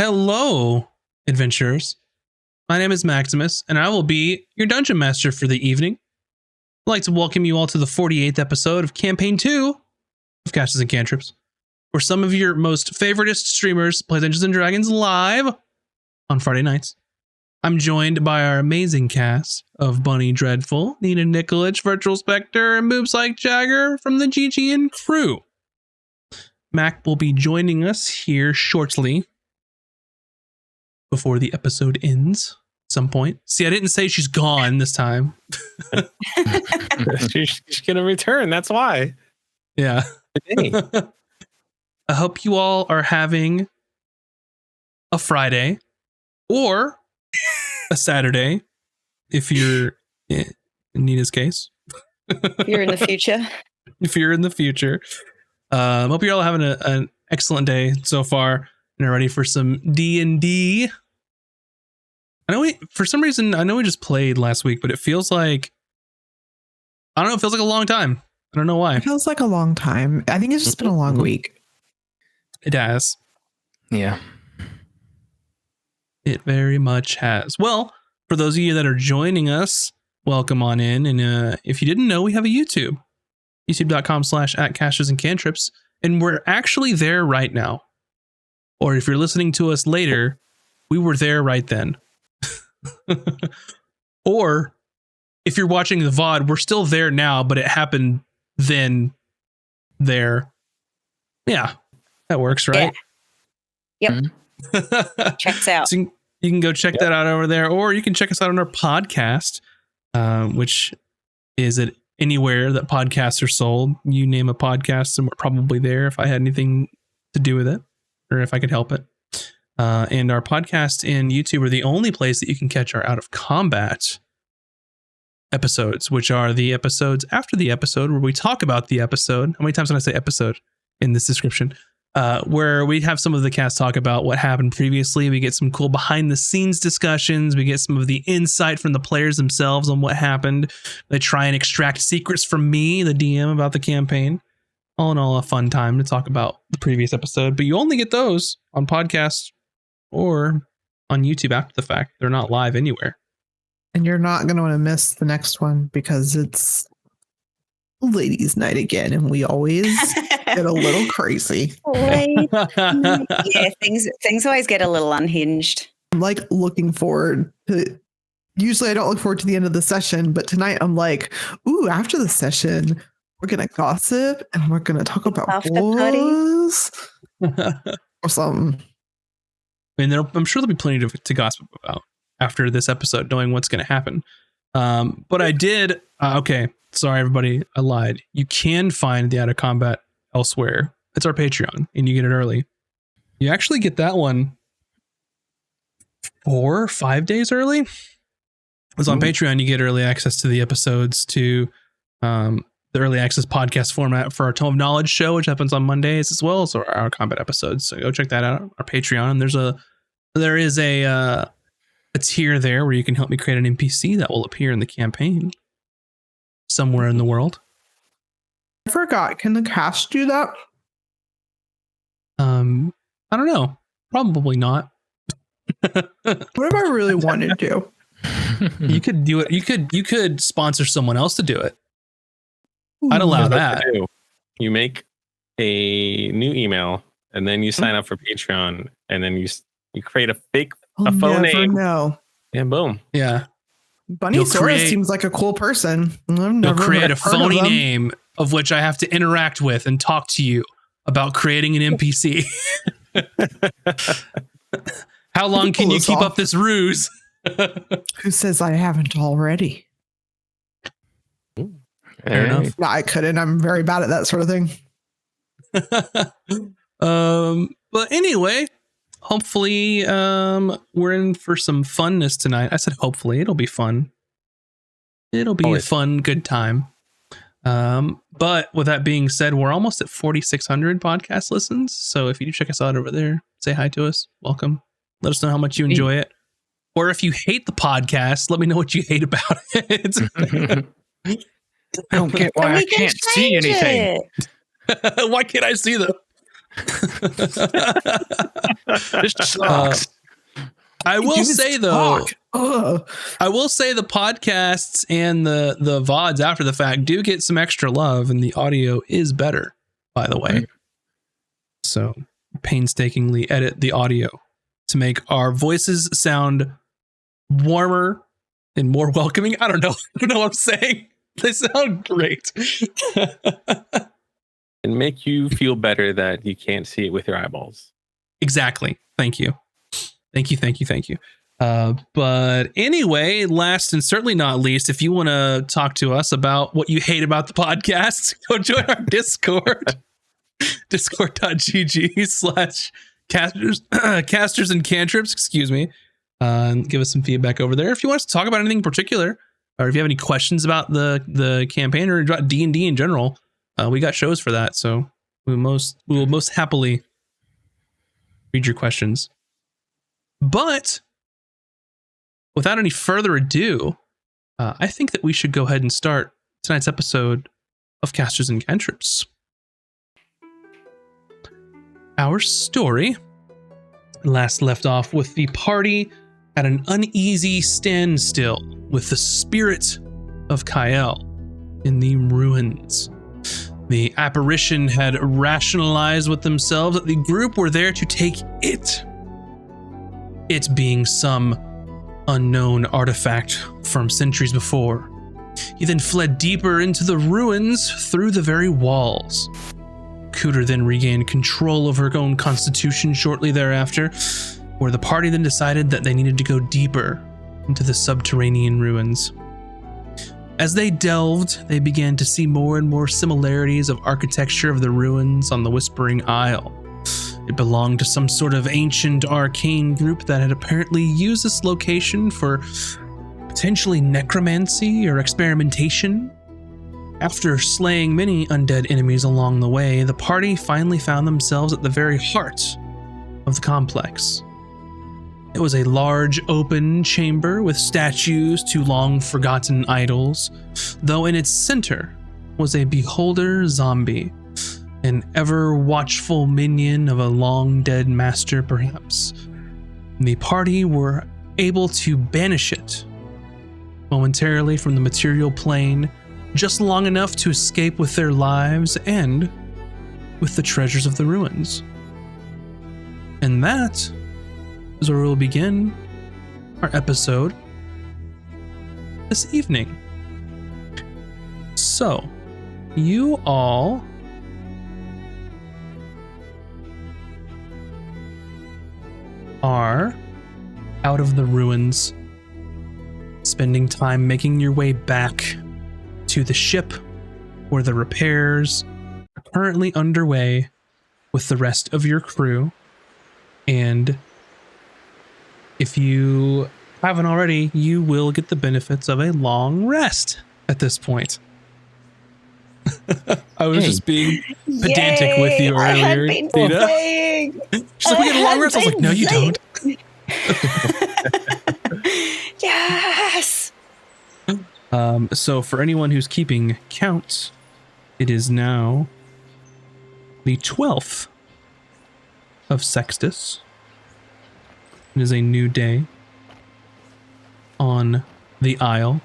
Hello, adventurers. My name is Maximus, and I will be your dungeon master for the evening. I'd like to welcome you all to the 48th episode of Campaign 2 of Castles and Cantrips, where some of your most favoritist streamers play Dungeons and Dragons live on Friday nights. I'm joined by our amazing cast of Bunny Dreadful, Nina Nikolic, Virtual Spectre, and Boobs Like Jagger from the GGN crew. Mac will be joining us here shortly before the episode ends at some point. See, I didn't say she's gone this time. She's going to return. That's why. Yeah. I hope you all are having a Friday or a Saturday if you're in Nina's case. If you're in the future. If you're in the future. Hope you're all having an excellent day so far and are ready for some D&D. For some reason, I know we just played last week, but it feels like, I don't know, it feels like a long time. I don't know why. It feels like a long time. I think it's just been a long week. It has. Yeah. It very much has. Well, for those of you that are joining us, welcome on in. And if you didn't know, we have a YouTube. youtube.com/@casters and and we're actually there right now. Or if you're listening to us later, we were there right then. Or if you're watching the VOD, we're still there now, but it happened then there. Yeah, that works, right? Yeah. Yep. Checks out. So you can go check that out over there, or you can check us out on our podcast, which is at anywhere that podcasts are sold. You name a podcast and we're probably there if I had anything to do with it or if I could help it. And our podcast and YouTube are the only place that you can catch our Out of Combat episodes, which are the episodes after the episode where we talk about the episode. How many times can I say episode in this description? Where we have some of the cast talk about what happened previously. We get some cool behind the scenes discussions. We get some of the insight from the players themselves on what happened. They try and extract secrets from me, the DM, about the campaign. All in all, a fun time to talk about the previous episode, but you only get those on podcasts or on YouTube after the fact. They're not live anywhere. And you're not going to want to miss the next one because it's ladies' night again, and we always get a little crazy. Yeah, things always get a little unhinged. I'm like looking forward to. Usually, I don't look forward to the end of the session, but tonight I'm like, ooh! After the session, we're gonna gossip and we're gonna talk about boys or something. I mean, I'm sure there'll be plenty to gossip about after this episode, knowing what's going to happen. But I did. Okay, sorry, everybody. I lied. You can find the Out of Combat elsewhere. It's our Patreon, and you get it early. You actually get that one 4 or 5 days early. It's on Patreon. You get early access to the episodes, to the early access podcast format for our Tome of Knowledge show, which happens on Mondays, as well as our combat episodes. So go check that out on our Patreon. There is a tier there where you can help me create an NPC that will appear in the campaign somewhere in the world. I forgot. Can the cast do that? I don't know. Probably not. What if I really wanted to? You could do it. You could sponsor someone else to do it. I'd allow that. You make a new email and then you sign up for Patreon and then you create a phone name. No. And boom. Yeah. Bunny Sora seems like a cool person. You'll create a phony name of which I have to interact with and talk to you about creating an NPC. How long can you keep up this ruse? Who says I haven't already? Fair enough. No, I couldn't. I'm very bad at that sort of thing. But anyway, hopefully we're in for some funness tonight. I said hopefully. It'll be fun. It'll be a fun, good time. But with that being said, we're almost at 4,600 podcast listens. So if you do check us out over there, say hi to us. Welcome. Let us know how much you enjoy it. Or if you hate the podcast, let me know what you hate about it. I don't get why I can't see anything. Why can't I see them? This sucks. I will say though, Ugh. I will say the podcasts and the VODs after the fact do get some extra love, and the audio is better, by the way. So painstakingly edit the audio to make our voices sound warmer and more welcoming. I don't know what I'm saying. They sound great. And make you feel better that you can't see it with your eyeballs. Exactly. Thank you. But anyway, last and certainly not least, if you want to talk to us about what you hate about the podcast, go join our Discord. Discord.gg/casters and cantrips, excuse me. And give us some feedback over there. If you want us to talk about anything in particular, or if you have any questions about the campaign or D&D in general, we got shows for that. So we will most happily read your questions. But without any further ado, I think that we should go ahead and start tonight's episode of Casters and Cantrips. Our story last left off with the party at an uneasy standstill with the spirit of Kael in the ruins. The apparition had rationalized with themselves that the group were there to take it. It being some unknown artifact from centuries before. He then fled deeper into the ruins through the very walls. Cooter then regained control of her own constitution shortly thereafter, where the party then decided that they needed to go deeper into the subterranean ruins. As they delved, they began to see more and more similarities of architecture of the ruins on the Whispering Isle. It belonged to some sort of ancient arcane group that had apparently used this location for potentially necromancy or experimentation. After slaying many undead enemies along the way, the party finally found themselves at the very heart of the complex. It was a large open chamber with statues to long-forgotten idols, though in its center was a beholder zombie, an ever-watchful minion of a long-dead master perhaps. The party were able to banish it momentarily from the material plane, just long enough to escape with their lives and with the treasures of the ruins. And that is where we'll begin our episode this evening. So, you all are out of the ruins, spending time making your way back to the ship where the repairs are currently underway with the rest of your crew. And if you haven't already, you will get the benefits of a long rest at this point. I was just being pedantic with you earlier, Dina. She's like, we get a long rest. I was like, no, you don't. Yes. So for anyone who's keeping count, it is now the 12th of Sextus. It is a new day on the Isle.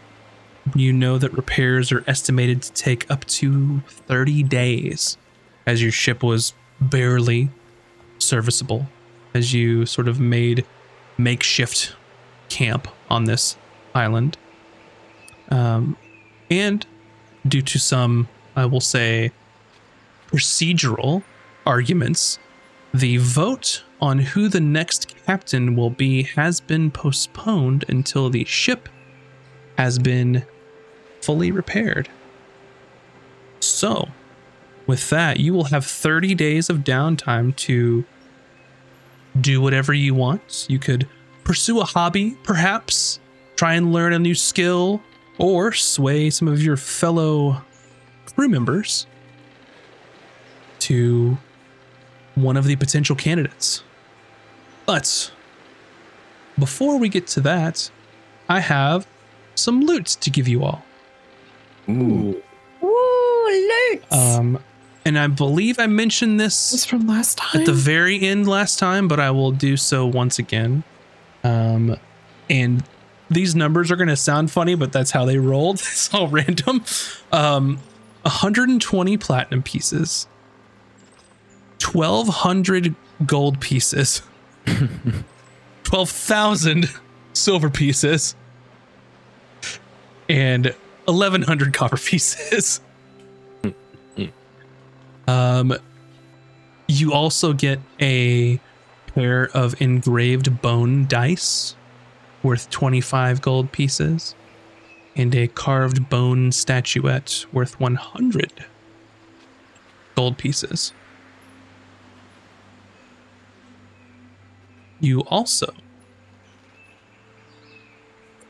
You know that repairs are estimated to take up to 30 days, as your ship was barely serviceable, as you sort of made makeshift camp on this island. And due to some, I will say, procedural arguments, the vote on who the next captain will be has been postponed until the ship has been fully repaired. So, with that, you will have 30 days of downtime to do whatever you want. You could pursue a hobby, perhaps, try and learn a new skill, or sway some of your fellow crew members to one of the potential candidates. But before we get to that, I have some loot to give you all. Ooh. Ooh, loot. and I believe I mentioned This this from last time. at the very end last time, but I will do so once again. And these numbers are going to sound funny, but that's how they rolled. It's all random. 120 platinum pieces, 1,200 gold pieces, 12,000 silver pieces, and 1,100 copper pieces. You also get a pair of engraved bone dice worth 25 gold pieces and a carved bone statuette worth 100 gold pieces. You also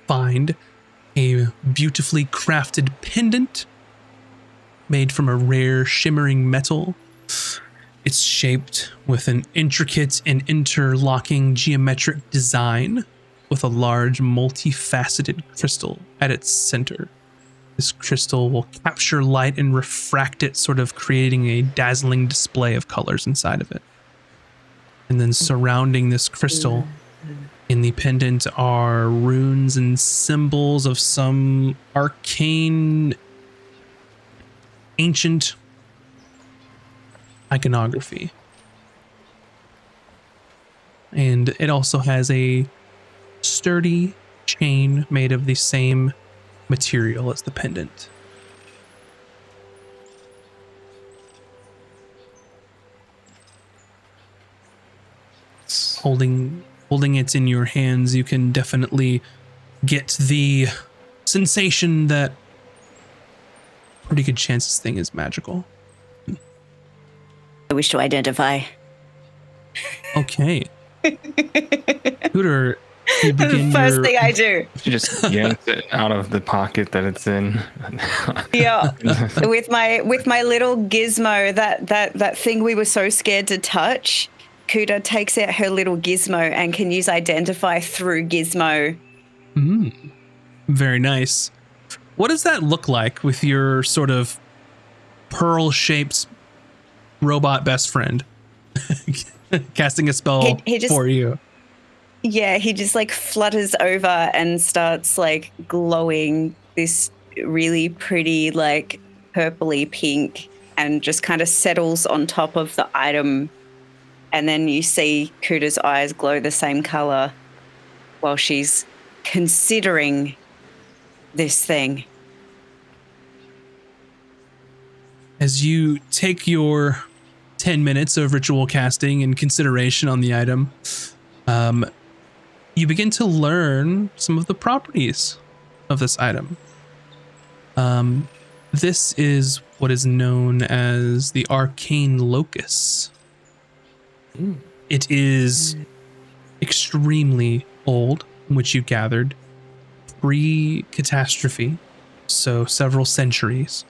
find a beautifully crafted pendant made from a rare shimmering metal. It's shaped with an intricate and interlocking geometric design with a large multifaceted crystal at its center. This crystal will capture light and refract it, sort of creating a dazzling display of colors inside of it. And then surrounding this crystal in the pendant are runes and symbols of some arcane, ancient iconography. And it also has a sturdy chain made of the same material as the pendant. Holding it in your hands, you can definitely get the sensation that pretty good chance this thing is magical. I wish to identify. Okay. Hooter, you The begin first your- thing I do. She just yanks it out of the pocket that it's in. Yeah. with my little gizmo, that thing we were so scared to touch, Kuda takes out her little gizmo and can use identify through gizmo. Very nice. What does that look like with your sort of pearl-shaped robot best friend casting a spell He just- for you? Yeah, he just like flutters over and starts like glowing this really pretty like purpley pink and just kind of settles on top of the item. And then you see Kuda's eyes glow the same color while she's considering this thing. As you take your 10 minutes of ritual casting and consideration on the item, you begin to learn some of the properties of this item. This is what is known as the arcane locus. It is extremely old, which you gathered pre-catastrophe, so several centuries.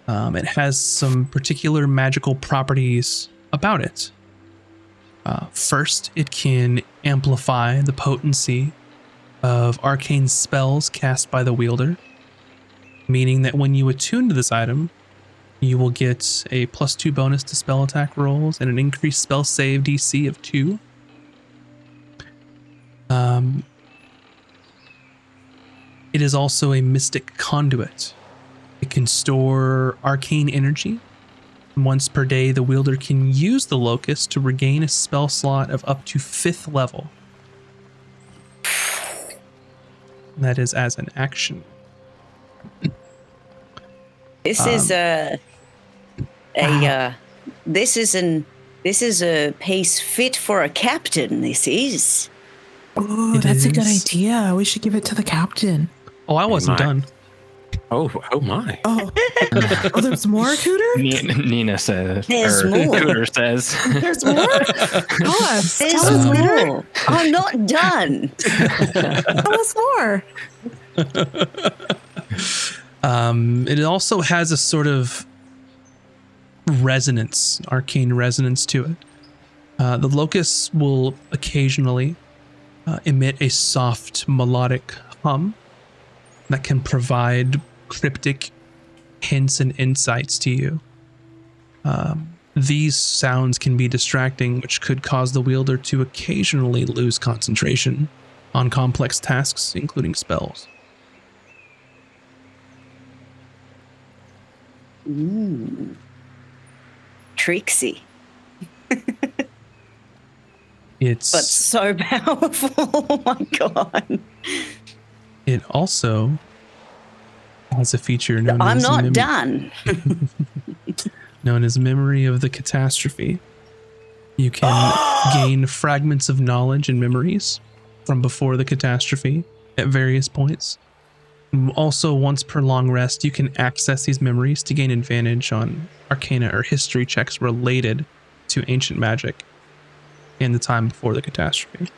It has some particular magical properties about it. First, it can amplify the potency of arcane spells cast by the wielder, meaning that when you attune to this item, you will get a +2 bonus to spell attack rolls and an increased spell save DC of 2. It is also a mystic conduit. It can store arcane energy. Once per day, the wielder can use the locus to regain a spell slot of up to 5th level. That is as an action. This is this is a piece fit for a captain. This is. Ooh, It that's a good is. idea. We should give it to the captain. Oh, I wasn't My. done. Oh my. Oh, oh there's more, Cooter? Nina says. There's or more. Cooter says. There's more? Tell us. There's Tell us, Cooter. more. I'm not done. Tell us more. It also has a sort of resonance, arcane resonance to it. The locus will occasionally emit a soft melodic hum that can provide cryptic hints and insights to you. These sounds can be distracting, which could cause the wielder to occasionally lose concentration on complex tasks, including spells. Ooh. Tricksy, It's but so powerful. Oh my god. It also has a feature known I'm as not done. known as Memory of the Catastrophe. You can gain fragments of knowledge and memories from before the catastrophe at various points. Also, once per long rest, you can access these memories to gain advantage on arcana or history checks related to ancient magic in the time before the catastrophe.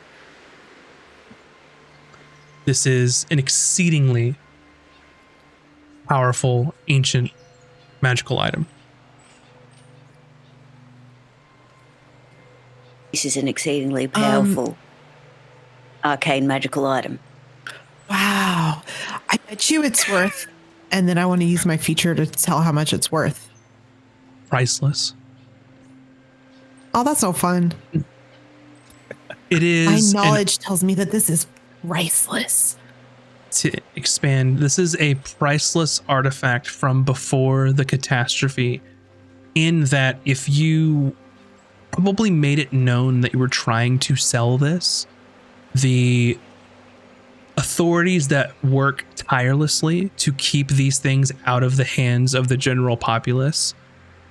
This is an exceedingly powerful ancient magical item. This is an exceedingly powerful arcane magical item. Wow. I bet you it's worth, and then I want to use my feature to tell how much it's worth. Priceless. Oh, that's no fun. It is. My knowledge tells me that this is priceless. To expand, this is a priceless artifact from before the catastrophe, in that if you probably made it known that you were trying to sell this, the authorities that work tirelessly to keep these things out of the hands of the general populace,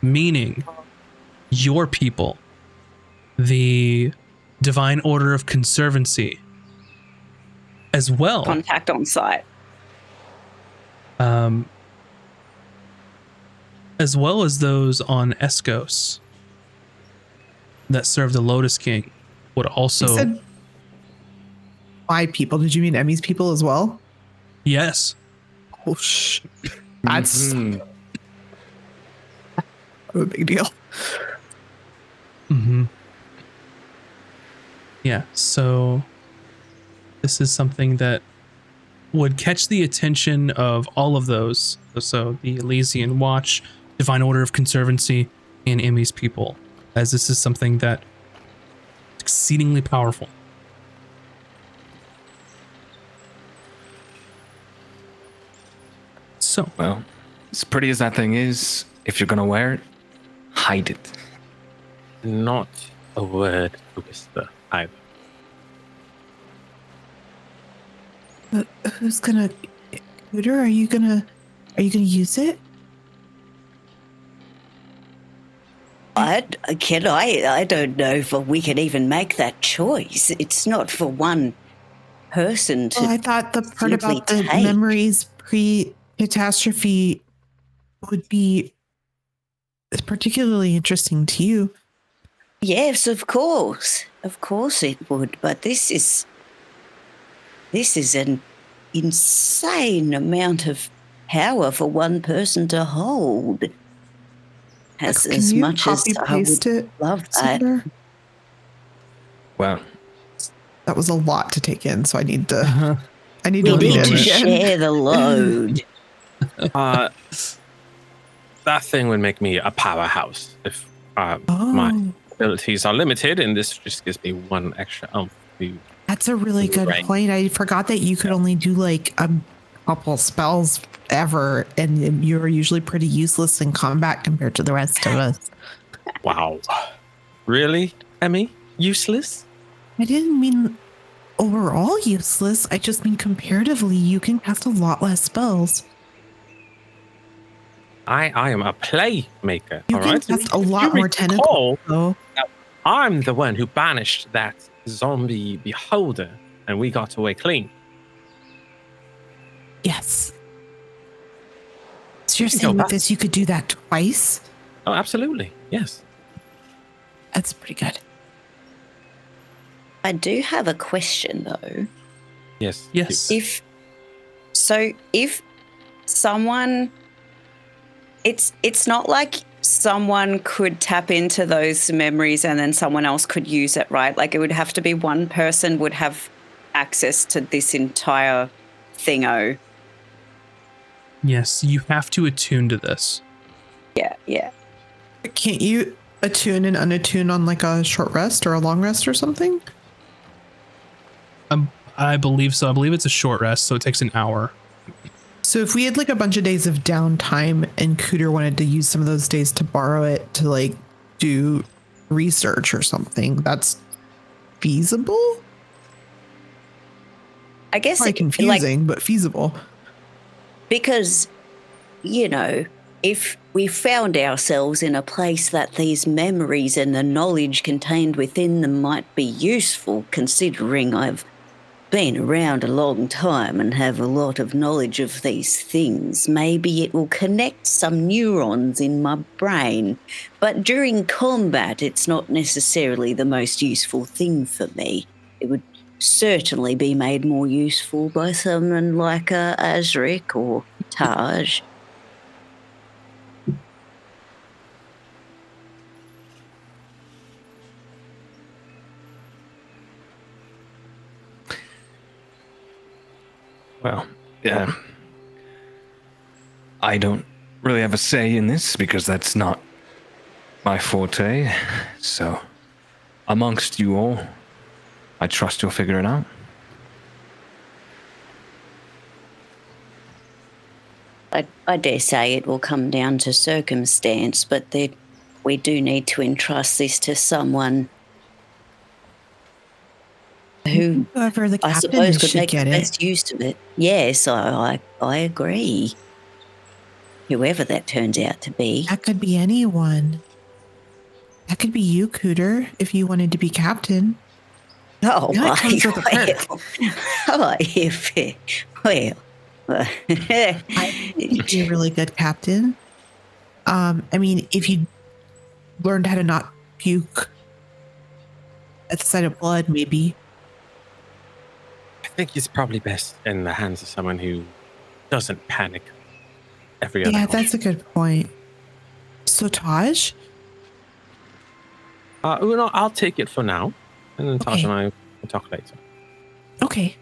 meaning your people, the Divine Order of Conservancy, as well. Contact on site. As well as those on Escos that serve the Lotus King, would also. You said my people. Did you mean Emmy's people as well? Yes. Oh, that's a big deal. Mm-hmm. Yeah, so this is something that would catch the attention of all of those. So the Elysian Watch, Divine Order of Conservancy, and Emmy's people, as this is something that is exceedingly powerful. So, Well, as pretty as that thing is, if you're gonna wear it, hide it. Not a word to whisper either. Who's gonna? Cooter, are you gonna use it? I don't know if we can even make that choice. It's not for one person to. Well, I thought the part simply about the take. memories pre-catastrophe would be particularly interesting to you. Yes, of course it would. But this is an insane amount of power for one person to hold. As much as I would love that. Cinder? Well, That was a lot to take in, so I need to. I need We to need read to it again. share the load. That thing would make me a powerhouse if my Oh, abilities are limited, and this just gives me one extra oomph. that's a really good Right. point. I forgot that you could only do like a couple spells ever, and you're usually pretty useless in combat compared to the rest of us. Wow. Really, Emmy? Useless? I didn't mean overall useless. I just mean comparatively, you can cast a lot less spells. I am a playmaker. You all can right? cast a You lot more recall tentacles, though. I'm the one who banished that zombie beholder, and we got away clean. Yes. So you're Go saying with back. this, you could do that twice? Oh, absolutely. Yes. That's pretty good. I do have a question though. Yes. yes. If someone, it's not like someone could tap into those memories and then someone else could use it, right? Like it would have to be one person would have access to this entire thingo. Yes, you have to attune to this. Yeah. Can't you attune and unattune on like a short rest or a long rest or something? I believe so. I believe it's a short rest, so it takes an hour. So if we had like a bunch of days of downtime and Cooter wanted to use some of those days to borrow it to like do research or something, that's feasible? I guess Probably confusing, but feasible. Because, you know, if we found ourselves in a place that these memories and the knowledge contained within them might be useful, considering I've been around a long time and have a lot of knowledge of these things, maybe it will connect some neurons in my brain. But during combat, it's not necessarily the most useful thing for me. It would certainly be made more useful by someone like Azric or Taj. Well, yeah. I don't really have a say in this because that's not my forte. So, amongst you all, I trust you'll figure it out. I dare say it will come down to circumstance, but we do need to entrust this to someone who Whoever the I captain suppose is could should make the get it. best use of it. Yes, I agree. Whoever that turns out to be. That could be anyone. That could be you, Cooter, if you wanted to be captain. Oh, Yeah, it comes with a perk. I think you'd be a really good captain. I mean, if you learned how to not puke at the sight of blood, maybe. I think it's probably best in the hands of someone who doesn't panic every other Yeah, question. that's a good point. So, Taj? No, I'll take it for now. And then Taj Okay. and I will talk later. Okay.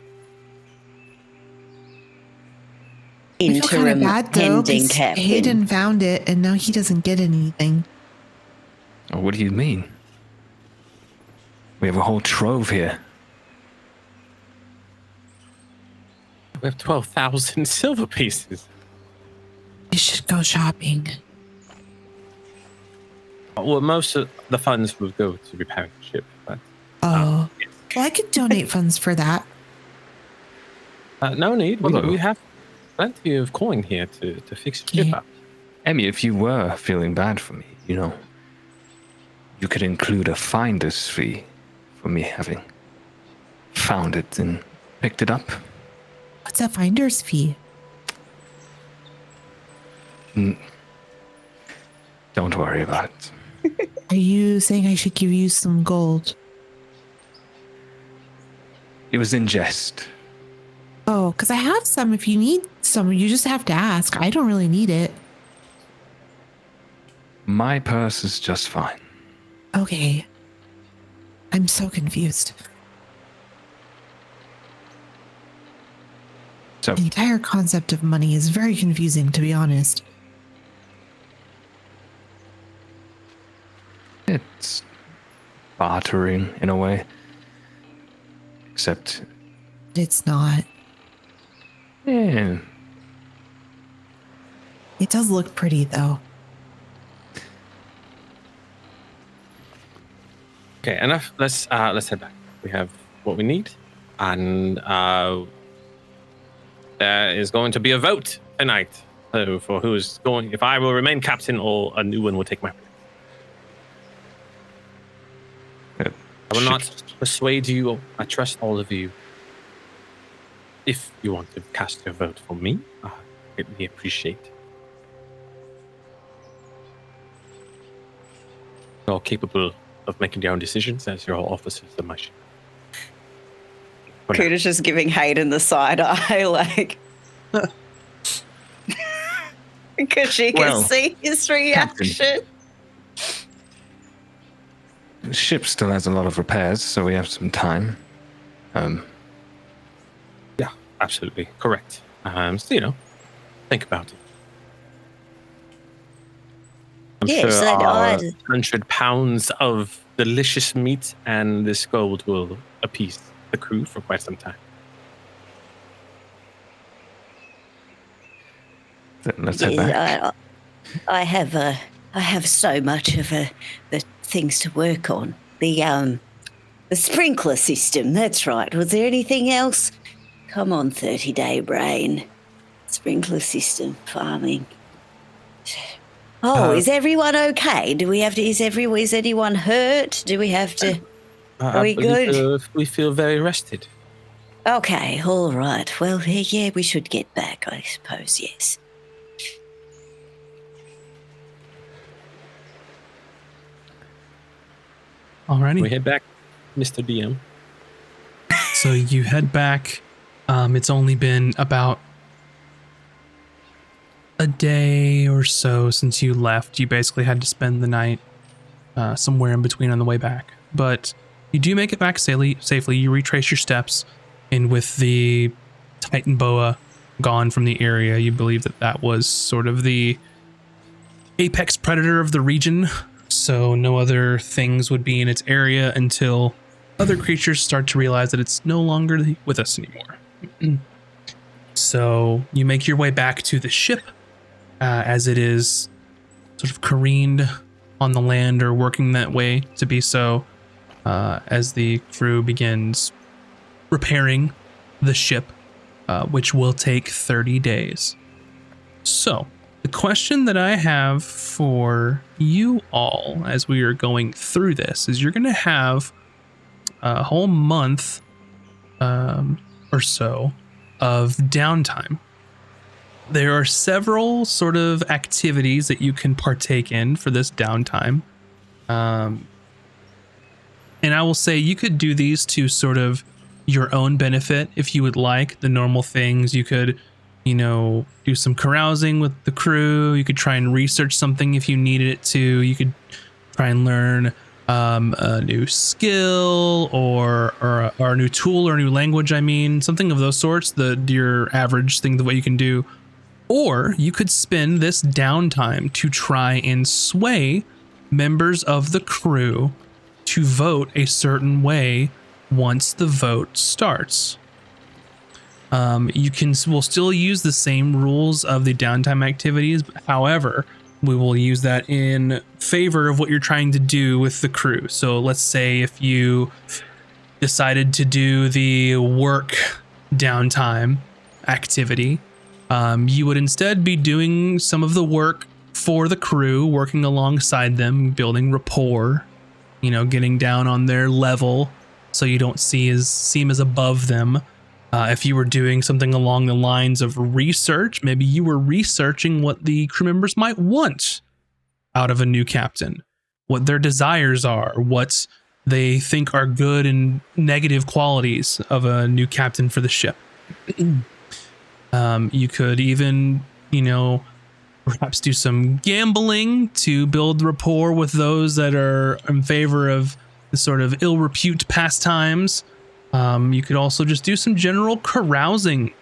I feel kind of Interim bad, though, pending because captain. Hayden found it, and now he doesn't get anything. Oh, what do you mean? We have a whole trove here. We have 12,000 silver pieces. You should go shopping. Well, most of the funds would go to repairing the ship. But, Oh. yes. Well, I could donate funds for that. No need. Well, We have plenty of coin here to fix the ship Yeah. up. Emmy, if you were feeling bad for me, you know, you could include a finder's fee for me having found it and picked it up. What's a finder's fee? Don't worry about it. Are you saying I should give you some gold? It was in jest. Oh, because I have some. If you need some, you just have to ask. I don't really need it. My purse is just fine. Okay. I'm so confused. So, The entire concept of money is very confusing, to be honest. it's bartering in a way. Except, It's not. yeah, It does look pretty, though. Okay, enough. Let's head back. We have what we need, and there is going to be a vote tonight. So for who is going, if I will remain captain or a new one will take my place. I will not persuade you. I trust all of you. If you want to cast your vote for me, I greatly appreciate it. You're all capable of making your own decisions as your officers of my ship. For now. Cooter's just giving Hayden the side eye, like, because she can Well, see his reaction. the ship still has a lot of repairs, so we have some time. Yeah, absolutely correct. So, think about it. I'm Yes, sure our I'd 100 pounds of delicious meat and this gold will appease the crew for quite some time. Then let's head back. yeah, I have so much of the things to work on. The sprinkler system. That's right. Was there anything else? Come on, 30-day brain. Sprinkler system, farming. Oh, is everyone okay? Do we have to? Is anyone hurt? Do we have to? Are we good? We feel very rested. Okay, all right. Well, yeah, we should get back, I suppose. Yes. Alrighty. We head back, Mr. DM. So you head back. It's only been about a day or so since you left. You basically had to spend the night somewhere in between on the way back. But you do make it back safely. You retrace your steps, and with the Titan boa gone from the area, you believe that was sort of the apex predator of the region. So no other things would be in its area until other creatures start to realize that it's no longer with us anymore. So you make your way back to the ship as it is sort of careened on the land, or working that way to be so, as the crew begins repairing the ship, which will take 30 days. So the question that I have for you all as we are going through this is, you're going to have a whole month or so of downtime. There are several sort of activities that you can partake in for this downtime. And I will say you could do these to sort of your own benefit if you would like. The normal things, you could, do some carousing with the crew. You could try and research something if you needed it to. You could try and learn a new skill or a new tool or a new language. I mean, something of those sorts, your average thing, the way you can do. Or you could spend this downtime to try and sway members of the crew to vote a certain way once the vote starts. We'll still use the same rules of the downtime activities. However, we will use that in favor of what you're trying to do with the crew. So let's say if you decided to do the work downtime activity, you would instead be doing some of the work for the crew, working alongside them, building rapport, getting down on their level so you don't seem as above them. If you were doing something along the lines of research, maybe you were researching what the crew members might want out of a new captain, what their desires are, what they think are good and negative qualities of a new captain for the ship. You could even, perhaps do some gambling to build rapport with those that are in favor of the sort of ill repute pastimes. You could also just do some general carousing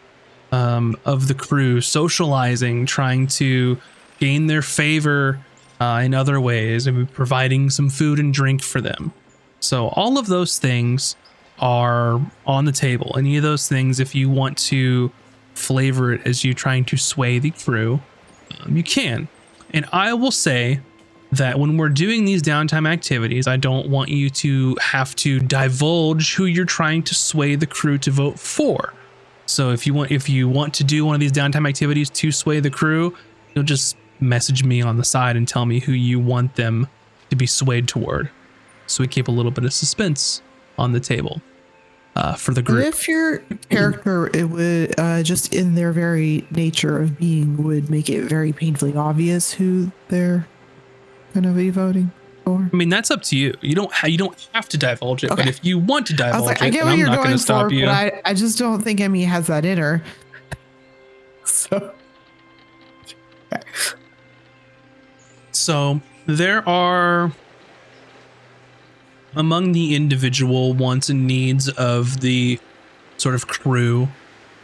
of the crew, socializing, trying to gain their favor in other ways, and providing some food and drink for them. So all of those things are on the table. Any of those things, if you want to flavor it as you trying to sway the crew, you can. And I will say that when we're doing these downtime activities, I don't want you to have to divulge who you're trying to sway the crew to vote for. So if you want to do one of these downtime activities to sway the crew, you'll just message me on the side and tell me who you want them to be swayed toward, so we keep a little bit of suspense on the table for the group. If your character, it would just in their very nature of being, would make it very painfully obvious who they're going to be voting for. I mean, that's up to you. You don't have to divulge it, Okay. but if you want to divulge I it, get then what I'm you're not going going to stop for, you. but I just don't think Emmy has that in her. So there are, among the individual wants and needs of the sort of crew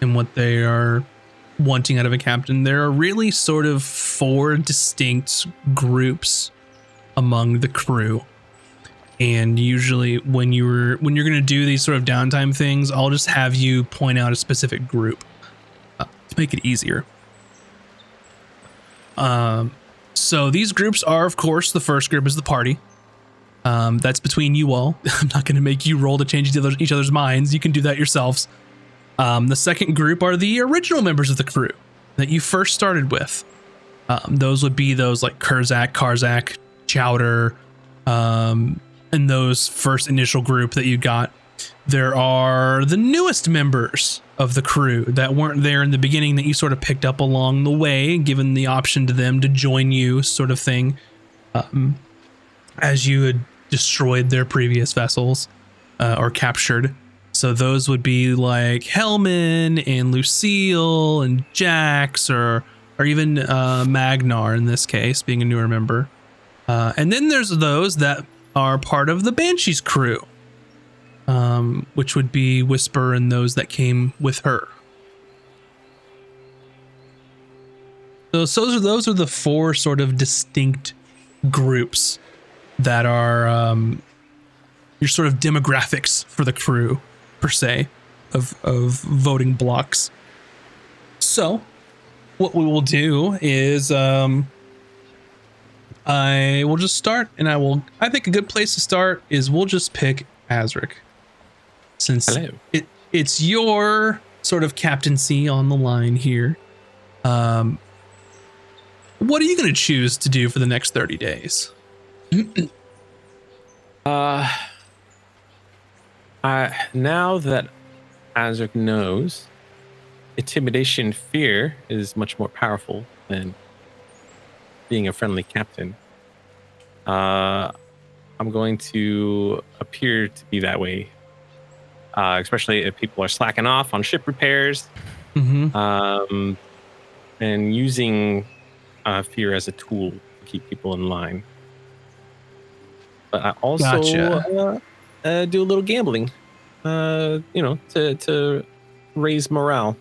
and what they are wanting out of a captain, there are really sort of 4 distinct groups among the crew. And usually when you're going to do these sort of downtime things, I'll just have you point out a specific group to make it easier. So these groups are, of course, the first group is the party. That's between you all. I'm not going to make you roll to change each other's minds. You can do that yourselves. The second group are the original members of the crew that you first started with. Those would be those like Karzak, Chowder, and those first initial group that you got. There are the newest members of the crew that weren't there in the beginning that you sort of picked up along the way, given the option to them to join you, sort of thing, as you had destroyed their previous vessels or captured. So those would be like Hellman and Lucille and Jax, or even Magnar in this case, being a newer member. And then there's those that are part of the Banshee's crew, which would be Whisper and those that came with her. So those are the 4 sort of distinct groups that are your sort of demographics for the crew, per se, of voting blocks. So what we will do is I will just start, and I think a good place to start is we'll just pick Azric, since it's your sort of captaincy on the line here. What are you going to choose to do for the next 30 days? Now that Azric knows, intimidation fear is much more powerful than being a friendly captain. I'm going to appear to be that way, especially if people are slacking off on ship repairs, and using fear as a tool to keep people in line. But I also do a little gambling, to raise morale.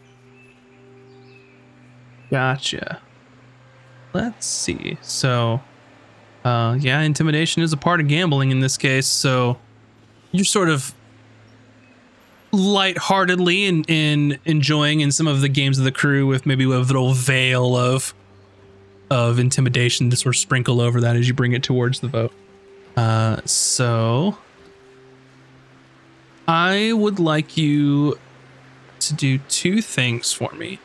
Gotcha. Let's see. So, intimidation is a part of gambling in this case. So you're sort of lightheartedly and enjoying in some of the games of the crew with maybe a little veil of intimidation to sort of sprinkle over that as you bring it towards the vote. So I would like you to do 2 things for me.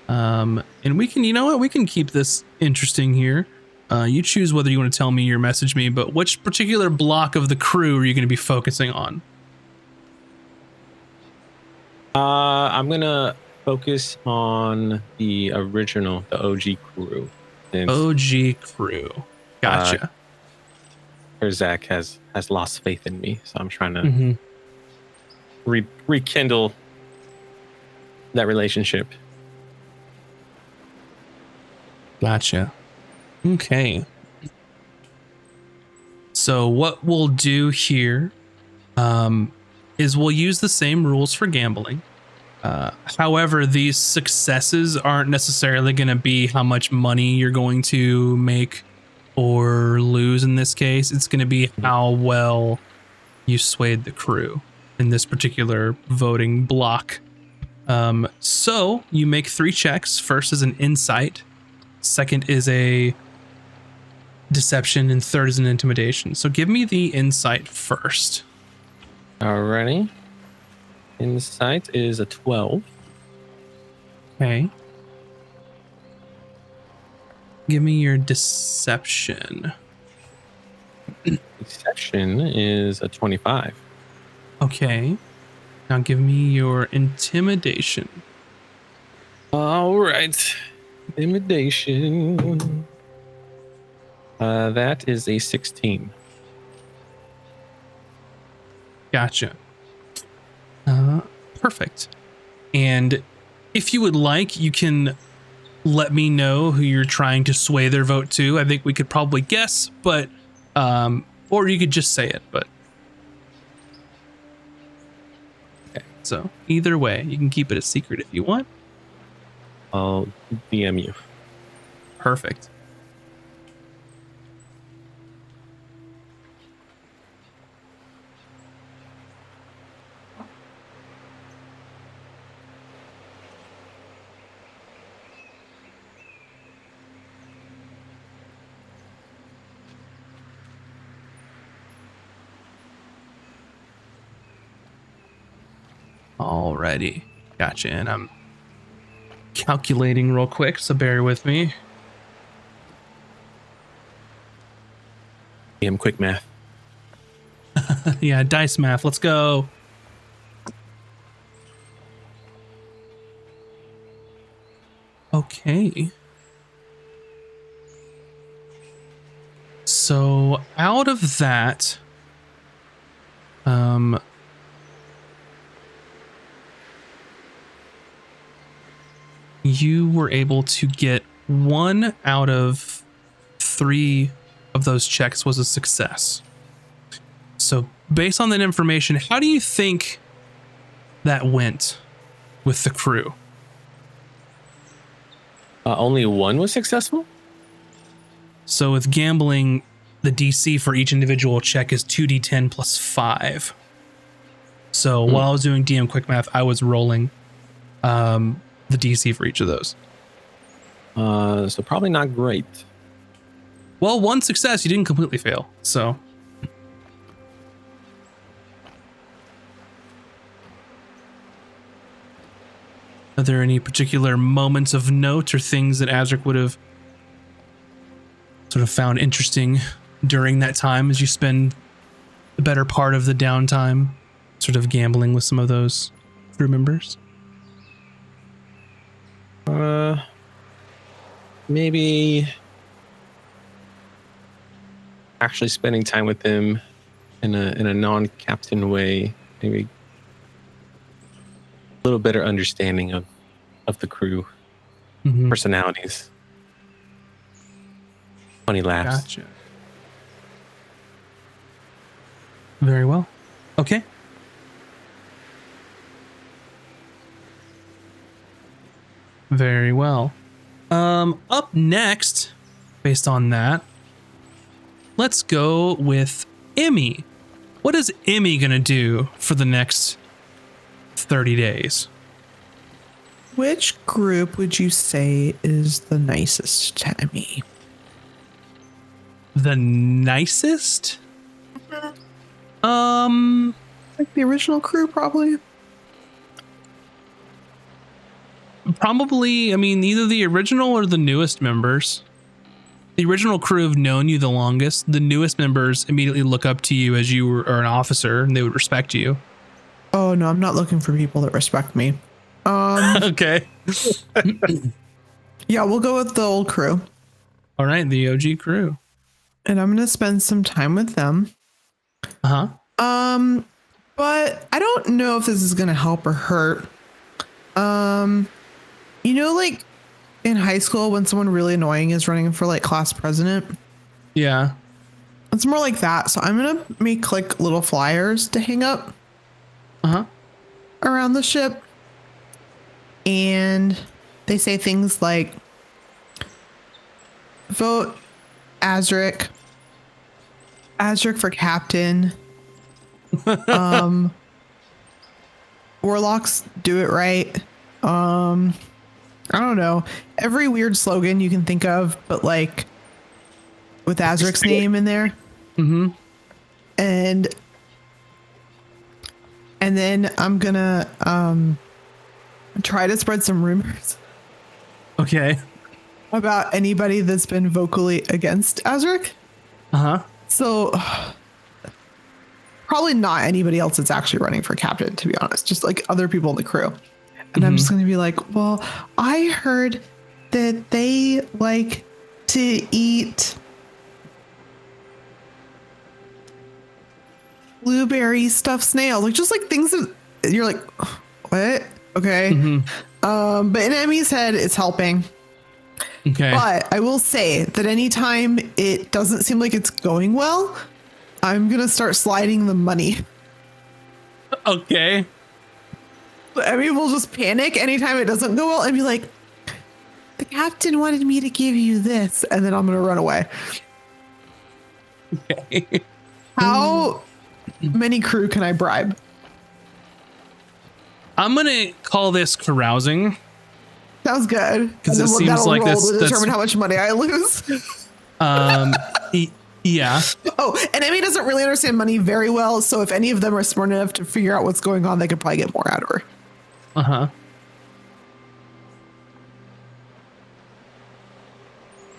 And we can, we can keep this interesting here. You choose whether you want to tell me or message me, but which particular block of the crew are you going to be focusing on? I'm going to focus on the OG crew. OG crew. Gotcha. Zach has lost faith in me, so I'm trying to rekindle that relationship. Gotcha. Okay. So what we'll do here is we'll use the same rules for gambling. However, these successes aren't necessarily going to be how much money you're going to make or lose in this case. It's going to be how well you swayed the crew in this particular voting block. So you make 3 checks. First is an insight. Second is a deception, and third is an intimidation. So give me the insight first. Alrighty. Insight is a 12. Okay. Give me your deception. Deception is a 25. Okay. Now give me your intimidation. All right. Intimidation. That is a 16. Gotcha. Perfect. And if you would like, you can let me know who you're trying to sway their vote to. I think we could probably guess, but or you could just say it, but okay. So either way, you can keep it a secret if you want. I'll DM you. Perfect. Alrighty. Gotcha. And I'm calculating real quick, so bear with me. DM quick math. Yeah, dice math. Let's go. Okay. So out of that, you were able to get 1 out of 3 of those checks was a success. So based on that information, how do you think that went with the crew? Only one was successful? So with gambling, the DC for each individual check is 2d10 plus 5. So while I was doing DM quick math, I was rolling the DC for each of those. So probably not great. Well, 1 success, you didn't completely fail. So are there any particular moments of note or things that Azric would have sort of found interesting during that time as you spend the better part of the downtime sort of gambling with some of those crew members? Maybe actually spending time with them in a non-captain way, maybe a little better understanding of the crew, personalities, funny laughs. Gotcha. Very well. Okay. Very well. Up next, based on that, let's go with Emmy. What is Emmy gonna do for the next 30 days? Which group would you say is the nicest to Emmy? The nicest? Like the original crew, probably. Probably, I mean, either the original or the newest members. The original crew have known you the longest. The newest members immediately look up to you as you are an officer, and they would respect you. Oh no, I'm not looking for people that respect me. Okay. Yeah, we'll go with the old crew. All right, the OG crew. And I'm gonna spend some time with them. Uh-huh. But I don't know if this is gonna help or hurt. You know, like in high school when someone really annoying is running for like class president? Yeah. It's more like that. So I'm gonna make like little flyers to hang up around the ship. And they say things like vote Azric for captain. Warlocks do it right. I don't know. Every weird slogan you can think of, but like with Azric's name in there. Mm-hmm. And then I'm gonna try to spread some rumors Okay. about anybody that's been vocally against Azric. Uh-huh. So probably not anybody else that's actually running for captain, to be honest, just like other people in the crew. And I'm just going to be like, well, I heard that they like to eat blueberry stuffed snails, like just like things that you're like, what? Okay. But in Emmy's head, it's helping. Okay. But I will say that anytime it doesn't seem like it's going well, I'm going to start sliding the money. Okay. Emmy will just panic anytime it doesn't go well and be like, the captain wanted me to give you this, and then I'm gonna run away. Okay. How many crew can I bribe? I'm gonna call this carousing. Sounds good. Because it seems like this that's determine how much money I lose. Yeah. Oh, and Emmy doesn't really understand money very well, so if any of them are smart enough to figure out what's going on, they could probably get more out of her. Uh-huh.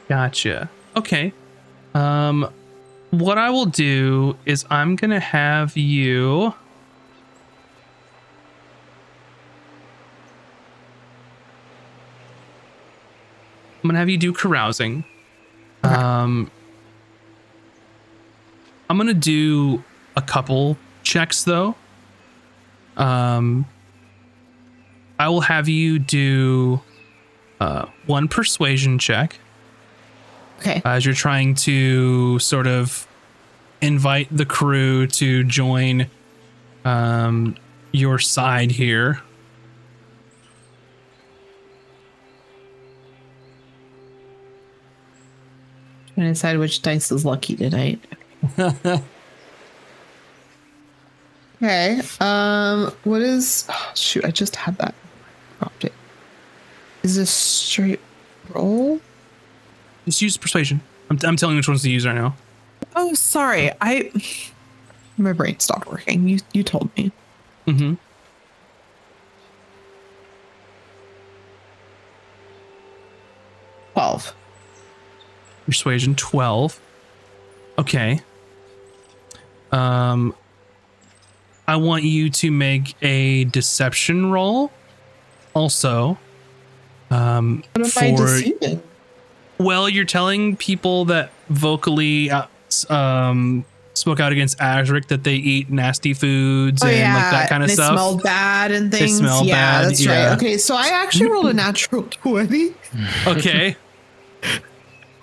Gotcha. Okay. What I will do is I'm gonna have you. I'm gonna have you do carousing. Okay. I'm gonna do a couple checks though. I will have you do one persuasion check. Okay. As you're trying to sort of invite the crew to join your side here. Trying to decide which dice is lucky tonight. Okay. What is? Oh, shoot, I just had that. Dropped it. Is this straight roll? Just use persuasion. I'm telling you which ones to use right now. Oh, sorry. My brain stopped working. You told me. Mm-hmm. Persuasion 12. Okay. I want you to make a deception roll. Also, What am I deceiving? well, you're telling people that vocally spoke out against Azric that they eat nasty foods and like that kind of stuff. They smell bad and things. They smell yeah, bad. That's right. Okay, so I actually rolled a natural 20. Okay.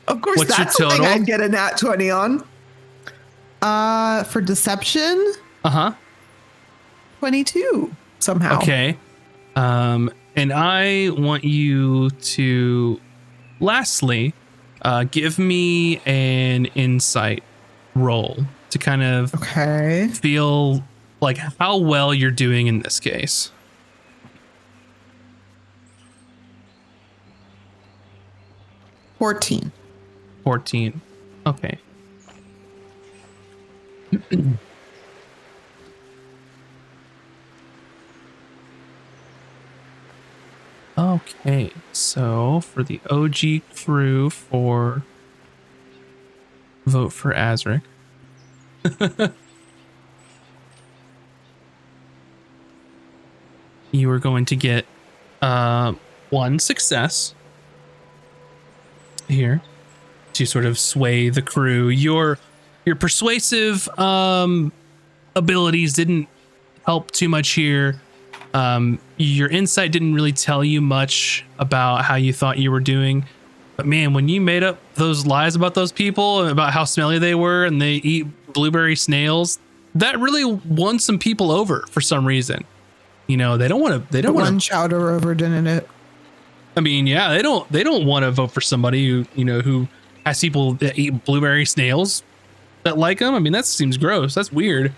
Of course, What's that's your something total? I'd get a nat 20 on. For deception, Uh-huh. 22 somehow. Okay. And I want you to lastly give me an insight roll to kind of Okay. feel like how well you're doing in this case. 14. 14. Okay. Okay, so for the OG crew for vote for Azric. You are going to get one success here to sort of sway the crew. Your persuasive abilities didn't help too much here. Your insight didn't really tell you much about how you thought you were doing. But man, when you made up those lies about those people and about how smelly they were and they eat blueberry snails, that really won some people over for some reason. You know, they don't want to One chowder over, didn't it? I mean, yeah, they don't want to vote for somebody who, you know, who has people that eat blueberry snails that like them. I mean, that seems gross. That's weird.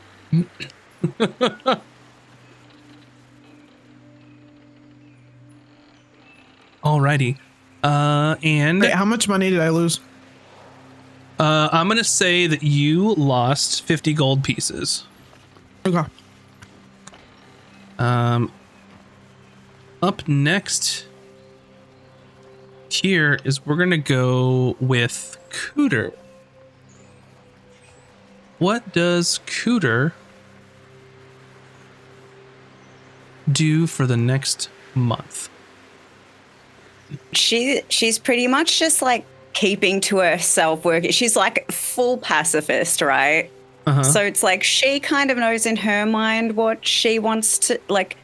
Alrighty. And Wait, how much money did I lose? I'm going to say that you lost 50 gold pieces. Okay. Up next here is we're going to go with Cooter. What does Cooter do for the next month? She's pretty much just like keeping to herself working. She's like full pacifist, right? Uh-huh. So it's like she kind of knows in her mind what she wants to like,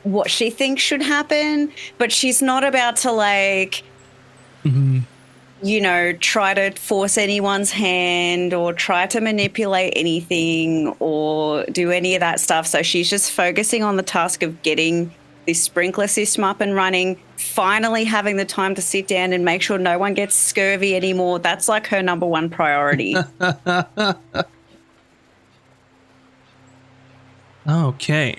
what she thinks should happen, but she's not about to like, you know, try to force anyone's hand or try to manipulate anything or do any of that stuff. So she's just focusing on the task of getting this sprinkler system up and running, finally having the time to sit down and make sure no one gets scurvy anymore. That's like her number one priority. Okay.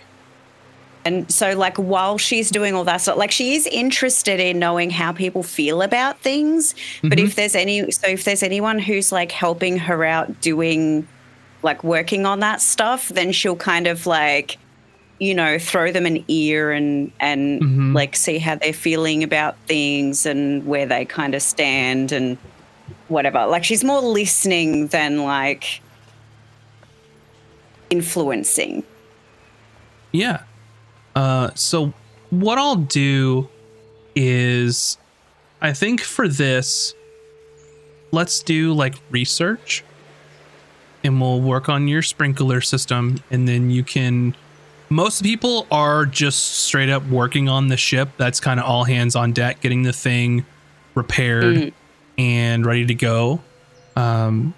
And so, like, while she's doing all that stuff, like, she is interested in knowing how people feel about things. But if there's anyone who's like helping her out doing, like, working on that stuff, then she'll kind of like, you know, throw them an ear and like see how they're feeling about things and where they kind of stand and whatever. Like, she's more listening than like influencing. Yeah. So what I'll do is, I think for this, let's do like research, and we'll work on your sprinkler system, and then you can. Most people are just straight up working on the ship. That's kind of all hands on deck, getting the thing repaired and ready to go. To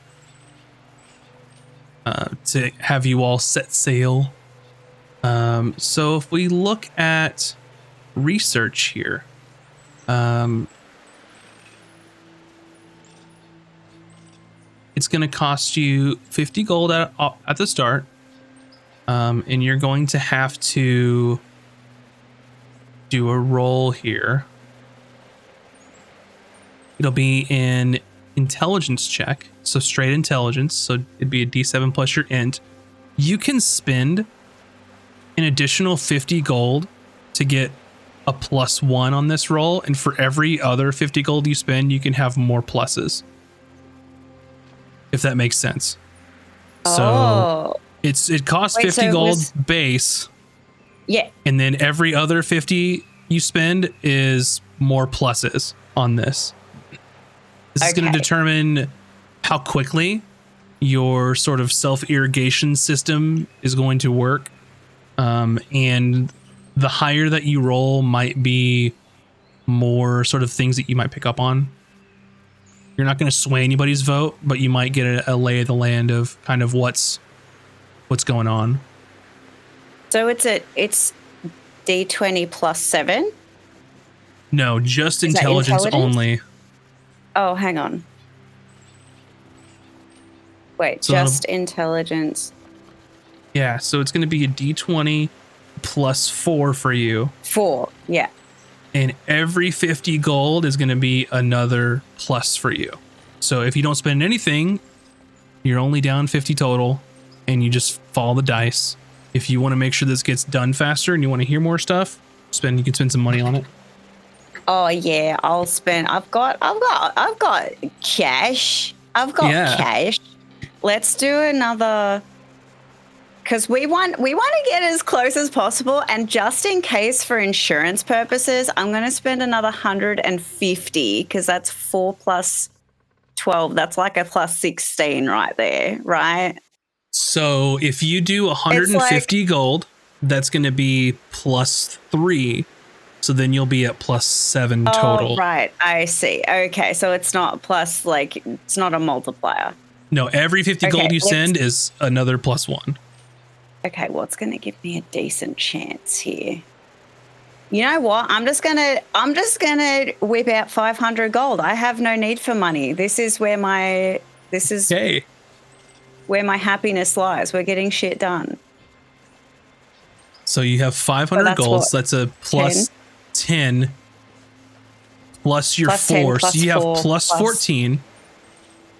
have you all set sail. So if we look at research here, it's going to cost you 50 gold at the start. And you're going to have to do a roll here. It'll be an intelligence check. So straight intelligence. So it'd be a D7 plus your int. You can spend an additional 50 gold to get a +1 on this roll, and for every other 50 gold you spend, you can have more pluses, if that makes sense. So it costs 50 gold base, and then every other 50 you spend is more pluses on this. This is going to determine how quickly your sort of self-irrigation system is going to work. And the higher that you roll might be more sort of things that you might pick up on. You're not going to sway anybody's vote, but you might get a lay of the land of kind of what's going on. So it's D20 plus 7? No, just intelligence only. Oh, hang on. Wait, so just intelligence. Yeah, so it's going to be a D20 plus 4 for you. 4, yeah. And every 50 gold is going to be another plus for you. So if you don't spend anything, you're only down 50 total, and you just follow the dice. If you want to make sure this gets done faster and you want to hear more stuff, you can spend some money on it. Oh yeah, I'll spend. I've got cash. Cash. Let's do another. Because we want to get as close as possible, and just in case for insurance purposes, I'm going to spend another 150 because that's 4 plus 12. That's like a plus 16 right there, right? So if you do 150 gold, that's going to be plus 3. So then you'll be at plus 7 total. Oh, right. I see. Okay, so it's not plus, like, it's not a multiplier. No, every 50 gold you send is another plus 1. Okay, what's going to give me a decent chance here? You know what? I'm just gonna whip out 500 gold. I have no need for money. This is where my happiness lies. We're getting shit done. So you have 500 gold. So that's a plus 10 plus your 4. So you have plus 14.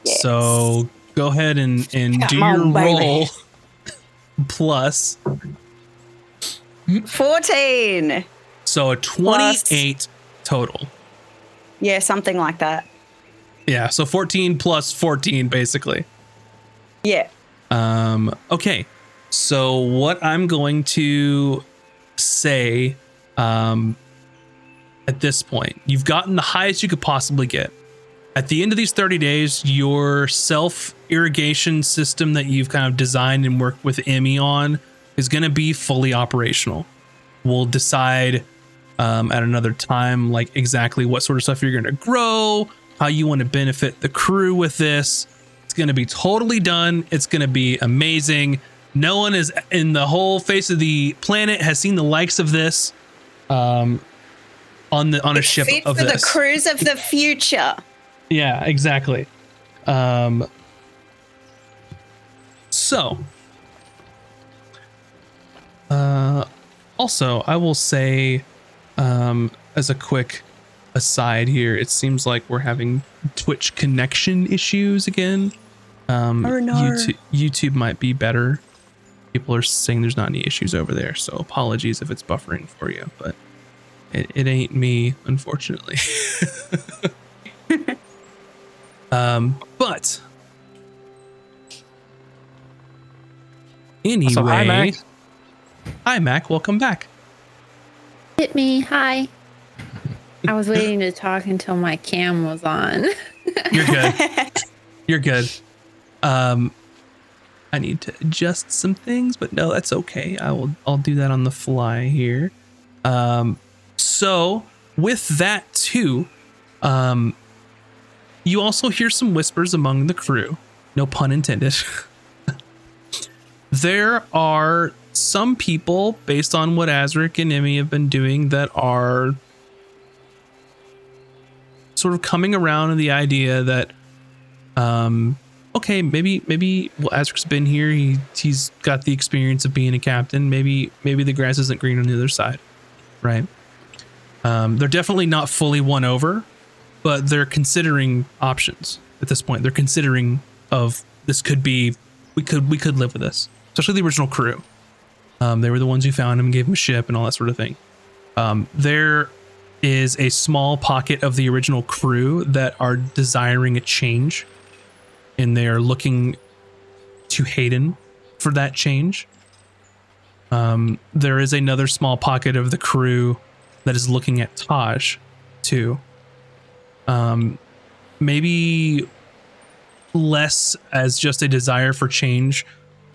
Yes. So go ahead and do your roll. Plus 14. So a 28 plus, total. Yeah, something like that. Yeah, so 14 plus 14 basically. Yeah. Okay. So what I'm going to say at this point, you've gotten the highest you could possibly get. At the end of these 30 days, your self-irrigation system that you've kind of designed and worked with Emmy on is going to be fully operational. We'll decide at another time, like exactly what sort of stuff you're going to grow, how you want to benefit the crew with this. It's going to be totally done. It's going to be amazing. No one is in the whole face of the planet has seen the likes of this. on a It's ship fit of for this. the crews of the future. Yeah, exactly. So, also, I will say, as a quick aside here, it seems like we're having Twitch connection issues again. Oh, no. YouTube might be better. People are saying there's not any issues over there, so apologies if it's buffering for you, but it ain't me, unfortunately. But anyway, So, hi, Max. Hi, Mac. Welcome back. Hit me. Hi. I was waiting to talk until my cam was on. You're good. You're good. I need to adjust some things, but no, that's okay. I'll do that on the fly here. So with that too, you also hear some whispers among the crew. No pun intended. There are some people, based on what Azric and Emmy have been doing, that are sort of coming around to the idea that, okay, maybe, well, Azric's been here. He's got the experience of being a captain. Maybe the grass isn't green on the other side, right? They're definitely not fully won over, but they're considering options at this point. They're considering of this could be, we could live with this, especially the original crew. They were the ones who found him and gave him a ship and all that sort of thing. There is a small pocket of the original crew that are desiring a change, and they're looking to Hayden for that change. There is another small pocket of the crew that is looking at Taj too. Maybe less as just a desire for change,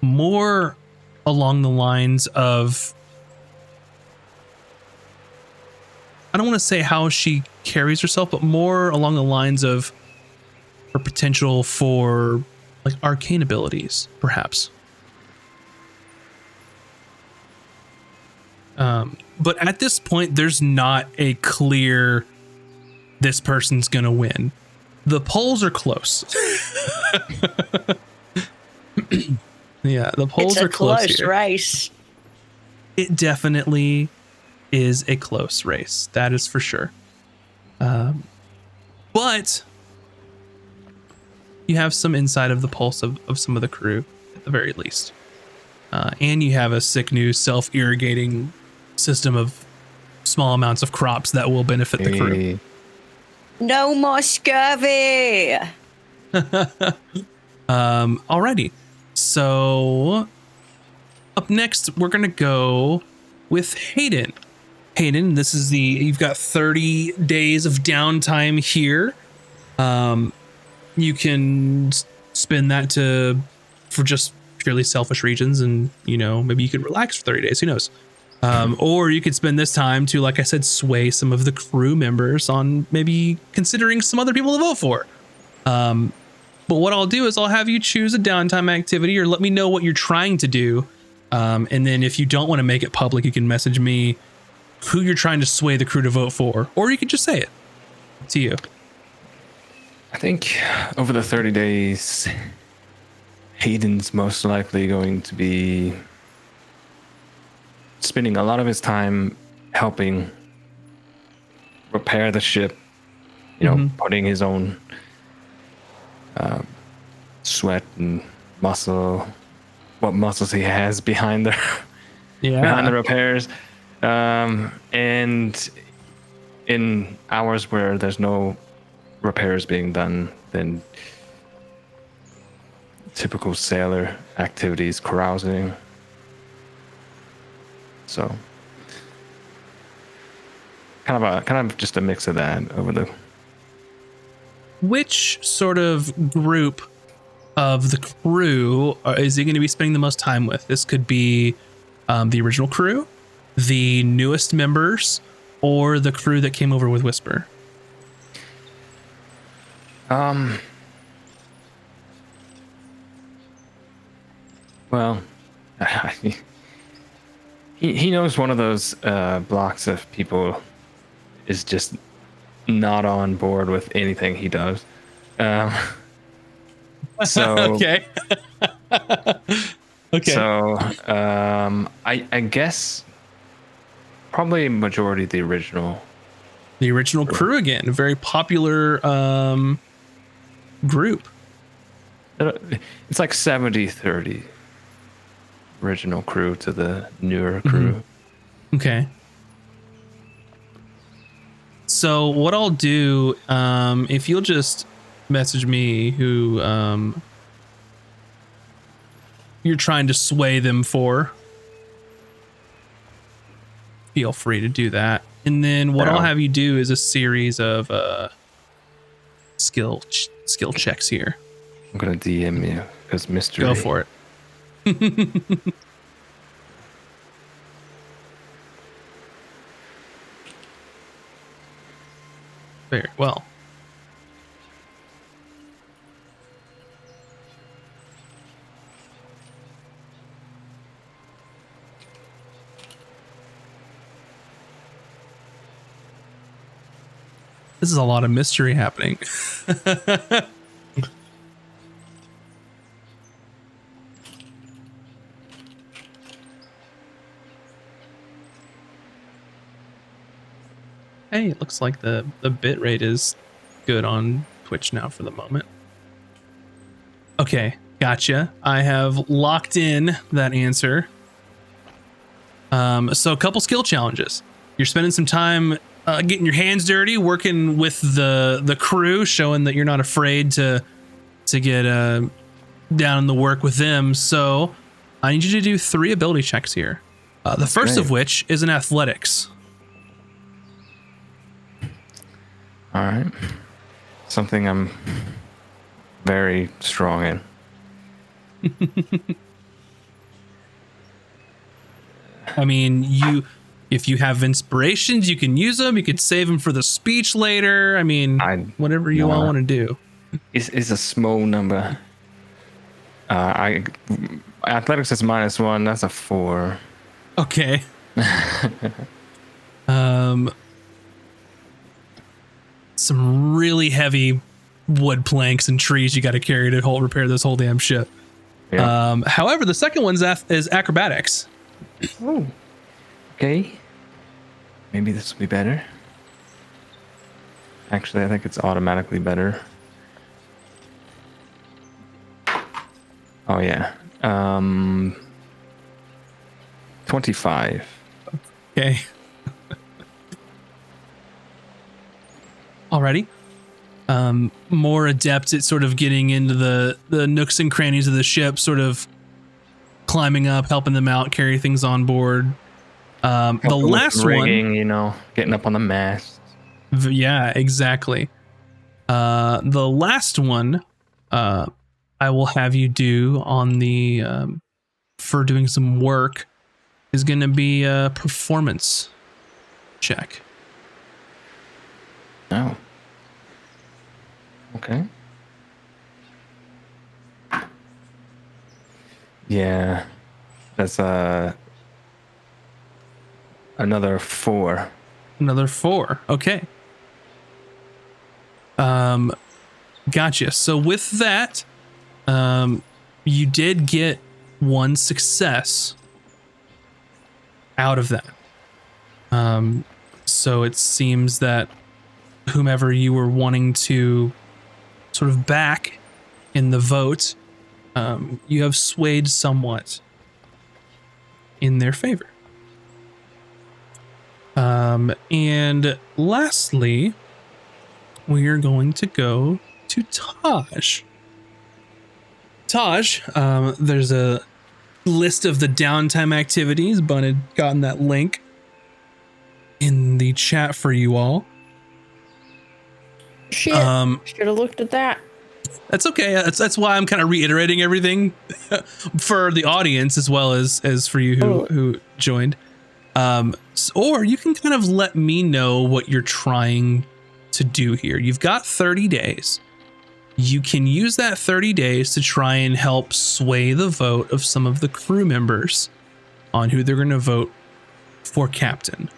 more along the lines of, I don't want to say how she carries herself, but more along the lines of her potential for like arcane abilities, perhaps. But at this point, there's not a clear, this person's gonna win. The polls are close. Yeah, the polls are close. It's a close race. It definitely is a close race. That is for sure. But you have some insight of the pulse of some of the crew, at the very least. And you have a sick new self-irrigating system of small amounts of crops that will benefit the crew. No more scurvy. Alrighty. So up next, we're going to go with Hayden. Hayden, this is you've got 30 days of downtime here. You can spend that for just purely selfish reasons, and maybe you could relax for 30 days, who knows. Or you could spend this time to, like I said, sway some of the crew members on maybe considering some other people to vote for. But what I'll do is I'll have you choose a downtime activity, or let me know what you're trying to do. And then if you don't want to make it public, you can message me who you're trying to sway the crew to vote for, or you could just say it. Up to you. I think over the 30 days, Hayden's most likely going to be spending a lot of his time helping repair the ship, putting his own sweat and what muscles he has behind the repairs. And in hours where there's no repairs being done, then typical sailor activities, carousing. So kind of just a mix of that over the. Which sort of group of the crew is he going to be spending the most time with? This could be the original crew, the newest members, or the crew that came over with Whisper. Well, He knows one of those blocks of people is just not on board with anything he does. So Okay. Okay. So I guess probably majority the original crew again, a very popular group. It's like 70-30 original crew to the newer crew. Okay. So what I'll do, if you'll just message me who you're trying to sway them for, feel free to do that. And then what I'll have you do is a series of skill checks here. I'm gonna DM you because mystery. Go for it. Very well. This is a lot of mystery happening. Hey, it looks like the bit rate is good on Twitch now for the moment. Okay, gotcha. I have locked in that answer. So a couple skill challenges. You're spending some time getting your hands dirty, working with the crew, showing that you're not afraid to get down in the work with them. So I need you to do 3 ability checks here. The first of which is in athletics. All right. Something I'm very strong in. I mean, if you have inspirations, you can use them. You could save them for the speech later. I mean, whatever you all want to do. It's a small number. Athletics is -1. That's a 4. Okay. Some really heavy wood planks and trees you got to carry to repair this whole damn ship. Yeah. However, the second one is acrobatics. Oh. Okay. Maybe this will be better. Actually, I think it's automatically better. Oh yeah. 25. Okay. Alrighty. More adept at sort of getting into the nooks and crannies of the ship, sort of climbing up, helping them out, carry things on board. The last rigging, getting up on the mast. Yeah, exactly. The last one, I will have you do on the for doing some work is going to be a performance check. Oh. Okay. Yeah. That's another 4. Another 4. Okay. Gotcha. So with that, you did get 1 success out of that. So it seems that whomever you were wanting to sort of back in the vote, you have swayed somewhat in their favor. And lastly, we are going to go to Taj. Taj, there's a list of the downtime activities. Bun had gotten that link in the chat for you all. Shit, should have looked at that. That's okay. That's why I'm kind of reiterating everything for the audience as well as for you who joined. Or you can kind of let me know what you're trying to do here. You've got 30 days. You can use that 30 days to try and help sway the vote of some of the crew members on who they're going to vote for captain?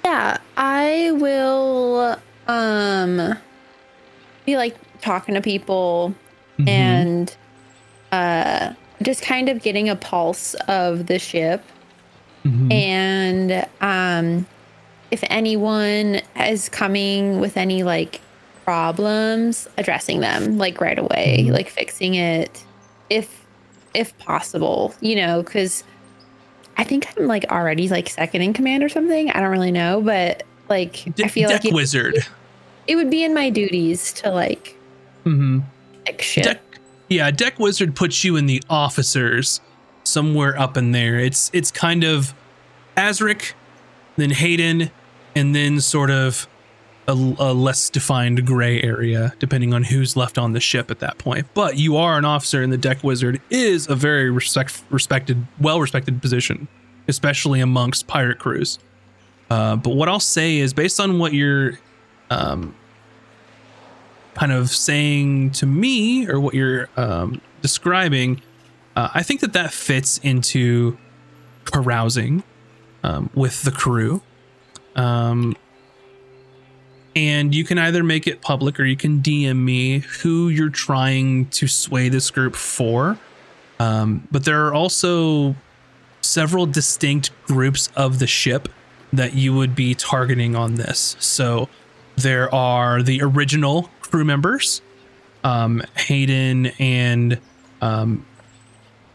Yeah, I will be like talking to people and just kind of getting a pulse of the ship. And if anyone is coming with any like problems, addressing them like right away, like fixing it if possible, you know, because I think I'm like already like second in command or something. I don't really know, but like I feel deck like wizard. It would be in my duties to like fix shit. Deck wizard puts you in the officers somewhere up in there. It's kind of Azric, then Hayden, and then sort of a less defined gray area, depending on who's left on the ship at that point. But you are an officer, and the deck wizard is a very well-respected position, especially amongst pirate crews. But what I'll say is, based on what you're kind of saying to me, or what you're describing, I think that fits into carousing with the crew. And you can either make it public or you can DM me who you're trying to sway this group for. But there are also several distinct groups of the ship that you would be targeting on this. So there are the original crew members, Hayden and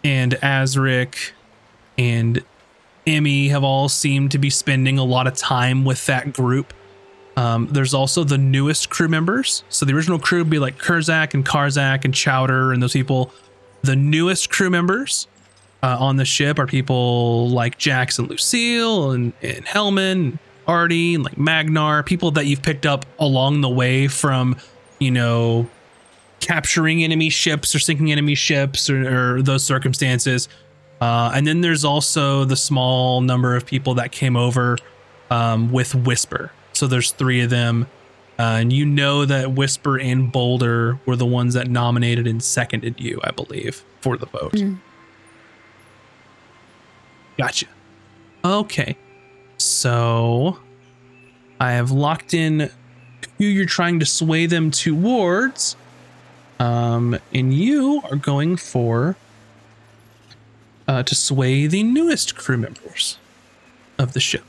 Azric and Emmy have all seemed to be spending a lot of time with that group. There's also the newest crew members. So the original crew would be like Kurzak and Karzak and Chowder and those people. The newest crew members on the ship are people like Jax and Lucille and Hellman, and Artie, and like Magnar, people that you've picked up along the way from, you know, capturing enemy ships or sinking enemy ships or those circumstances. And then there's also the small number of people that came over with Whisper. So there's 3 of them. And you know that Whisper and Boulder were the ones that nominated and seconded you, I believe, for the vote. Gotcha. Okay. So I have locked in who you're trying to sway them towards. And you are going for to sway the newest crew members of the ship.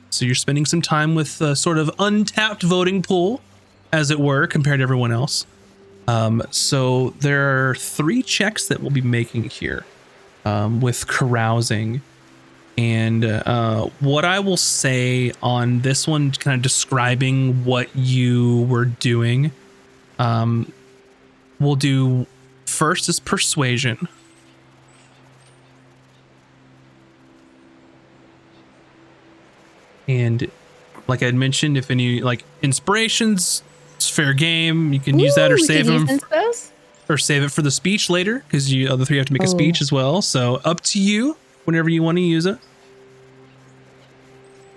So you're spending some time with a sort of untapped voting pool, as it were, compared to everyone else. So there are 3 checks that we'll be making here with carousing. And what I will say on this one, kind of describing what you were doing, we'll do first is persuasion. And like I had mentioned, if any like inspirations, it's fair game. You can use that or save them or save it for the speech later, because you other 3 have to make a speech as well. So up to you whenever you want to use it.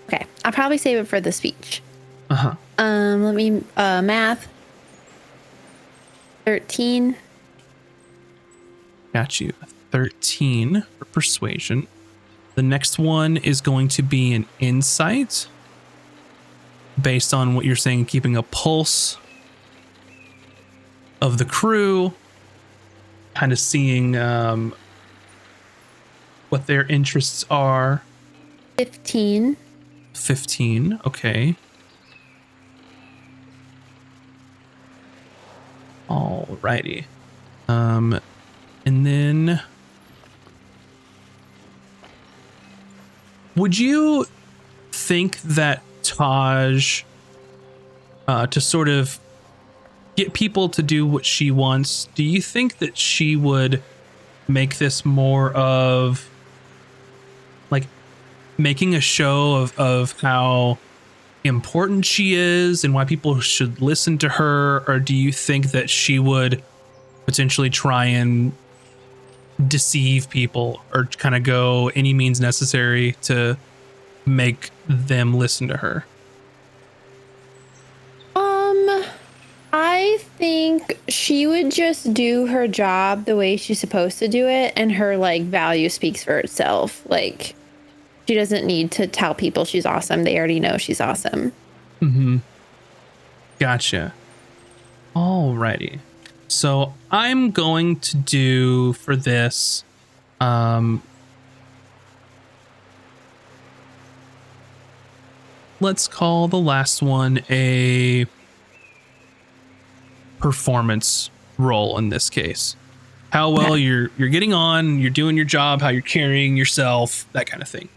Okay, I'll probably save it for the speech. Uh-huh. Let me math. 13. Got you. 13 for persuasion. The next one is going to be an insight, based on what you're saying, keeping a pulse of the crew, kind of seeing what their interests are. 15. 15, okay. Alrighty. And then would you think that Taj, to sort of get people to do what she wants, do you think that she would make this more of like making a show of how important she is and why people should listen to her? Or do you think that she would potentially try and deceive people or kind of go any means necessary to make them listen to her? I think she would just do her job the way she's supposed to do it, and her like value speaks for itself. Like She doesn't need to tell people she's awesome. They already know she's awesome. Mm-hmm. Gotcha. Alrighty. So I'm going to do for this, let's call the last one a performance roll in this case. How well you're getting on, you're doing your job, how you're carrying yourself, that kind of thing.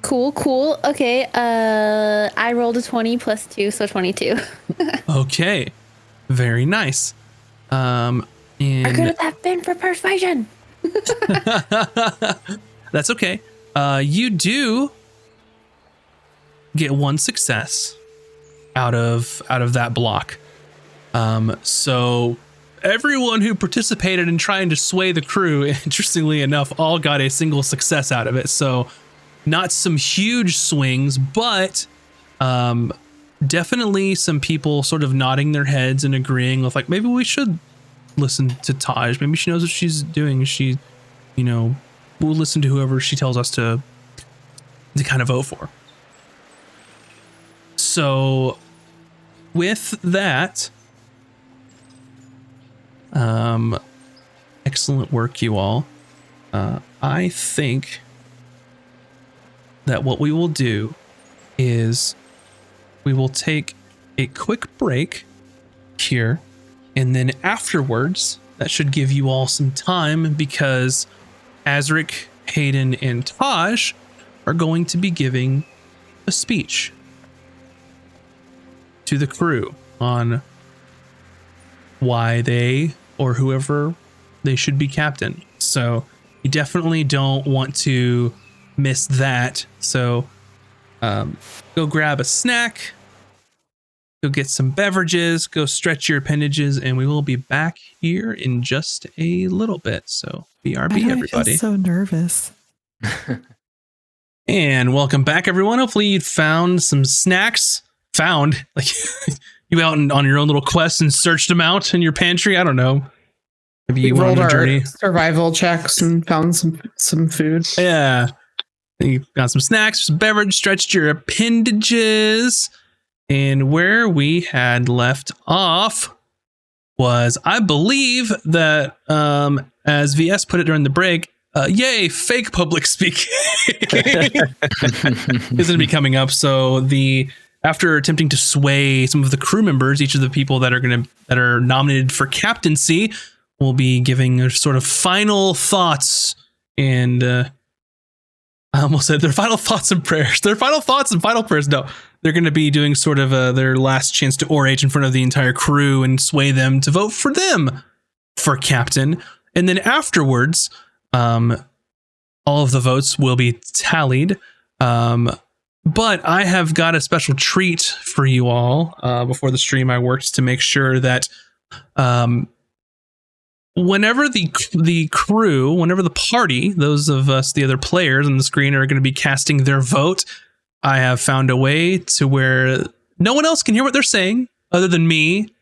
Cool. Okay. I rolled a 20 plus 2, so 22. Okay. Very nice. I could have been for persuasion. That's okay. You do get one success out of that block. So everyone who participated in trying to sway the crew, interestingly enough, all got a single success out of it. So not some huge swings, but definitely some people sort of nodding their heads and agreeing with like, maybe we should listen to Taj. Maybe she knows what she's doing. She, we'll listen to whoever she tells us to kind of vote for. So with that, excellent work, you all. I think that what we will do is we will take a quick break here, and then afterwards, that should give you all some time because Azric, Hayden, and Taj are going to be giving a speech to the crew on why they or whoever they should be captain. So you definitely don't want to miss that. So go grab a snack, go get some beverages, go stretch your appendages, and we will be back here in just a little bit. So BRB, everybody. I'm so nervous. And welcome back, everyone. Hopefully you found some snacks. Found, like you out on your own little quest and searched them out in your pantry. I don't know. Have you rolled on a our journey? Survival checks and found some food. Yeah. You got some snacks, some beverage, stretched your appendages. And where we had left off was, I believe that, as VS put it during the break, yay, fake public speaking is going to be coming up. So after attempting to sway some of the crew members, each of the people that are nominated for captaincy will be giving a sort of final thoughts and I almost said their final thoughts and prayers. Their final thoughts and final prayers. No, they're going to be doing sort of their last chance to orate in front of the entire crew and sway them to vote for them for captain. And then afterwards, all of the votes will be tallied. But I have got a special treat for you all. Before the stream, I worked to make sure that whenever the crew, whenever the party, those of us, the other players on the screen are going to be casting their vote, I have found a way to where no one else can hear what they're saying other than me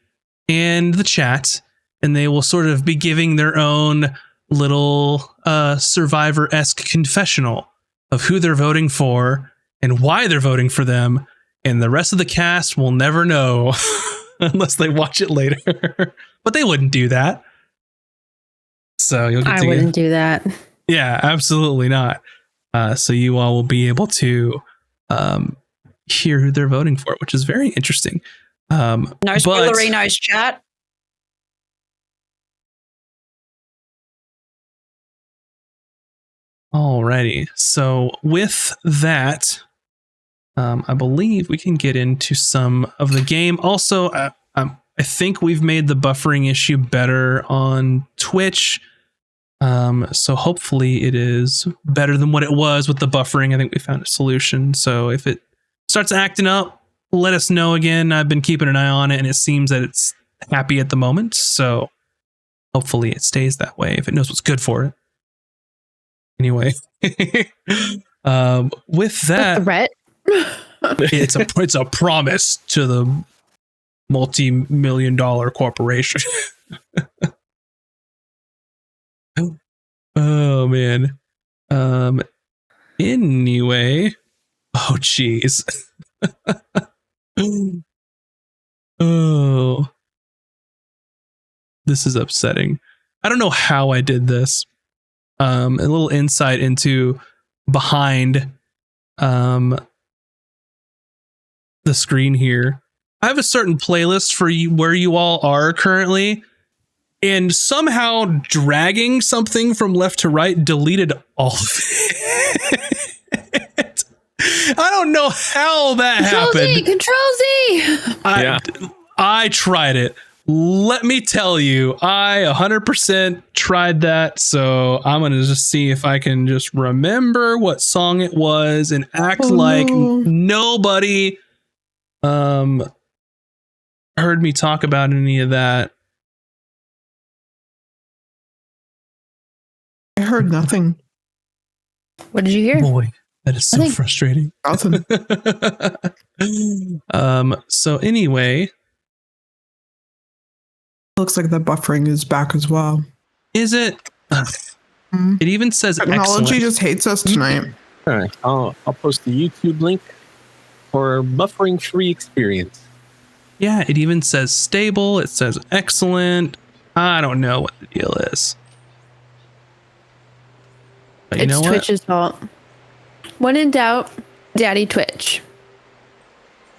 and the chat. And they will sort of be giving their own little Survivor-esque confessional of who they're voting for and why they're voting for them, and the rest of the cast will never know unless they watch it later. But they wouldn't do that. So you'll get I wouldn't do that. Yeah, absolutely not. So you all will be able to hear who they're voting for, which is very interesting. No spoilerinos, chat. Alrighty. So with that, I believe we can get into some of the game. Also, I think we've made the buffering issue better on Twitch. So hopefully it is better than what it was with the buffering. I think we found a solution. So if it starts acting up, let us know again. I've been keeping an eye on it, and it seems that it's happy at the moment. So hopefully it stays that way if it knows what's good for it. Anyway, with that, threat. it's a promise to the multi-million-dollar corporation. Oh man. Anyway. Oh jeez. Oh. This is upsetting. I don't know how I did this. A little insight into behind the screen here. I have a certain playlist for you where you all are currently, and somehow dragging something from left to right deleted all of it. I don't know how that happened. Control Z. I tried it. Let me tell you, I 100% tried that. So I'm going to just see if I can just remember what song it was and act like nobody heard me talk about any of that. I heard nothing. What did you hear? Boy, that is so frustrating. Nothing. So anyway, Looks like the buffering is back as well. is it? It even says Technology excellent. just hates us tonight. All right, I'll post the YouTube link for buffering free experience. Yeah, it even says stable. It says excellent. I don't know what the deal is. But you It's know what? Twitch's fault. When in doubt, Daddy Twitch.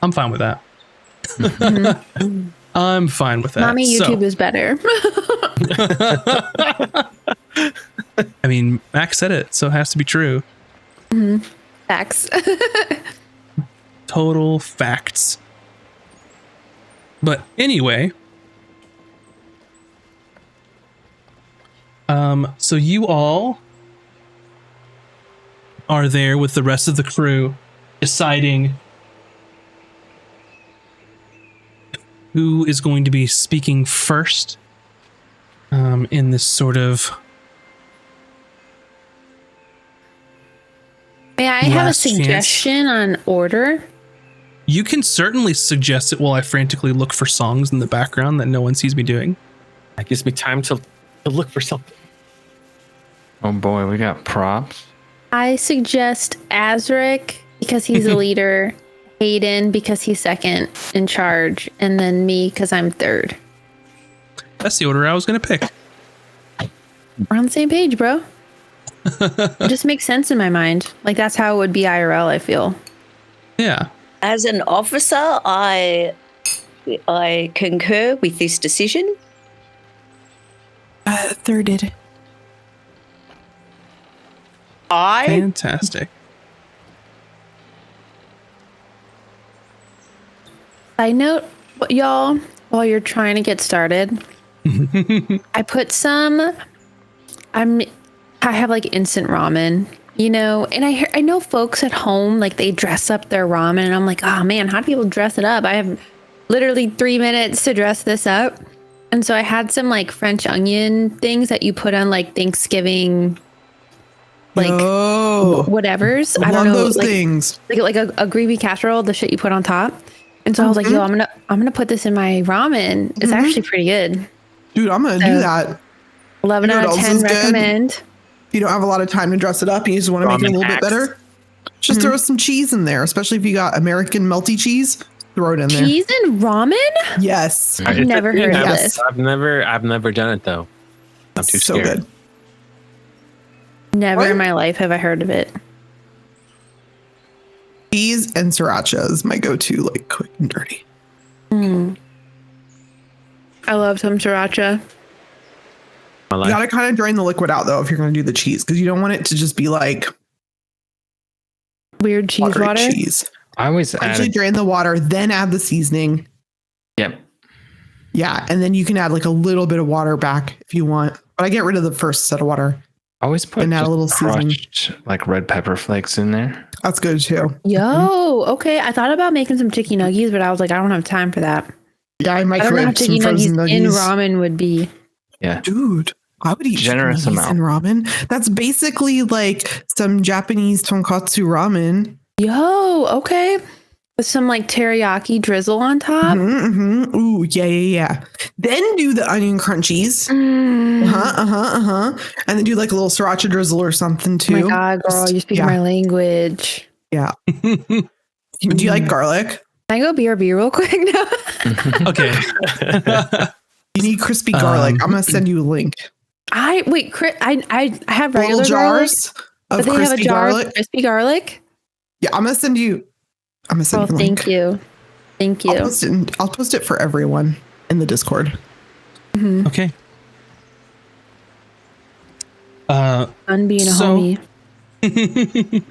I'm fine with that. I'm fine with that. Mommy YouTube is better. I mean, Max said it, so it has to be true. Facts. Total facts. But anyway, so you all are there with the rest of the crew deciding who is going to be speaking first in this sort of May I have a last chance. suggestion on order? You can certainly suggest it while I frantically look for songs in the background that no one sees me doing. That gives me time to look for something. Oh boy, we got props. I suggest Azric because he's a leader, Hayden because he's second in charge, and then me because I'm third. That's the order I was going to pick. We're on the same page, bro. It just makes sense in my mind. Like that's how it would be IRL, I feel. Yeah. As an officer, I concur with this decision. Thirded. Fantastic. Side note, y'all, while you're trying to get started, I put some. I have like instant ramen, you know, and I know folks at home like they dress up their ramen, and I'm like, oh man, how do people dress it up? I have literally 3 minutes to dress this up, and so I had some like French onion things that you put on like Thanksgiving, like whatevers. I don't know those like, things. like a gravy casserole, the shit you put on top. And so I was like, yo, I'm gonna put this in my ramen. It's actually pretty good. Dude, I'm gonna do that. 11 You know out of what else 10 is good? recommend. If you don't have a lot of time to dress it up and you just want to make it a little bit better, just throw some cheese in there, especially if you got American melty cheese. Throw it in there. Cheese and ramen? Yes. I've never heard of this. I've never done it though. I'm too So scared. good. Never What? in my life have I heard of it. Cheese and sriracha is my go-to, like quick and dirty. I love some sriracha. My You life. gotta kind of drain the liquid out though if you're gonna do the cheese, because you don't want it to just be like Weird cheese watery water. cheese. I always Actually add. drain the water, then add the seasoning. Yep. Yeah, and then you can add like a little bit of water back if you want. But I get rid of the first set of water. I always put And add a just little seasoning. crushed like red pepper flakes in there. That's good too. Yo, okay. I thought about making some chicky nuggies, but I was like, I don't have time for that. Yeah, I I don't know how microwave chicky some frozen nuggies in nuggies. ramen would be. Yeah. Dude, I would eat Generous chicken nuggies amount. and ramen. That's basically like some Japanese tonkatsu ramen. Yo, okay. With some like teriyaki drizzle on top. Ooh, yeah. Then do the onion crunchies. And then do like a little sriracha drizzle or something too. Oh my God, girl, you're speaking my language. Yeah. Do you like garlic? Can I go BRB real quick now? Okay. You need crispy garlic. I'm gonna send you a link. I have regular Little jars garlic, of but they have a crispy jar garlic. of crispy garlic. Yeah, I'm gonna send you a link. Thank you. I'll post it for everyone in the Discord. Okay. Fun being a homie.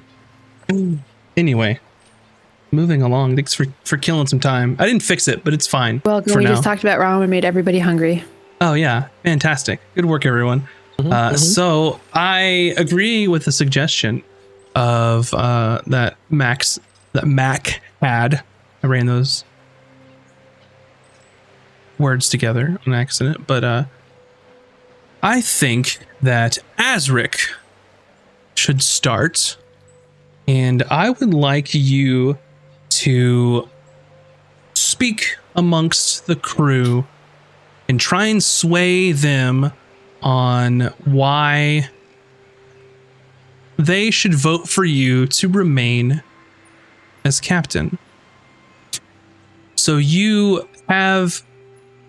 Anyway, moving along. Thanks for killing some time. I didn't fix it, but it's fine. Well, for we now. just talked about ramen and made everybody hungry. Oh yeah, fantastic. Good work, everyone. So I agree with the suggestion of that Mac had. I ran those words together on accident, but I think that Azric should start, and I would like you to speak amongst the crew and try and sway them on why they should vote for you to remain as captain. So you have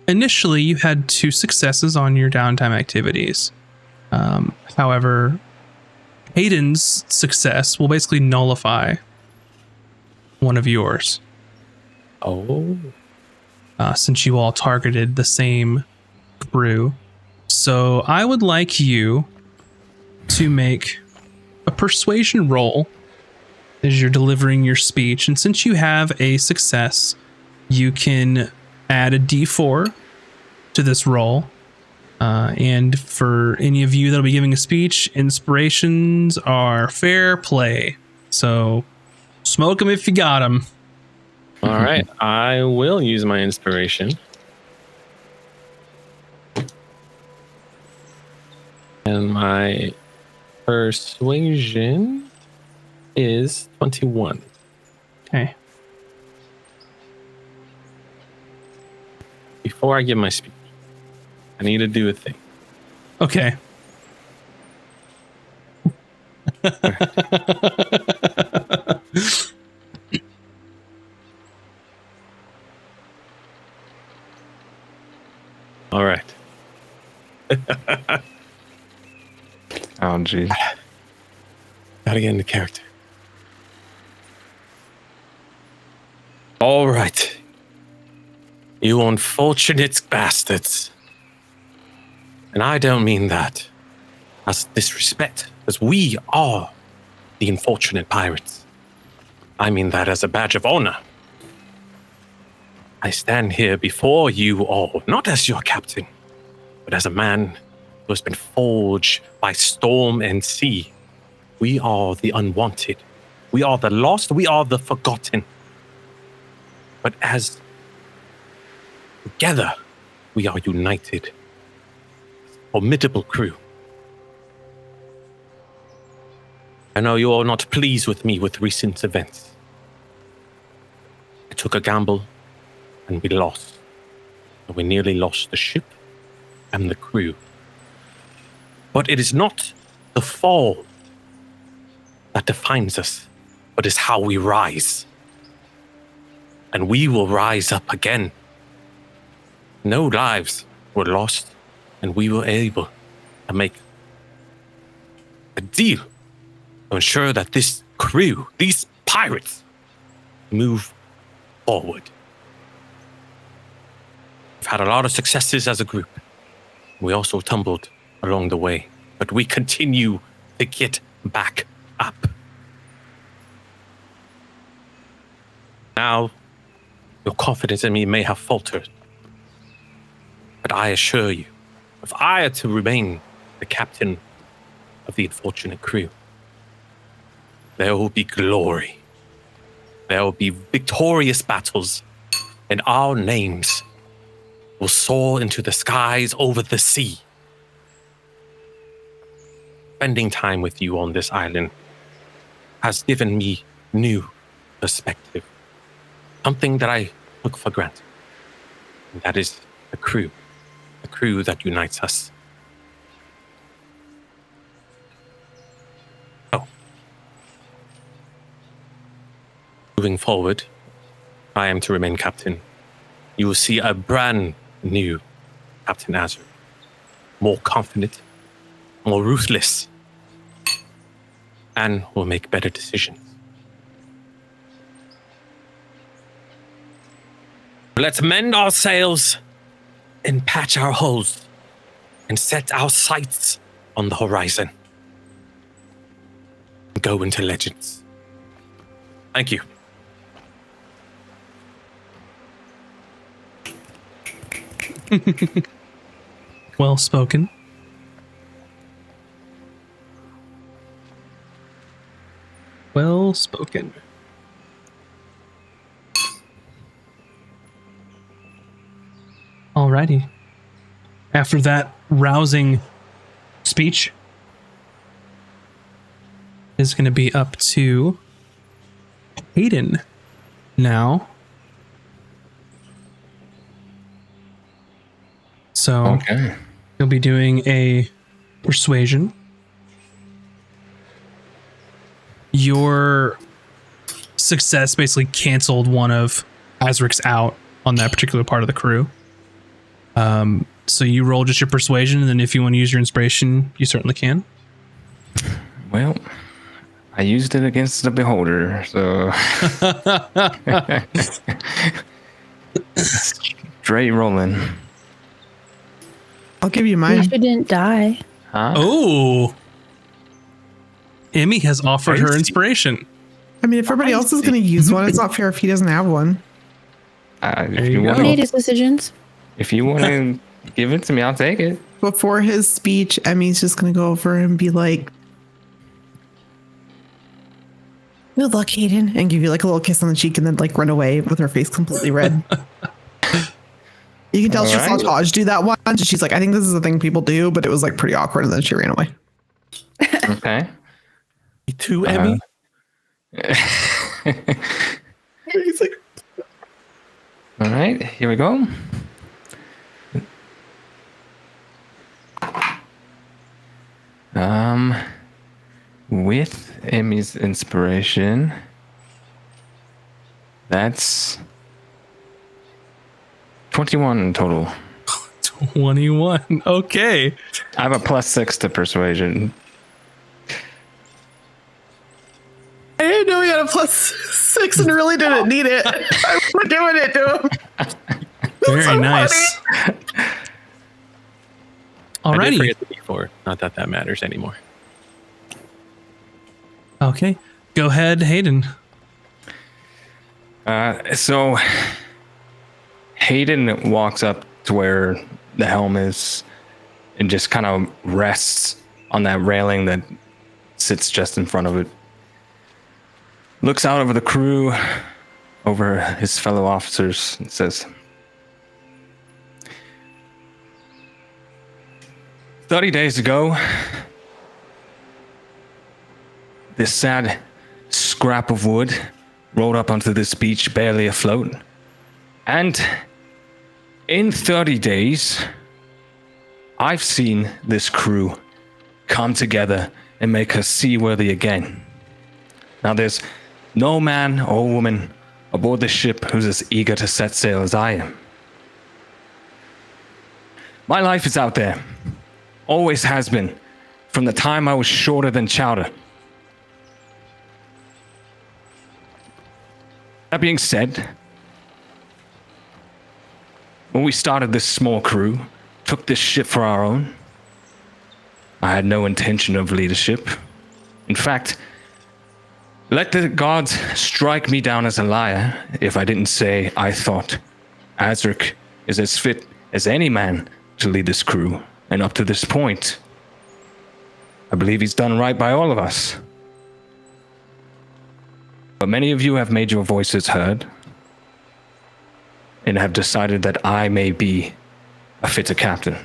initially you had 2 successes on your downtime activities. However, Hayden's success will basically nullify one of yours. Oh. Since you all targeted the same crew. So I would like you to make a persuasion roll as you're delivering your speech. And since you have a success, you can add a D4 to this roll. And for any of you that'll be giving a speech, inspirations are fair play. So smoke them if you got them. All right. I will use my inspiration. And my persuasion is 21. Okay. Before I give my speech, I need to do a thing. Okay. All right. Oh, geez. Gotta get into character. All right. You unfortunate bastards. And I don't mean that as disrespect, as we are the unfortunate pirates. I mean that as a badge of honor. I stand here before you all, not as your captain, but as a man who has been forged by storm and sea. We are the unwanted. We are the lost. We are the forgotten. But as together, we are united. Formidable crew. I know you are not pleased with me with recent events. I took a gamble and we lost. We nearly lost the ship and the crew. But it is not the fall that defines us, but is how we rise. And we will rise up again. No lives were lost, and we were able to make a deal to ensure that this crew, these pirates, move forward. We've had a lot of successes as a group. We also tumbled along the way, but we continue to get back up. Now, your confidence in me may have faltered, but I assure you, if I are to remain the captain of the unfortunate crew, there will be glory. There will be victorious battles, and our names will soar into the skies over the sea. Spending time with you on this island has given me new perspective. something that I took for granted. And that is the crew that unites us. So, moving forward, if I am to remain captain, you will see a brand new Captain Azure. More confident, more ruthless, and will make better decisions. Let's mend our sails and patch our holes and set our sights on the horizon. Go into legends. Thank you. Well spoken. Well spoken. Alrighty. After that rousing speech, is going to be up to Hayden now. So Okay. he'll be doing a persuasion. Your success basically canceled one of Azric's out on that particular part of the crew. So you roll just your persuasion, and then if you want to use your inspiration, you certainly can. Well, I used it against the beholder, so straight rolling. I'll give you You mine. shouldn't die. Huh? Oh, Emmy has offered her Crazy. inspiration. I mean, if everybody else is going to use one, it's not fair if he doesn't have one. If There you you want, go. He made his decisions. if you want to give it to me, I'll take it. Before his speech, Emmy's just going to go over and be like, "Good luck, Hayden," and give you like a little kiss on the cheek and then like run away with her face completely red. You can tell she saw Alright. Taj do that once. And she's like, I think this is a thing people do, but it was like pretty awkward. And then she ran away. Okay. Me too, Emmy. He's like, All right, here we go. With Emmy's inspiration, that's 21 in total. 21. Okay. I have a +6 to persuasion. I didn't know he had a +6 and really didn't need it. I'm giving it to him. Very so nice. I did Alrighty. forget the D4. Not that that matters anymore. Okay. Go ahead, Hayden. So Hayden walks up to where the helm is and just kind of rests on that railing that sits just in front of it. Looks out over the crew, over his fellow officers, and says, 30 days ago, this sad scrap of wood rolled up onto this beach barely afloat. And in 30 days, I've seen this crew come together and make us seaworthy again. Now there's no man or woman aboard this ship who's as eager to set sail as I am. My life is out there. Always has been, from the time I was shorter than Chowder. That being said, when we started this small crew, took this ship for our own, I had no intention of leadership. In fact, let the gods strike me down as a liar if I didn't say I thought Azric is as fit as any man to lead this crew. And up to this point, I believe he's done right by all of us. But many of you have made your voices heard and have decided that I may be a fitter captain.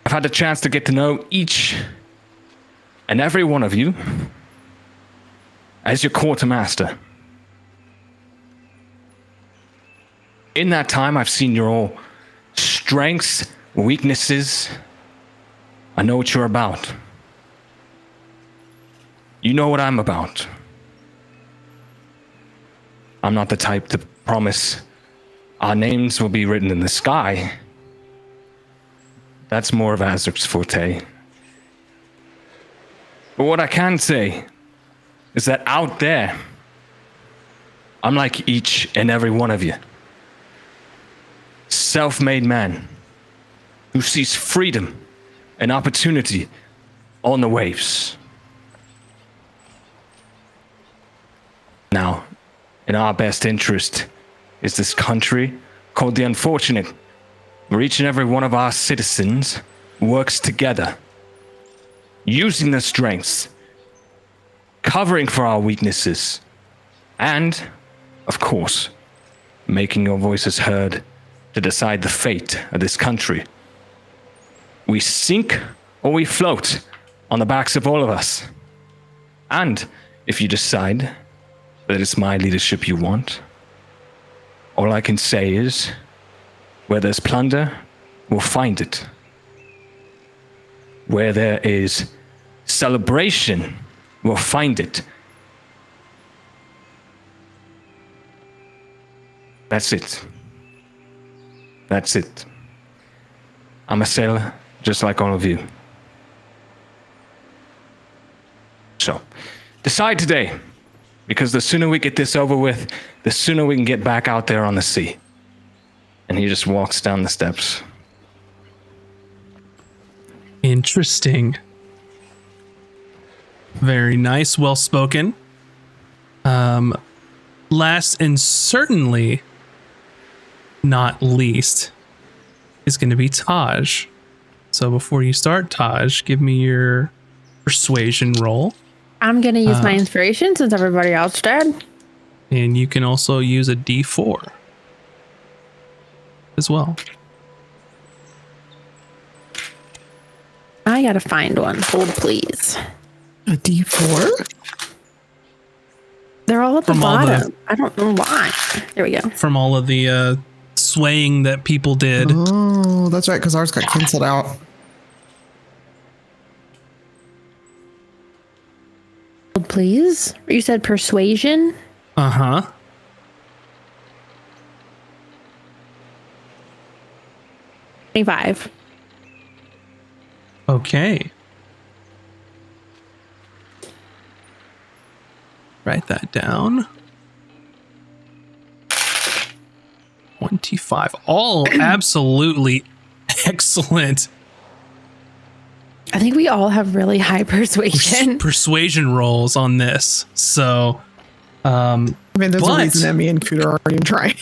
I've had the chance to get to know each and every one of you. as your quartermaster. In that time, I've seen your all strengths, weaknesses. I know what you're about. You know what I'm about. I'm not the type to promise our names will be written in the sky. That's more of Azric's forte. But what I can say is that out there, I'm like each and every one of you. Self-made man who sees freedom and opportunity on the waves. Now, in our best interest is this country called the Unfortunate, where each and every one of our citizens works together, using their strengths, covering for our weaknesses, and, of course, making your voices heard to decide the fate of this country. We sink or we float on the backs of all of us. And if you decide that it's my leadership you want, all I can say is, where there's plunder, we'll find it. Where there is celebration, we'll find it. That's it. That's it. I'm a sailor, just like all of you. So, decide today, because the sooner we get this over with, the sooner we can get back out there on the sea. And he just walks down the steps. Interesting. Very nice, well spoken. Last and certainly not least is going to be Taj. So before you start, Taj, give me your persuasion roll. I'm going to use my inspiration since everybody else did. And you can also use a D4 as well. I got to find one. Hold, please. A D4? They're all at the From all bottom. I don't know why. There we go. From all of the swaying that people did. Oh, that's right, because ours got canceled out. Hold, please. You said persuasion? Uh-huh. $25. Okay. Write that down. 25. All absolutely excellent. I think we all have really high persuasion. Persuasion rolls on this. So, I mean, there's a reason that me and Cooter are already trying.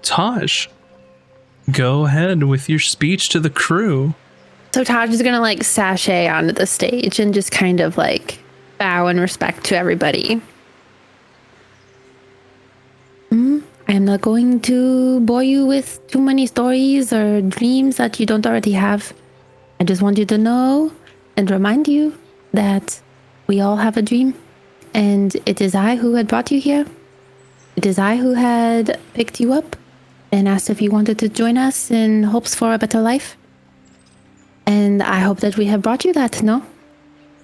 Taj, go ahead with your speech to the crew. So Taj is going to like sashay onto the stage and just kind of like bow in respect to everybody. I am not going to bore you with too many stories or dreams that you don't already have. I just want you to know and remind you that we all have a dream, and it is I who had brought you here. It is I who had picked you up and asked if you wanted to join us in hopes for a better life. And I hope that we have brought you that, no?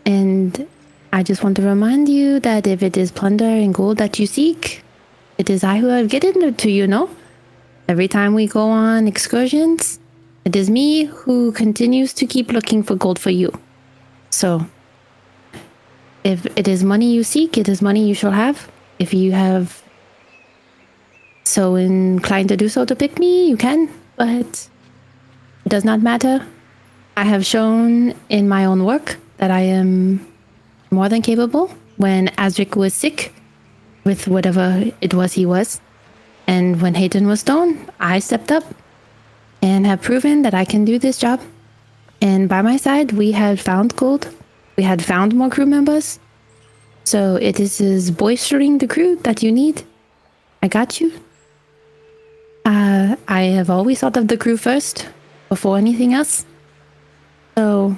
And I just want to remind you that if it is plunder and gold that you seek, it is I who have given it to you, no? Every time we go on excursions, it is me who continues to keep looking for gold for you. So, if it is money you seek, it is money you shall have. If you have so inclined to do so to pick me, you can, but it does not matter. I have shown in my own work that I am more than capable. When Azric was sick with whatever it was he was, and when Hayden was down, I stepped up and have proven that I can do this job. And by my side, we had found gold. We had found more crew members. So it is bolstering the crew that you need. I got you. I have always thought of the crew first, before anything else. So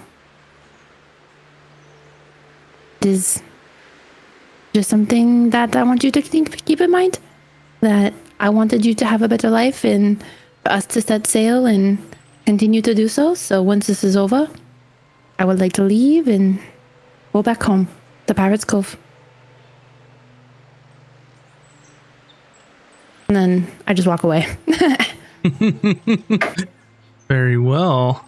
It is just something that I want you to keep in mind. That I wanted you to have a better life and for us to set sail and continue to do so. So once this is over, I would like to leave and go back home to Pirates Cove. And then I just walk away. Very well.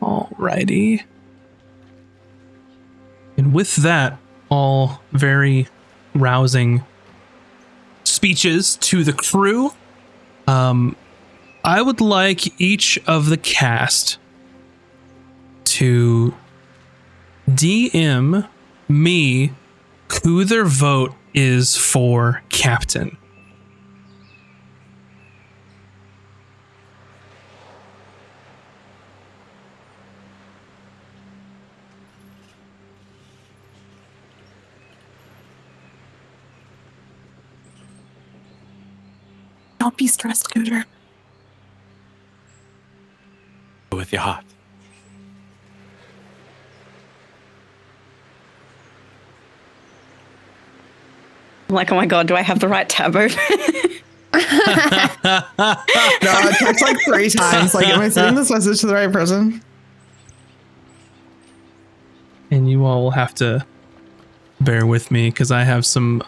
Alrighty. And with that, all very rousing speeches to the crew, I would like each of the cast to DM me who their vote is for captain. Don't be stressed, Cooter. Go with your heart. I'm like, oh my god, do I have the right tab open? No, I checked like 3 times. Like, am I sending this message to the right person? And you all will have to bear with me because I have some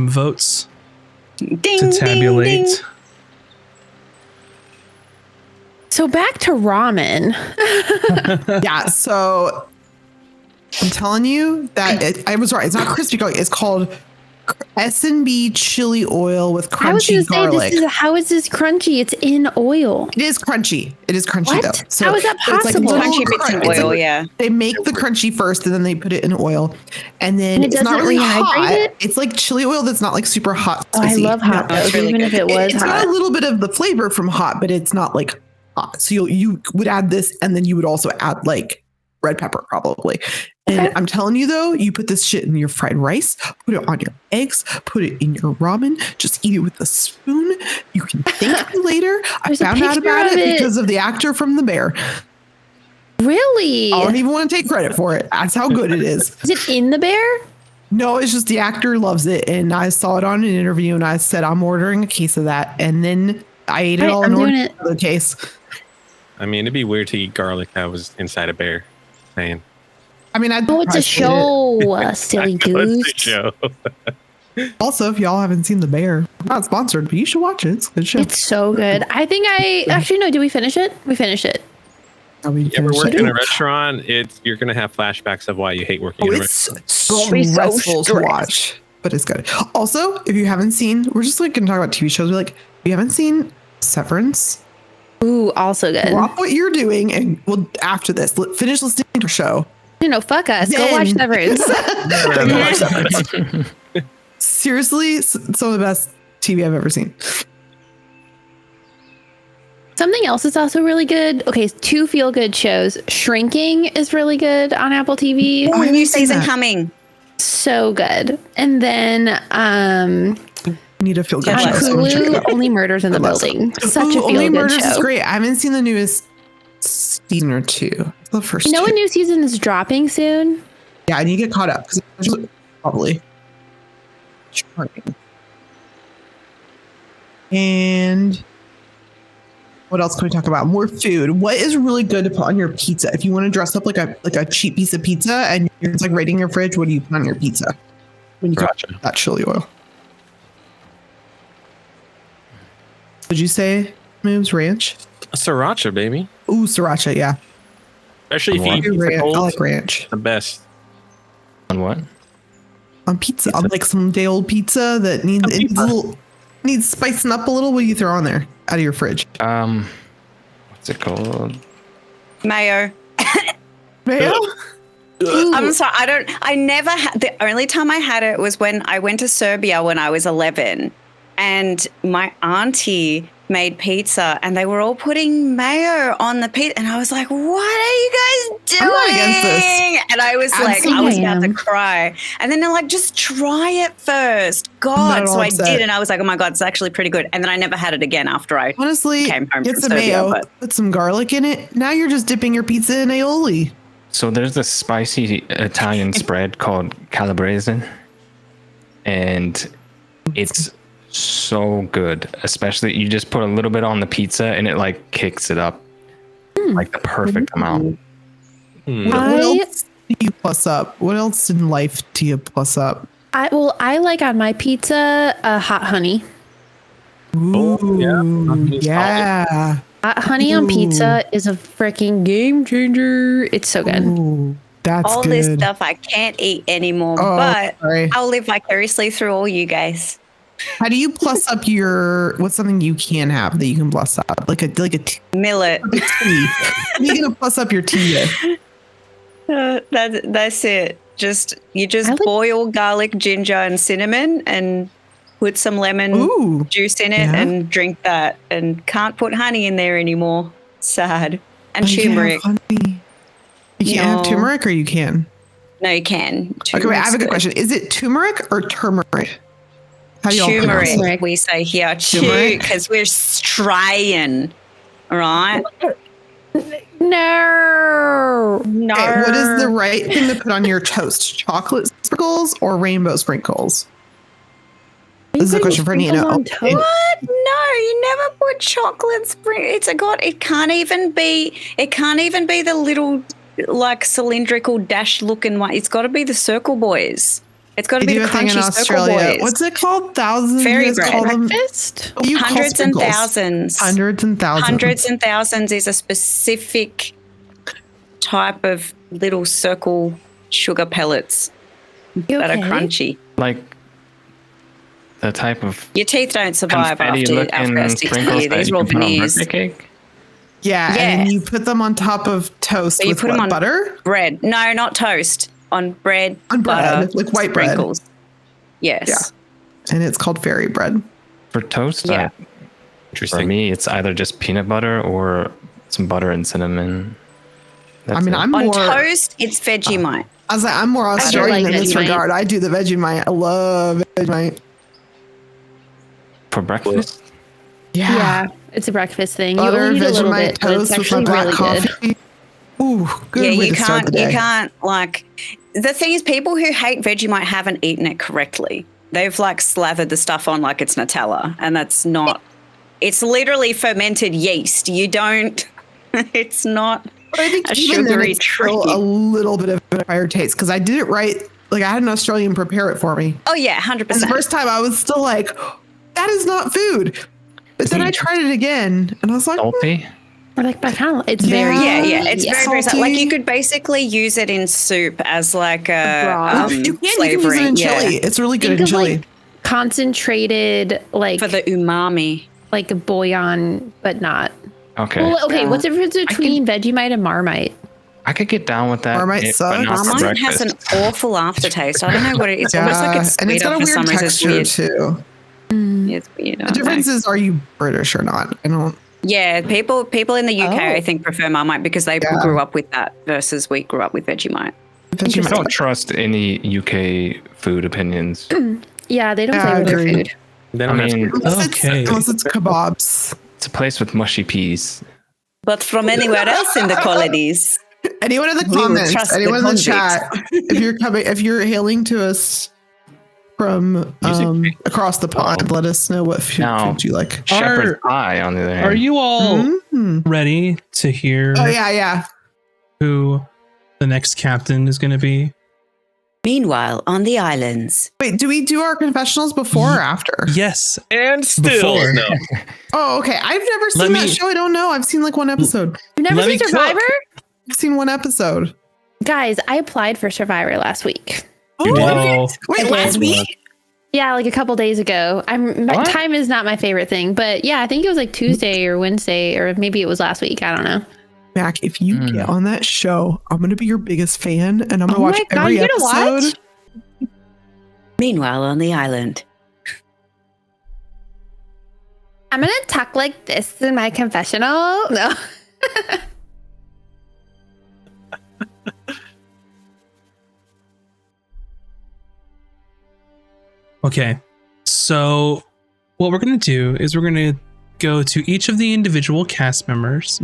votes Ding, to tabulate. ding, ding. So back to ramen. Yeah, so I'm telling you that I was right. It's not crispy garlic. It's called S&B chili oil with I was crunchy gonna garlic. say, how is this crunchy? It's in oil. It is crunchy. It is crunchy What? though. So How is that it's like possible? little Crunchy bits in it's oil, like- yeah. They make the crunchy first and then they put it in oil. And then And it it's not doesn't really rehydrate hot. it? It's like chili oil that's not like super hot. Oh, I spicy. love hot No. though, That's really even if good. it was It's hot. got a little bit of the flavor from hot, but it's not like hot. So you would add this and then you would also add like red pepper probably. And Okay. I'm telling you though, you put this shit in your fried rice, put it on your eggs, put it in your ramen, just eat it with a spoon. You can thank me later. I There's a found out picture about of it it. because of the actor from The Bear. Really? I don't even want to take credit for it. That's how good it is. Is it in the bear? No, it's just the actor loves it. And I saw it on an interview and I said, I'm ordering a case of that. And then I ate it Right, all I'm in doing order it. for the case. I mean, it'd be weird to eat garlic that was inside a bear. Saying, I mean, Oh, it's a show, silly "What's the goose. show?" Also, if y'all haven't seen The Bear, not sponsored, but you should watch it. It's a good show. It's so good. I think actually no. Did we finish it? We finished it. You You ever work in a restaurant? You're gonna have flashbacks of why you hate working in a it's restaurant. be so stressful to stressed. watch, but it's good. Also, if you haven't seen, we're just like going to talk about TV shows. We're like, if you haven't seen Severance, Ooh, also good. drop what you're doing, and well, after this, finish listening to the show. Fuck us. Go Then- watch Severance. Go watch Severance. Seriously, some of the best TV I've ever seen. Something else that's also really good. Okay, 2 feel-good shows. Shrinking is really good on Apple TV. Oh, I new haven't seen season that. coming. So good. And then Need a feel good Yeah, on show. so I'm checking it Hulu, out. Only Murders in the I love Building. Such Ooh, a Only feel-good Murders is show. great. I haven't seen the newest season or 2. The first You know, a 2. new season is dropping soon. Yeah, I need to get caught up because probably charming. And what else can we talk about? More food. What is really good to put on your pizza? If you want to dress up like a cheap piece of pizza and you're just like raiding your fridge, what do you put on your pizza when you Gotcha. got that chili oil? Would you say moves ranch? Sriracha, baby. Ooh, sriracha, yeah. Especially if you eat I pizza cold, like ranch. the best. On what? On pizza. On like some day old pizza that needs, it needs a little, needs spicing up a little. What do you throw on there out of your fridge? What's it called? Mayo. Mayo? I'm sorry. I never had, the only time I had it was when I went to Serbia when I was 11 and my auntie made pizza and they were all putting mayo on the pizza and I was like, what are you guys doing? I'm not against this. And I was like, I was about to cry. And then they're like, just try it first. God. So I did. And I was like, oh my God, it's actually pretty good. And then I never had it again after I honestly came home get from some Serbia, mayo, put some garlic in it. Now you're just dipping your pizza in aioli. So there's this spicy Italian spread called calabrese, and it's so good. Especially you just put a little bit on the pizza and it like kicks it up like the perfect amount. What else do you plus up? What else in life do you plus up? I like on my pizza hot honey. Ooh, yeah. Hot honey on pizza is a freaking game changer. It's so good. Ooh, that's all good. this stuff I can't eat anymore, but sorry. I'll live vicariously through all you guys. How do you plus up your? What's something you can have that you can plus up? Like a millet. Tea. What are you gonna plus up your tea with? That's it. You just boil garlic, ginger, and cinnamon, and put some lemon juice in it, and drink that. And can't put honey in there anymore. Sad. And turmeric. You can't have turmeric, or you can? No, you can. Okay, wait, I have a good question. Is it turmeric or turmeric? How do y'all pronounce it? Turmeric, we say here. Because we're Australian. All right? No. Okay, what is the right thing to put on your toast? Chocolate sprinkles or rainbow sprinkles? This is a question for Nina. What? No, you never put chocolate sprinkles. It can't even be the little like cylindrical dash looking one. It's got to be the circle boys. It's got to be the crunchy circle boys. What's it called? Thousands? Fairy bread. Breakfast? Hundreds and thousands. Hundreds and thousands. Hundreds and thousands is a specific type of little circle sugar pellets that are crunchy. Like the type of your teeth don't survive after 6 years. These are all veneers. Yeah, and you put them on top of toast so with put them on butter? Bread. No, not toast. On bread, butter, like white sprinkles. Bread. Yes. Yeah. And it's called fairy bread. For toast? Yeah. For me, it's either just peanut butter or some butter and cinnamon. I'm more... On toast, it's Vegemite. I was like, I'm more Australian in this regard. I do the Vegemite. I love Vegemite. For breakfast? Yeah. It's a breakfast thing. Butter, you only need a little bit, but it's toast with my actually black really coffee. good. Ooh, good way to start the day. You can't, like, the thing is, people who hate Vegemite haven't eaten it correctly. They've, like, slathered the stuff on like it's Nutella, and that's not, it's literally fermented yeast. You don't, it's not I think a even sugary then it's still a little bit of an acquired taste, because I did it right. Like, I had an Australian prepare it for me. Oh, yeah, 100%. And the first time I was still like, that is not food. But then I tried it again, and I was like, salty? Or like bacalhau. It's very it's very salty. Like you could basically use it in soup as like a you can flavoring. use it in chili. It's really good in chili. Like concentrated, like for the umami, like a bouillon, but not. Okay. Well, okay. What's the difference between Vegemite and Marmite? I could get down with that. Marmite sucks. Marmite has an awful aftertaste. I don't know what it is. It's almost like it's and it's got a weird texture too. It's weird. The difference is, are you British or not? I don't. Yeah, people in the UK I think prefer Marmite because they grew up with that versus we grew up with Vegemite. I don't trust any UK food opinions. Yeah, they don't flavor their food. Unless it's kebabs. It's a place with mushy peas. But from anywhere else in the colonies. Anyone in the comments, anyone in the chat, if you're hailing to us from across the pond, let us know what food you like. Shepherd's pie, on the other hand. Are you all ready to hear? Oh yeah. Who the next captain is going to be? Meanwhile, on the islands. Wait, do we do our confessionals before or after? Yes, and still no. Oh, okay. I've never seen that show. I don't know. I've seen like one episode. You've never seen Survivor? I've seen one episode. Guys, I applied for Survivor last week. Whoa. Wait, last week? Yeah, like a couple days ago. Time is not my favorite thing, but yeah, I think it was like Tuesday or Wednesday, or maybe it was last week. I don't know. Mac, if you get on that show, I'm going to be your biggest fan, and I'm going to watch every episode. Watch? Meanwhile, on the island. I'm going to talk like this in my confessional. No. Okay. So what we're going to do is we're going to go to each of the individual cast members,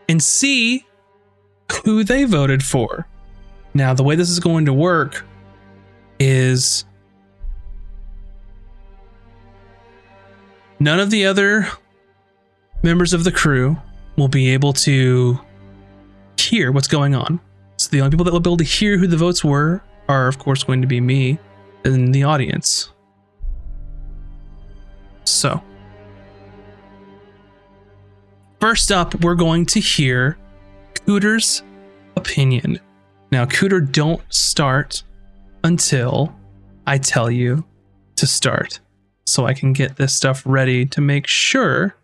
and see who they voted for. Now, the way this is going to work is none of the other members of the crew will be able to hear what's going on. So the only people that will be able to hear who the votes were are, of course, going to be me and the audience. So, first up, we're going to hear Cooter's opinion. Now, Cooter, don't start until I tell you to start, so I can get this stuff ready to make sure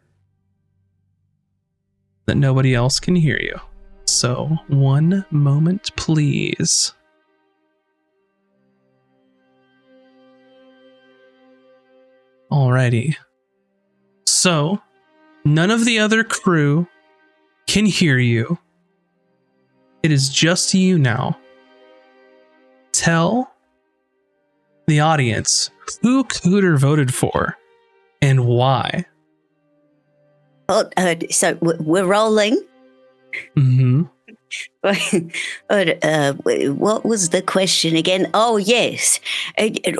that nobody else can hear you. So, 1 moment, please. Alrighty. So, none of the other crew can hear you. It is just you now. Tell the audience who Cooter voted for and why. Oh, so we're rolling. Mm-hmm. What was the question again? Oh, yes.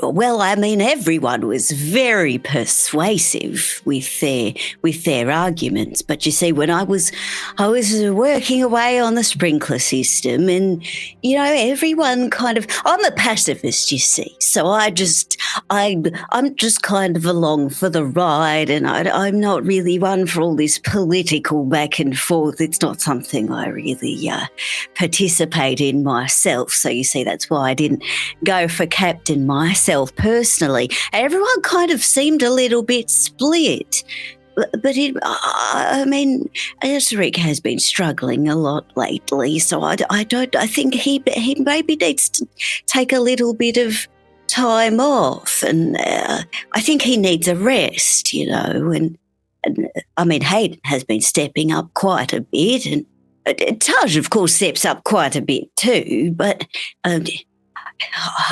Well, I mean, everyone was very persuasive with their arguments. But you see, when I was working away on the sprinkler system, and everyone kind of, I'm a pacifist, you see. So I'm just kind of along for the ride, and I'm not really one for all this political back and forth. It's not something I really participate in myself. So you see, that's why I didn't go for captain myself personally. Everyone kind of seemed a little bit split. But Ezric has been struggling a lot lately, so I think he maybe needs to take a little bit of time off, and I think he needs a rest, and I mean, Hayden has been stepping up quite a bit, and Taj, of course, steps up quite a bit too, but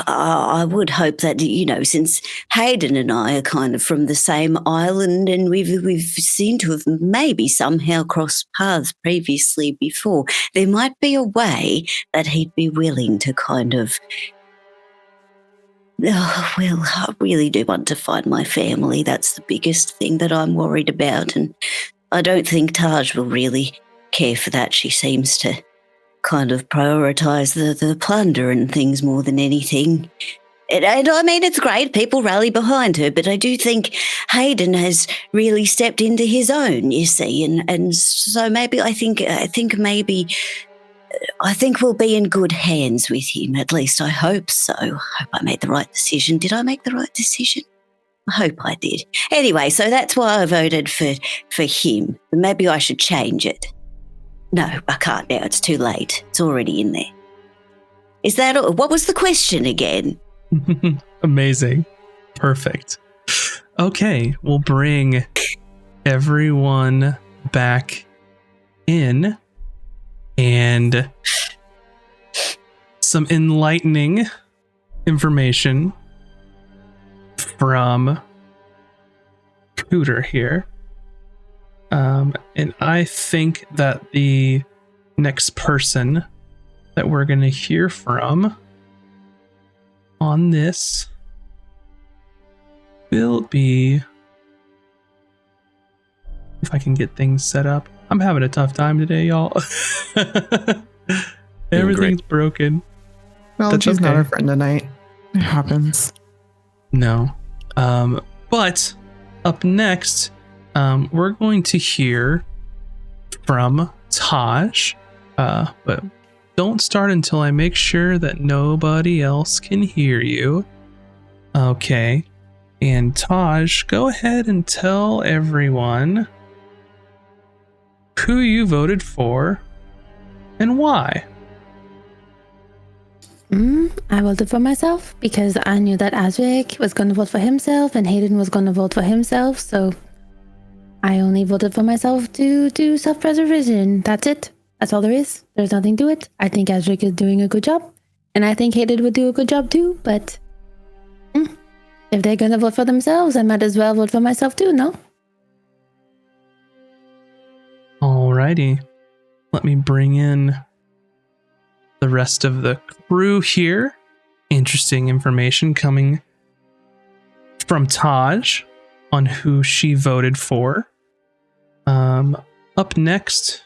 I would hope that, since Hayden and I are kind of from the same island, and we've seemed to have maybe somehow crossed paths previously before, there might be a way that he'd be willing to kind of, I really do want to find my family. That's the biggest thing that I'm worried about, and I don't think Taj will really care for that. She seems to kind of prioritize the plunder and things more than anything. And I mean, it's great, people rally behind her, but I do think Hayden has really stepped into his own, you see, and so maybe I think we'll be in good hands with him. At least I hope so. I hope I made the right decision. Did I make the right decision? I hope I did. Anyway, so that's why I voted for him. Maybe I should change it. No, I can't now. It's too late. It's already in there. Is that all? What was the question again? Amazing. Perfect. Okay, we'll bring everyone back in, and some enlightening information from Cooter here. And I think that the next person that we're going to hear from on this will be, if I can get things set up. I'm having a tough time today, y'all. Everything's broken. Well, That's she's not okay. our friend tonight. It happens. No. But up next, we're going to hear from Taj. But don't start until I make sure that nobody else can hear you. Okay. And Taj, go ahead and tell everyone who you voted for and why. I voted for myself because I knew that Azric was going to vote for himself and Hayden was going to vote for himself. So I only voted for myself to do self-preservation. That's it. That's all there is. There's nothing to it. I think Azric is doing a good job. And I think Hayden would do a good job too, but if they're gonna vote for themselves, I might as well vote for myself too, no? Alrighty. Let me bring in the rest of the crew here. Interesting information coming from Taj on who she voted for. Up next,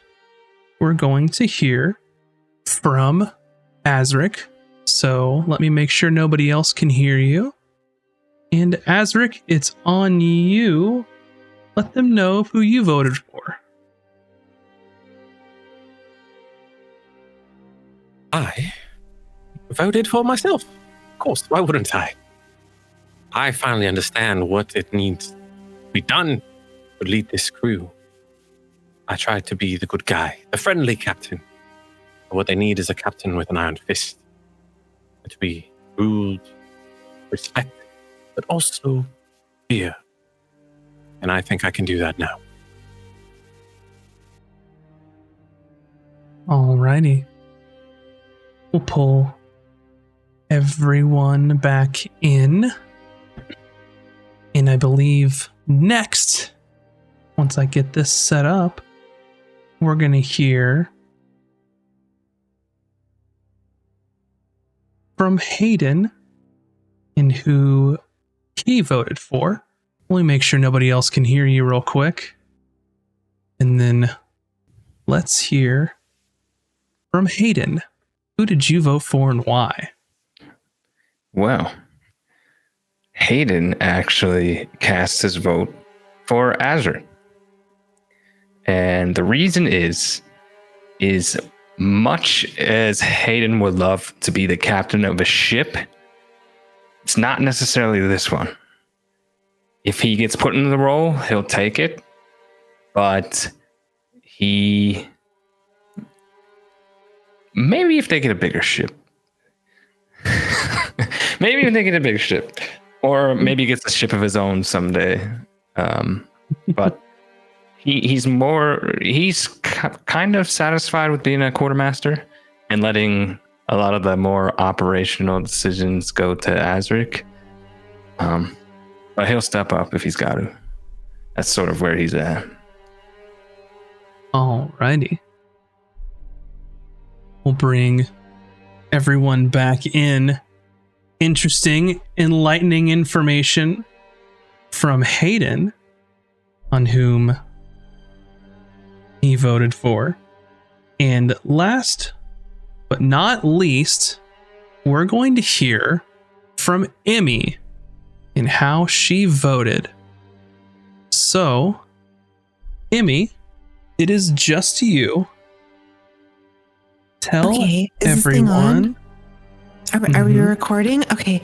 we're going to hear from Azric. So let me make sure nobody else can hear you. And Azric, it's on you. Let them know who you voted for. I voted for myself. Of course, why wouldn't I? I finally understand what it needs to be done to lead this crew. I tried to be the good guy, the friendly captain. But what they need is a captain with an iron fist. To be ruled, respect, but also fear. And I think I can do that now. Alrighty. We'll pull everyone back in. And I believe next, once I get this set up, we're going to hear from Hayden and who he voted for. Let me make sure nobody else can hear you real quick. And then let's hear from Hayden. Who did you vote for and why? Well, Hayden actually cast his vote for Azure. And the reason is much as Hayden would love to be the captain of a ship, it's not necessarily this one. If he gets put in the role, he'll take it. But maybe if they get a bigger ship. Maybe if they get a bigger ship. Or maybe he gets a ship of his own someday. But he's kind of satisfied with being a quartermaster and letting a lot of the more operational decisions go to Azric. But he'll step up if he's got to. That's sort of where he's at. Alrighty. We'll bring everyone back in. Interesting, enlightening information from Hayden on whom he voted for. And last but not least, we're going to hear from Emmy and how she voted. So, Emmy, it is just you. Tell everyone. Are we recording? Okay.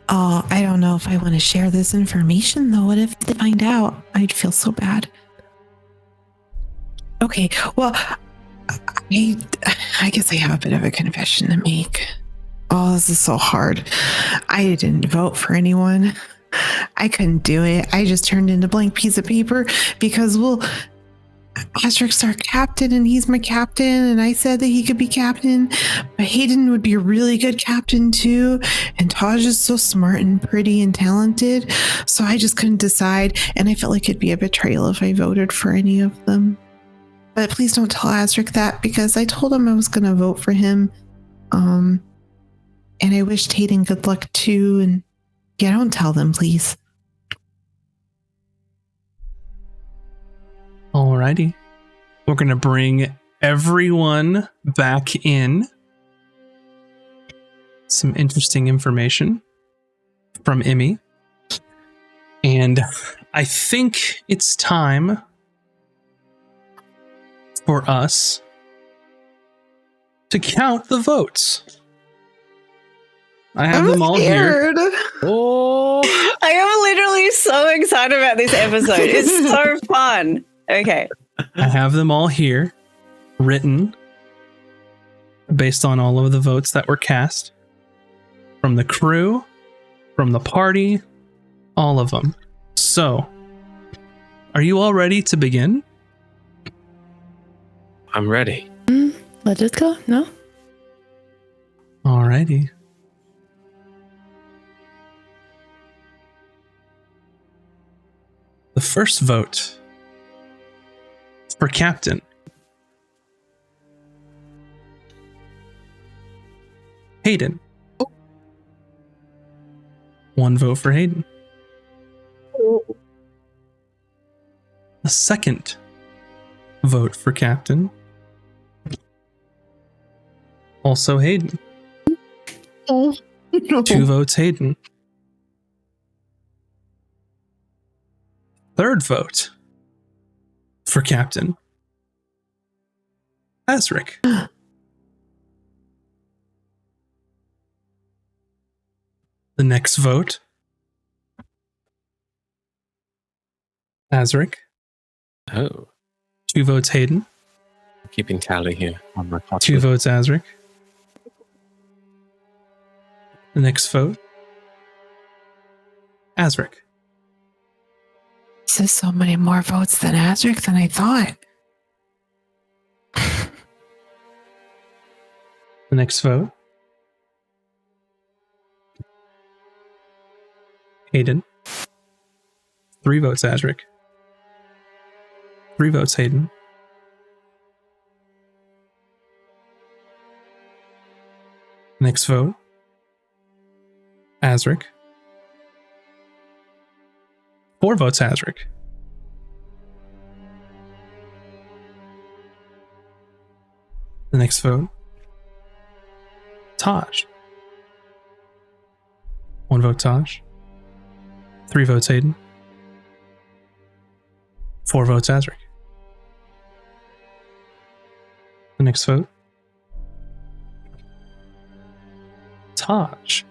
Oh, I don't know if I want to share this information though. What if they find out? I'd feel so bad. Okay. Well, I guess I have a bit of a confession to make. Oh, this is so hard. I didn't vote for anyone. I couldn't do it. I just turned in a blank piece of paper because, well, Asterix our captain and he's my captain and I said that he could be captain, but Hayden would be a really good captain too, and Taj is so smart and pretty and talented, so I just couldn't decide, and I felt like it'd be a betrayal if I voted for any of them. But please don't tell Asterix that, because I told him I was going to vote for him, and I wished Hayden good luck too, and yeah, don't tell them, please. Alrighty. We're going to bring everyone back in. Some interesting information from Emmy. And I think it's time for us to count the votes. I have them all here. Oh, I am literally so excited about this episode. It's so fun. Okay. I have them all here, written based on all of the votes that were cast from the crew, from the party, all of them. So, are you all ready to begin? I'm ready. Let us go. No? Alrighty. The first vote for captain. Hayden. 1 vote for Hayden. The second vote for captain. Also Hayden. No. 2 votes Hayden. Third vote for captain. Azric. The next vote. Azric. Oh, 2 votes Hayden. keeping tally here on my 2 votes Azric. The next vote. Azric. This is so many more votes than Azric than I thought. The next vote. Hayden. 3 votes Azric. 3 votes Hayden. Next vote. Azric. 4 votes Azric. The next vote. Taj. 1 vote Taj. 3 votes Hayden. 4 votes Azric. The next vote. Taj.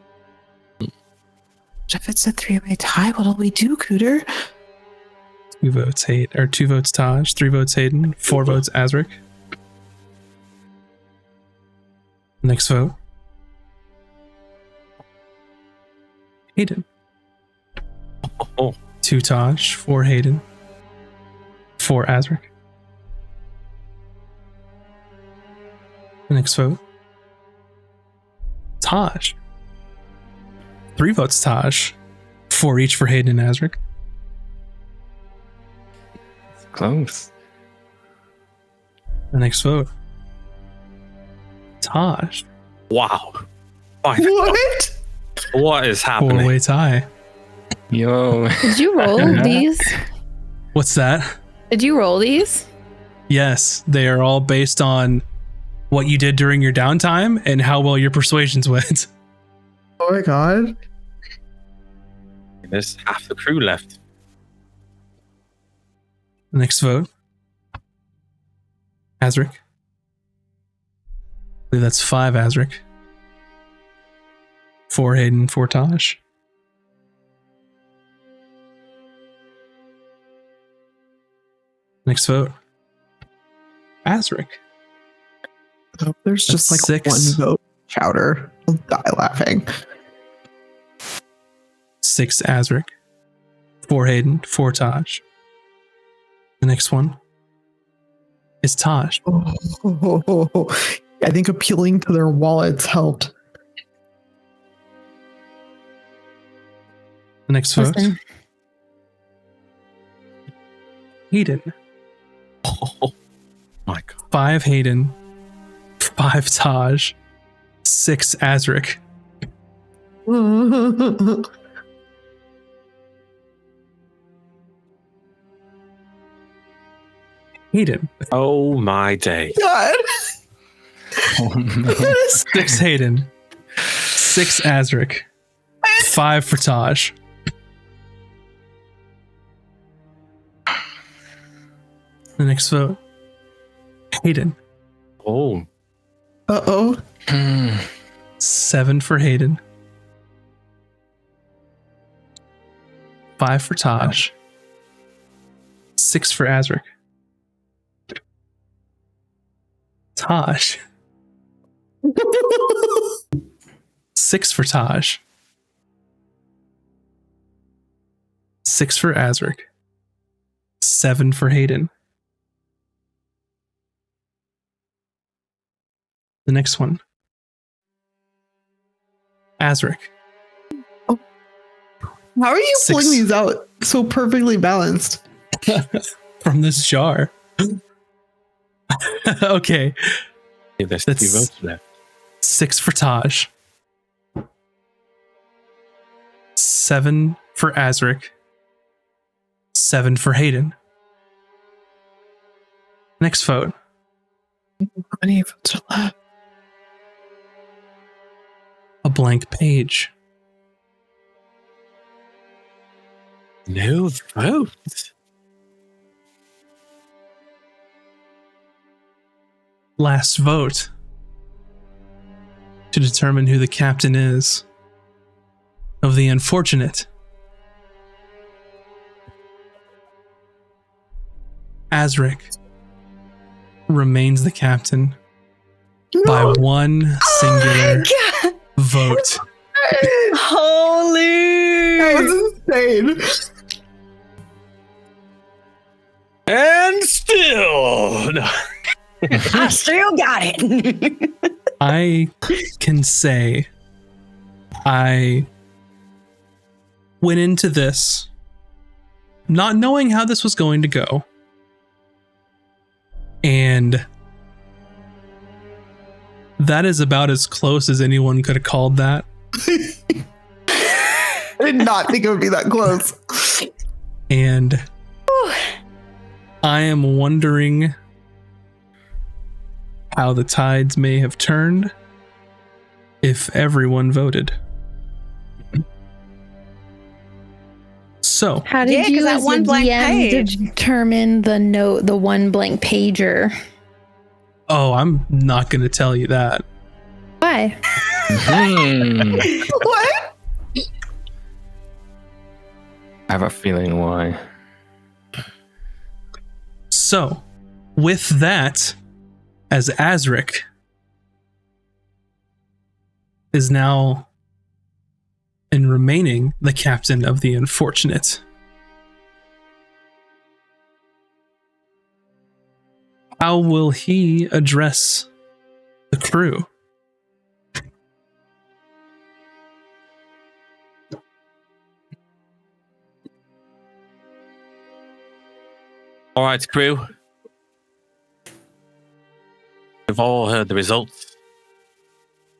If it's a 3-way tie, what'll we do, Cooter? 2 votes Hayden, or 2 votes Taj, 3 votes Hayden, 4 votes Azric. Next vote. Hayden. Oh. 2 Taj, 4 Hayden, 4 Azric. Next vote. Taj. 3 votes Taj, 4 each for Hayden and Azric. Close. The next vote. Taj. Wow. My What? God. What is happening? 4-way tie. Yo. Did you roll these? What's that? Did you roll these? Yes, they are all based on what you did during your downtime and how well your persuasions went. Oh my god. There's half the crew left. The next vote. Azric. I believe that's 5 Azric. 4 Hayden, 4 Taj. Next vote. Azric. I hope there's just like That's 6. 1 vote chowder. I'll die laughing. 6 Azric. 4 Hayden, 4 Taj. The next one is Taj. Oh, I think appealing to their wallets helped. The next vote. Listen. Hayden. Oh my God. 5 Hayden, 5 Taj, 6 Azric. Hayden. Oh my day. God. Oh, no. 6 Hayden, 6 Azric, 5 for Taj. The next vote. Hayden. Oh. Uh-oh. 7 for Hayden. 5 for Taj. 6 for Azric. Taj. 6 for Taj. 6 for Azric. 7 for Hayden. The next one. Azric. How are you 6 pulling these out so perfectly balanced? from this jar. Okay. Yeah, there's That's 2 votes left. 6 for Taj. 7 for Azric. 7 for Hayden. Next vote. How many votes are left? A blank page. No votes. Last vote to determine who the captain is of the unfortunate. Azric remains the captain by one singular vote. Holy! That was insane. And still, no. I still got it. I can say I went into this not knowing how this was going to go. And that is about as close as anyone could have called that. I did not think it would be that close. And I am wondering how the tides may have turned if everyone voted. So, How did Yeah, 'cause you, that as one the blank DM, page. determine the one blank pager? oh, I'm not going to tell you that. Why? What? I have a feeling why. So, with that, as Azric is now and remaining the captain of the unfortunate, how will he address the crew? All right, crew. We've all heard the results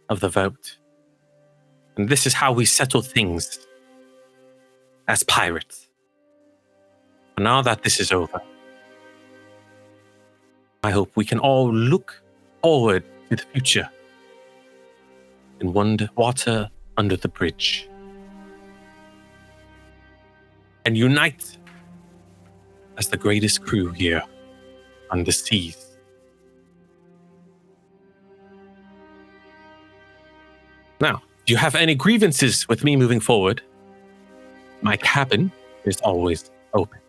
of the vote. And this is how we settle things as pirates. And now that this is over, I hope we can all look forward to the future in water under the bridge and unite as the greatest crew here on the seas. Now, if you have any grievances with me moving forward, my cabin is always open.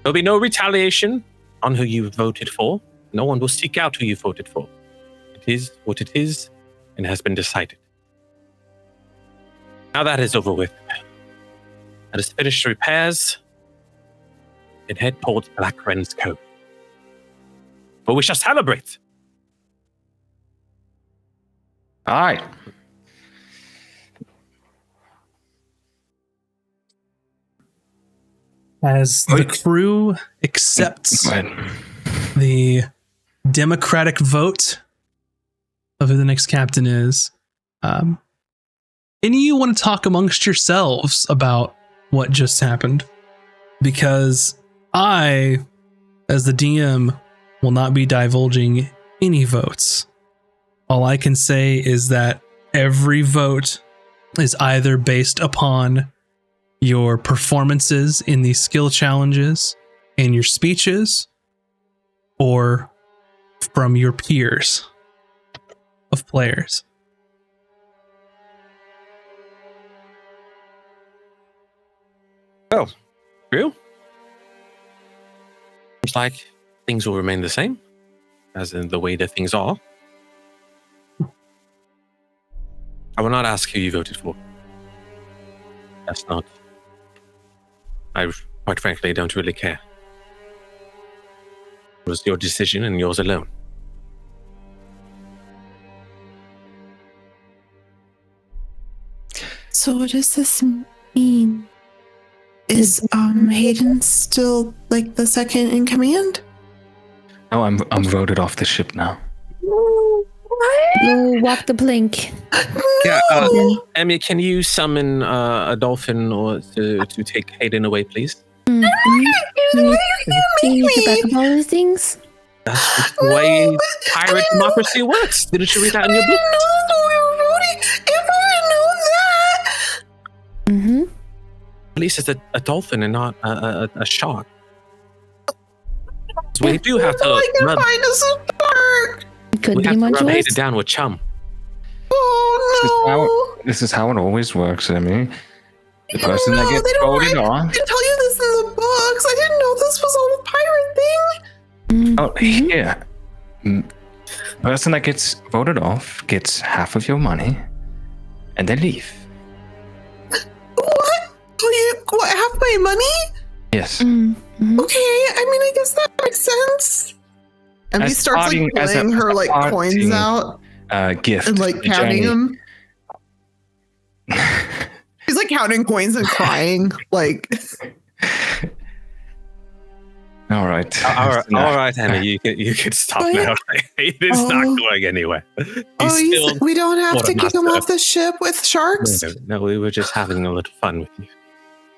There'll be no retaliation on who you voted for. No one will seek out who you voted for. It is what it is and has been decided. Now that is over with, let us finish repairs and head towards Black Wren's Cove. But we shall celebrate. Aye. As the crew accepts Go ahead. the democratic vote of who the next captain is, any of you want to talk amongst yourselves about what just happened? Because I, as the DM, will not be divulging any votes. All I can say is that every vote is either based upon your performances in these skill challenges and your speeches, or from your peers of players. Oh, true. Seems like things will remain the same, as in the way that things are. I will not ask who you voted for. That's not. I, quite frankly, don't really care. It was your decision and yours alone. So what does this mean? Is Hayden still like the second in command? No, I'm voted off the ship now. No, walk the plank. Yeah, Emmy, can you summon a dolphin or to take Hayden away, please? Can you get back up all those things? That's the way pirate democracy works. Didn't you read that in your book? Mm-hmm. At least it's a dolphin and not a shark. So we do have to rub, Could we be have to much rub worse. Hayden down with chum. This is how it always works, Emmy. The person that gets voted on. They tell you this in the books. I didn't know this was all a pirate thing. Oh, yeah. Person that gets voted off gets half of your money, and they leave. What? What? Half my money? Yes. Mm-hmm. Okay. I mean, I guess that makes sense. And he As starts parting- like as a- pulling her as a like coins parting, out Gift. and like to counting Jenny. them. He's like counting coins and crying. Like, All right. All right, Emmy, you can stop Oh, now. It's not Oh. going anywhere. we don't have to kick him quartermaster. off the ship with sharks. No, we were just having a little fun with you.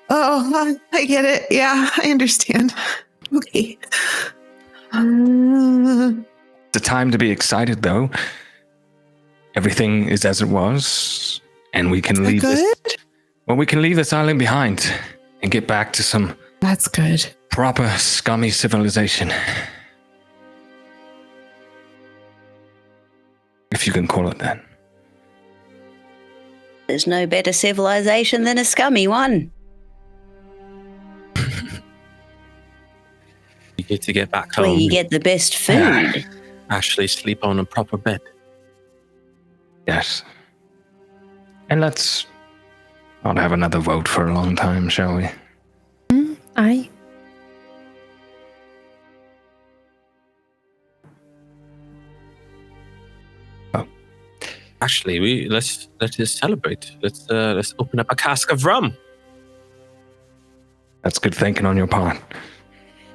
Oh, I get it. Yeah, I understand. Okay. The time to be excited, though. Everything is as it was, and we can leave this. Well, we can leave this island behind and get back to some That's good. proper scummy civilization. If you can call it that. There's no better civilization than a scummy one. You get to get back Where home. you get the best food. Actually sleep on a proper bed. Yes. And let's not have another vote for a long time, shall we? Aye. Actually, let's just celebrate. Let's open up a cask of rum. That's good thinking on your part.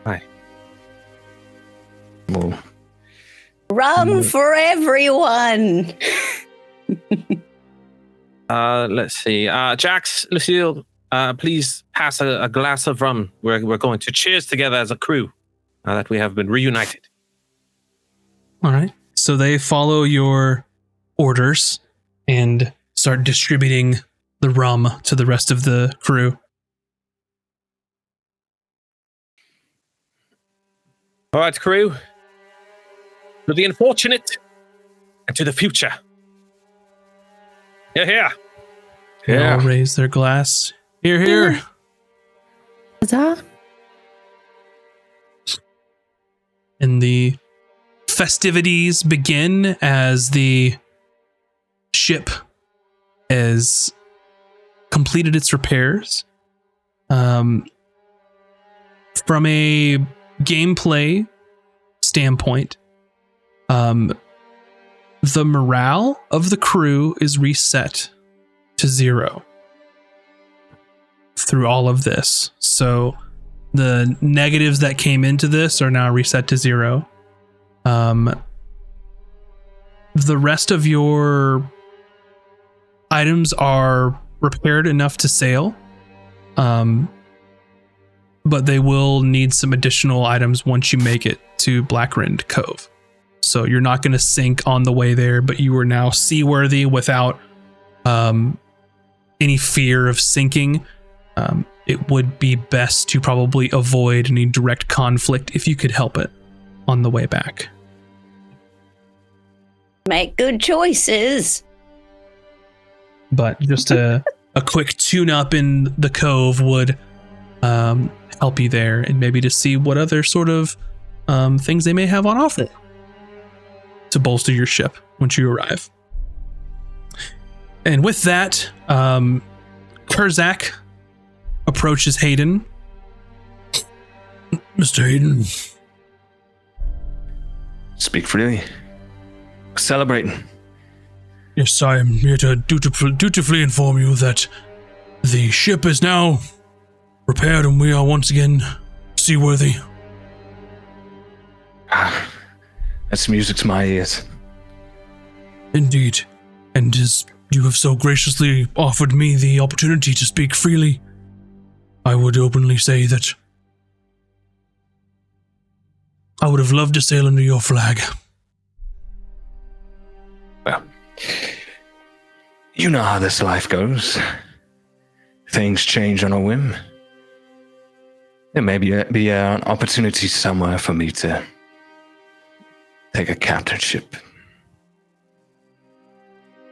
Aye. Well, Rum for everyone. Let's see. Jax, Lucille, please pass a glass of rum. We're going to cheers together as a crew now that we have been reunited. All right. So they follow your orders and start distributing the rum to the rest of the crew. All right, crew. To the unfortunate and to the future. Here. They all raise their glass. Here. Huzzah. And the festivities begin as the ship has completed its repairs. From a gameplay standpoint, the morale of the crew is reset to 0 through all of this. So the negatives that came into this are now reset to 0. The rest of your items are repaired enough to sail. But they will need some additional items once you make it to Blackrind Cove. So you're not going to sink on the way there, but you are now seaworthy without any fear of sinking. It would be best to probably avoid any direct conflict if you could help it on the way back. Make good choices. But just a quick tune-up in the cove would help you there, and maybe to see what other sort of things they may have on offer to bolster your ship once you arrive. And with that, Kurzak approaches Hayden. Mr. Hayden. speak freely. Celebrating. Yes, I am here to dutifully inform you that the ship is now repaired and we are once again seaworthy. That's music to my ears. Indeed. And as you have so graciously offered me the opportunity to speak freely, I would openly say that I would have loved to sail under your flag. Well, you know how this life goes. Things change on a whim. There may be an opportunity somewhere for me to take a captainship.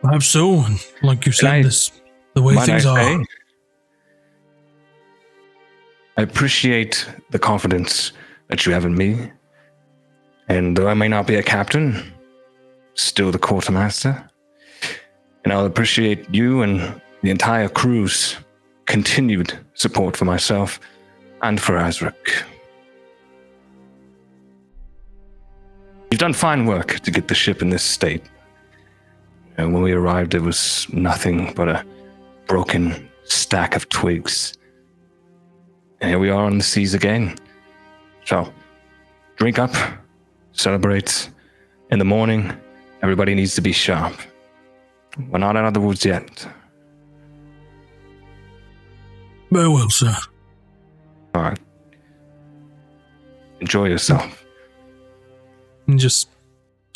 Perhaps so, and like you said, the way things are. I appreciate the confidence that you have in me. And though I may not be a captain, still the quartermaster. And I'll appreciate you and the entire crew's continued support for myself and for Azric. You've done fine work to get the ship in this state. And when we arrived, it was nothing but a broken stack of twigs. And here we are on the seas again. So, drink up, celebrate. In the morning, everybody needs to be sharp. We're not out of the woods yet. Very well, sir. All right. Enjoy yourself. And just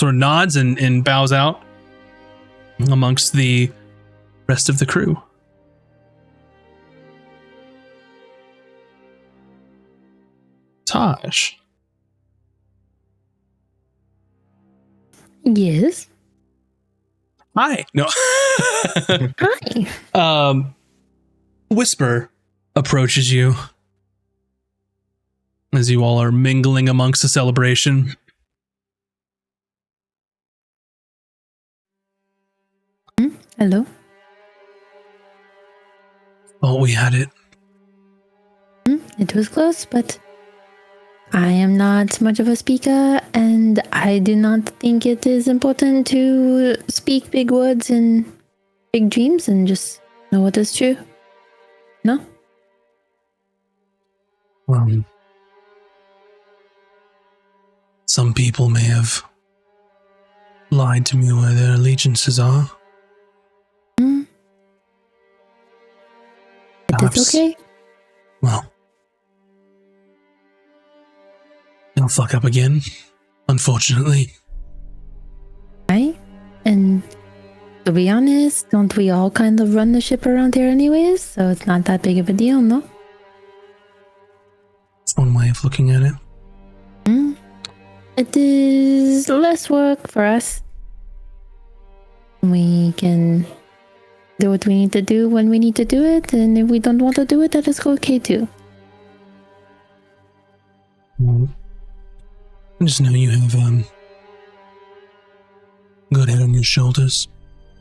sort of nods and bows out amongst the rest of the crew. Taj. Yes. Hi. No. Hi. Whisper approaches you as you all are mingling amongst the celebration. Hello. Oh, we had it. It was close, but I am not much of a speaker, and I do not think it is important to speak big words and big dreams and just know what is true. No? Well, some people may have lied to me where their allegiances are. It's okay. Well, they'll fuck up again, unfortunately. Right? And to be honest, don't we all kind of run the ship around here anyways? So it's not that big of a deal, no? It's one way of looking at it. It is less work for us. We can do what we need to do when we need to do it, and if we don't want to do it, that is okay too. Well, I just know you have good head on your shoulders.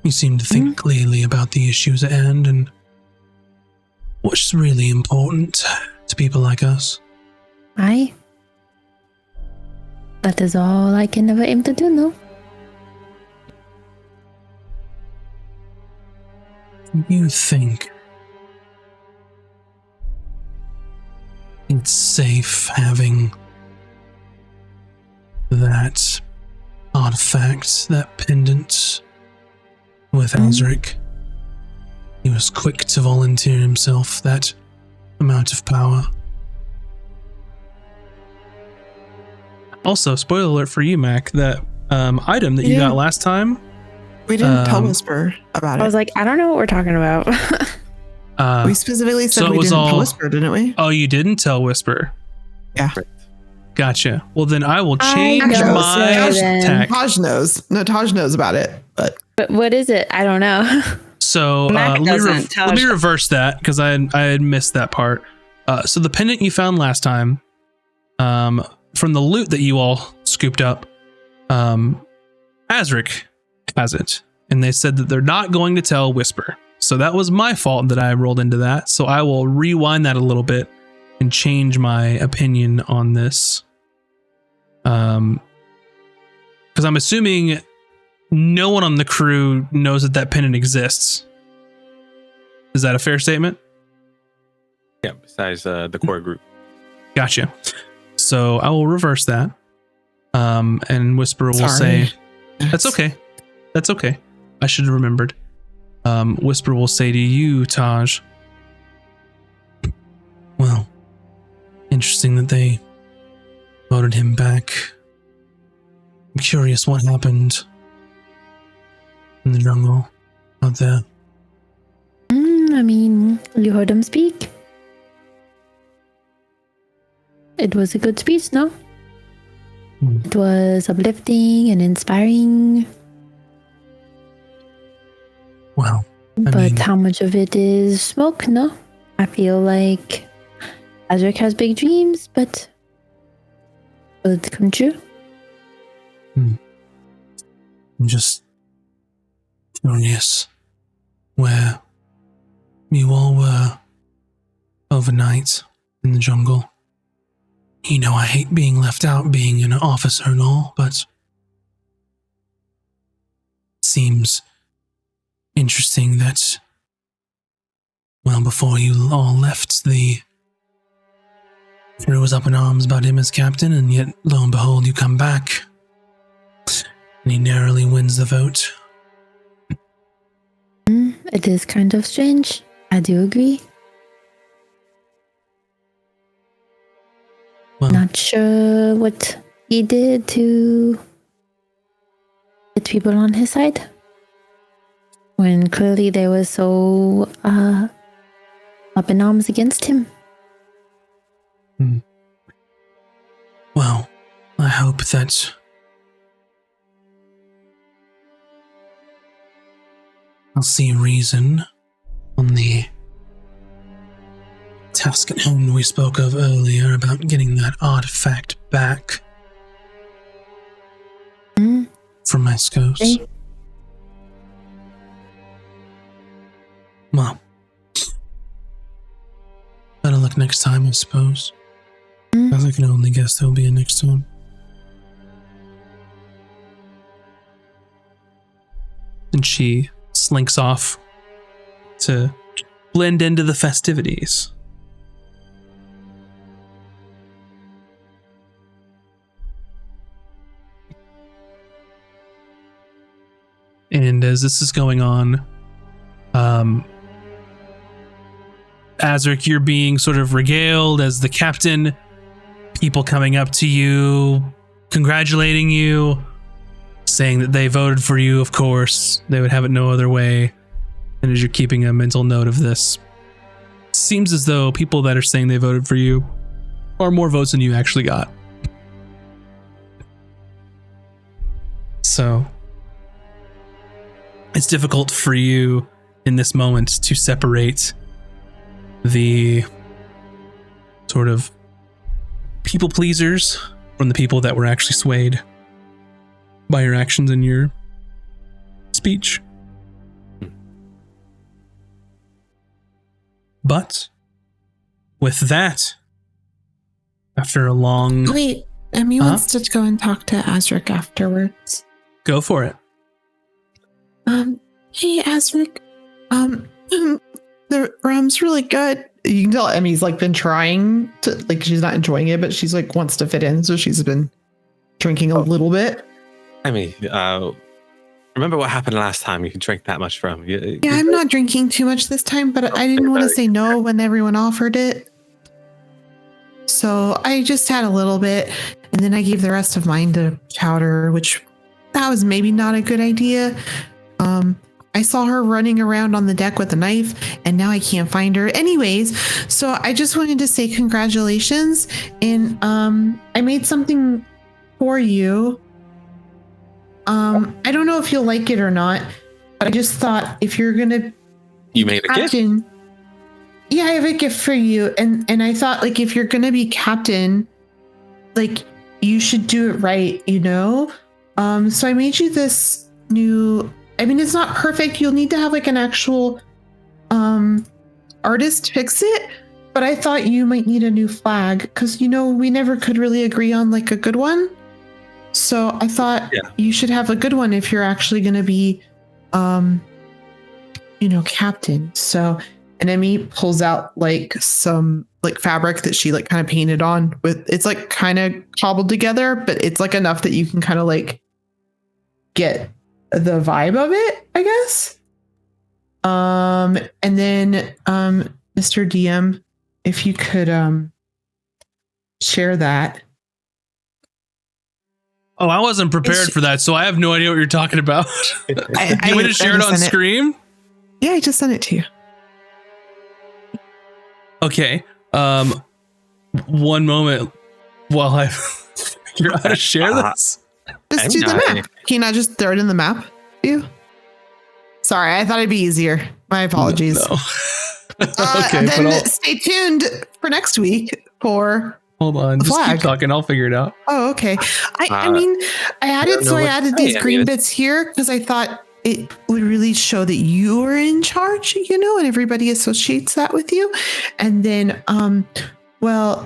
You seem to think clearly about the issues at hand and what's really important to people like us. Aye. That is all I can ever aim to do, no? You think it's safe having that artifact, that pendant with Azric? He was quick to volunteer himself that amount of power. Also, spoiler alert for you, Mac, that item that you got last time. We didn't tell Whisper about it. I was like, I don't know what we're talking about. We specifically said we didn't tell Whisper, didn't we? Oh, you didn't tell Whisper? Yeah. Gotcha. Well, then I will change my tack. Taj knows. No, Taj knows about it. But what is it? I don't know. So let me reverse that because I had missed that part. So the pendant you found last time, from the loot that you all scooped up, Azric has it, and they said that they're not going to tell Whisper. So that was my fault that I rolled into that. So I will rewind that a little bit and change my opinion on this. Because I'm assuming no one on the crew knows that pennant exists. Is that a fair statement? Yeah, besides the core group. Gotcha. So I will reverse that. And Whisper will say, "That's okay. That's okay. I should have remembered." Whisper will say to you, Taj, "Well, interesting that they voted him back. I'm curious what happened in the jungle out there." I mean, you heard him speak. It was a good speech, no? It was uplifting and inspiring. Well, but how much of it is smoke, no? I feel like Azric has big dreams, but will it come true? I'm just curious where you all were overnight in the jungle. You know, I hate being left out, being an officer and all, but it seems interesting that, well, before you all left, the crew was up in arms about him as captain, and yet, lo and behold, you come back, and he narrowly wins the vote. It is kind of strange. I do agree. Well, not sure what he did to get people on his side when clearly they were so up in arms against him. Well, I hope that I'll see reason on the task at hand we spoke of earlier about getting that artifact back from my scouts. Okay. Well, better luck next time, I suppose. As I can only guess there'll be a next time. And she slinks off to blend into the festivities. And as this is going on, Azric, you're being sort of regaled as the captain. People coming up to you, congratulating you, saying that they voted for you, of course. They would have it no other way. And as you're keeping a mental note of this, it seems as though people that are saying they voted for you are more votes than you actually got. So it's difficult for you in this moment to separate the sort of people pleasers from the people that were actually swayed by your actions and your speech. But with that, after a long... Wait, Emmy wants to go and talk to Azric afterwards. Go for it. Hey, Azric. The rum's really good. You can tell Emmy's like been trying to, like, she's not enjoying it, but she's like wants to fit in, so she's been drinking a little bit. I mean, remember what happened last time? You can drink that much from. Yeah, I'm not drinking too much this time, but I didn't want to say no when everyone offered it. So I just had a little bit, and then I gave the rest of mine to Chowder, which that was maybe not a good idea. I saw her running around on the deck with a knife, and now I can't find her. Anyways, so I just wanted to say congratulations, and I made something for you. I don't know if you'll like it or not, but I just thought if you're gonna You made a gift? Yeah, I have a gift for you, and I thought, like, if you're gonna be captain, like, you should do it right, you know? So I made you this new, I mean, it's not perfect. You'll need to have like an actual artist fix it, but I thought you might need a new flag because, you know, we never could really agree on like a good one. So I thought Yeah. you should have a good one if you're actually going to be, captain. So and Emmy pulls out like some like fabric that she like kind of painted on with. It's like kind of cobbled together, but it's like enough that you can kind of like get the vibe of it, I guess. And then Mr. DM, if you could share that. Oh, I wasn't prepared for that, so I have no idea what you're talking about. Do you want me to share it on screen? Yeah, I just sent it to you. Okay. One moment while I figure out how to share this. Just do the map. Can you not just throw it in the map? You? Sorry, I thought it'd be easier. My apologies. No. Okay, then stay tuned for next week for. Hold on, just keep talking. I'll figure it out. Oh, okay. I mean, I added these green bits here because I thought it would really show that you are in charge, and everybody associates that with you. And then, the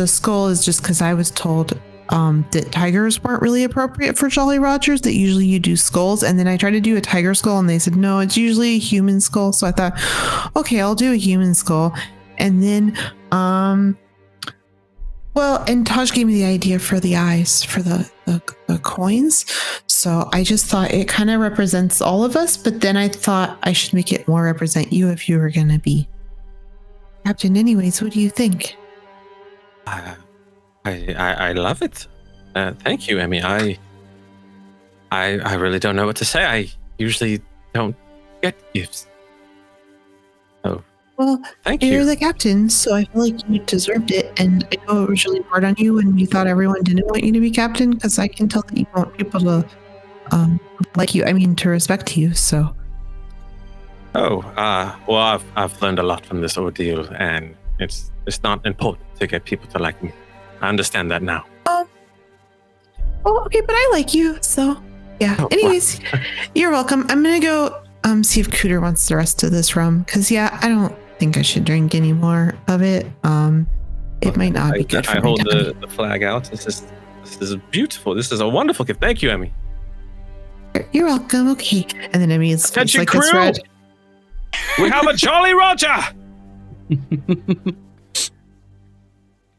skull is just because I was told that tigers weren't really appropriate for Jolly Rogers, that usually you do skulls. And then I tried to do a tiger skull and they said, no, it's usually a human skull. So I thought, okay, I'll do a human skull. And then, and Taj gave me the idea for the eyes for the coins. So I just thought it kind of represents all of us, but then I thought I should make it more represent you if you were going to be captain. Anyways, what do you think? I love it. Thank you, Emmy. I really don't know what to say. I usually don't get gifts. Oh. Well, thank you're you. the captain, so I feel like you deserved it. And I know it was really hard on you when you thought everyone didn't want you to be captain, because I can tell that you want people to like you. I mean, to respect you. So. Oh, well, I've learned a lot from this ordeal, and it's not important to get people to like me. I understand that now. Well, okay, but I like you, so yeah. Oh, anyways, you're welcome. I'm gonna go see if Cooter wants the rest of this rum, because I don't think I should drink any more of it. It might not be good for me. I hold the flag out. This is beautiful. This is a wonderful gift. Thank you, Emmy. You're welcome. Okay, and then Emmy is Attention, like crew! it's red. We have a Jolly Roger.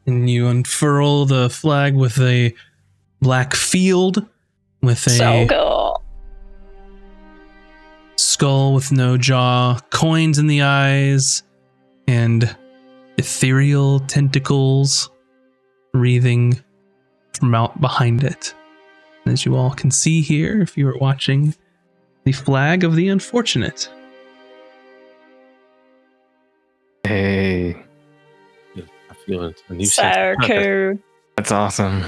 And you unfurl the flag with a black field with a So cool. skull with no jaw, coins in the eyes, and ethereal tentacles wreathing from out behind it. And as you all can see here, if you are watching, the flag of the unfortunate. Hey, I feel a new So sense of purpose. cool. that's awesome.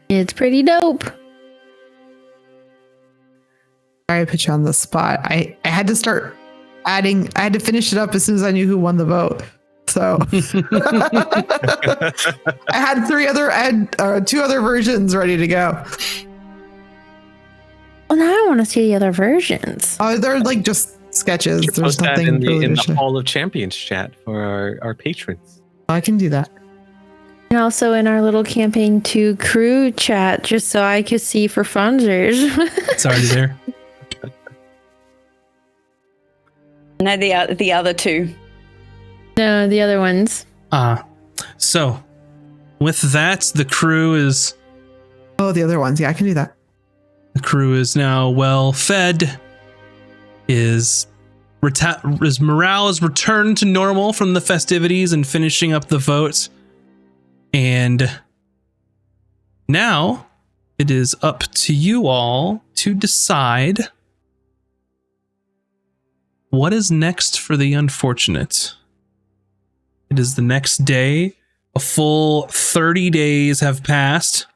It's pretty dope. Sorry, I put you on the spot. I had to start adding. I had to finish it up as soon as I knew who won the vote. So I had two other versions ready to go. Well, now I want to see the other versions. They're like just sketches. Should There's post that nothing really in to the show. Hall of Champions chat for our patrons. I can do that. And also in our little campaign 2 crew chat, just so I could see for funzers. It's already there. No, the other two. No, the other ones. So with that, the crew is The other ones. Yeah, I can do that. now well fed. His morale is returned to normal from the festivities and finishing up the vote. And now it is up to you all to decide what is next for the unfortunate. It is the next day. A full 30 days have passed.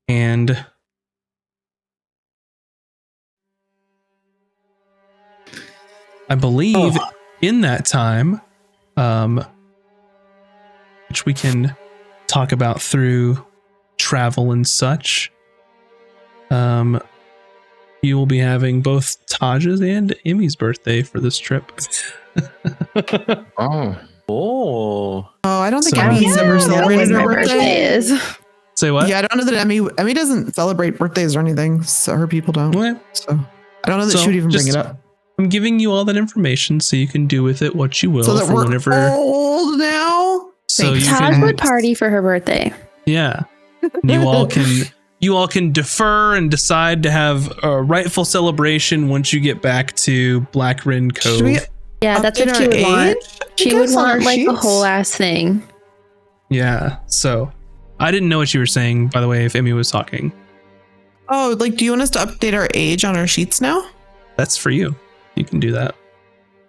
And I believe in that time, which we can talk about through travel and such, you will be having both Taj's and Emmy's birthday for this trip. Oh, Oh, I don't think So- Emmy's ever Yeah, celebrated my her birthday. birthday is. Say what? Yeah, I don't know that Emmy doesn't celebrate birthdays or anything, so her people don't. Okay. So I don't know that So she would even bring just- it up. I'm giving you all that information so you can do with it what you will. So that for we're whenever. old now. So you Todd can. would party for her birthday. Yeah. You all can defer and decide to have a rightful celebration once you get back to Black Rin Cove. Should we Yeah, that's what update she our would want. age? She I would guess, on our want like a sheets? whole ass thing. Yeah. So I didn't know what you were saying, by the way, if Emmy was talking. Oh, like, do you want us to update our age on our sheets now? That's for you. You can do that.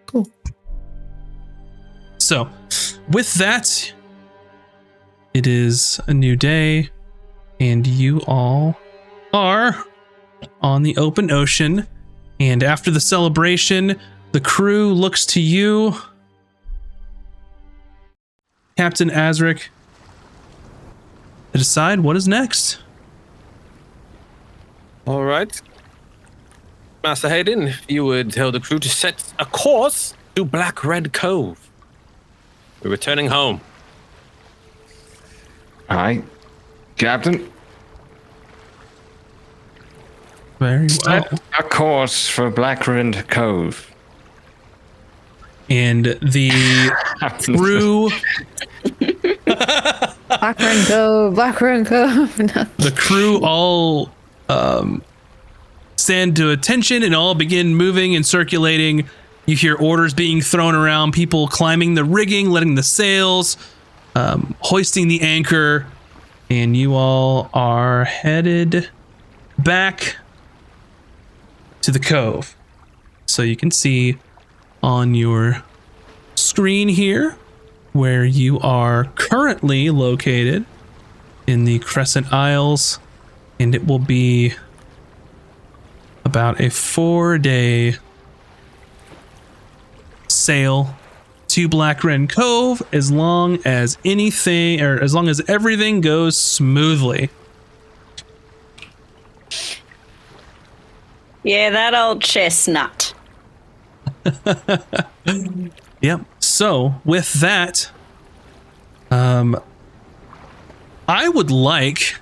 Cool. So, with that, it is a new day, and you all are on the open ocean. And after the celebration, the crew looks to you, Captain Azric, to decide what is next. All right. Master Hayden, if you would tell the crew to set a course to Black Red Cove. We're returning home. Aye, Captain. Very well. Set a course for Black Rin Cove. And the crew, Black Run Cove. No. the crew all stand to attention and all begin moving and circulating. You hear orders being thrown around, people climbing the rigging, letting the sails, hoisting the anchor, and you all are headed back to the cove. So you can see on your screen here where you are currently located in the Crescent Isles, and it will be about a 4-day sail to Black Ren Cove as long as everything goes smoothly. Yeah, that old chestnut. Yep. So with that, I would like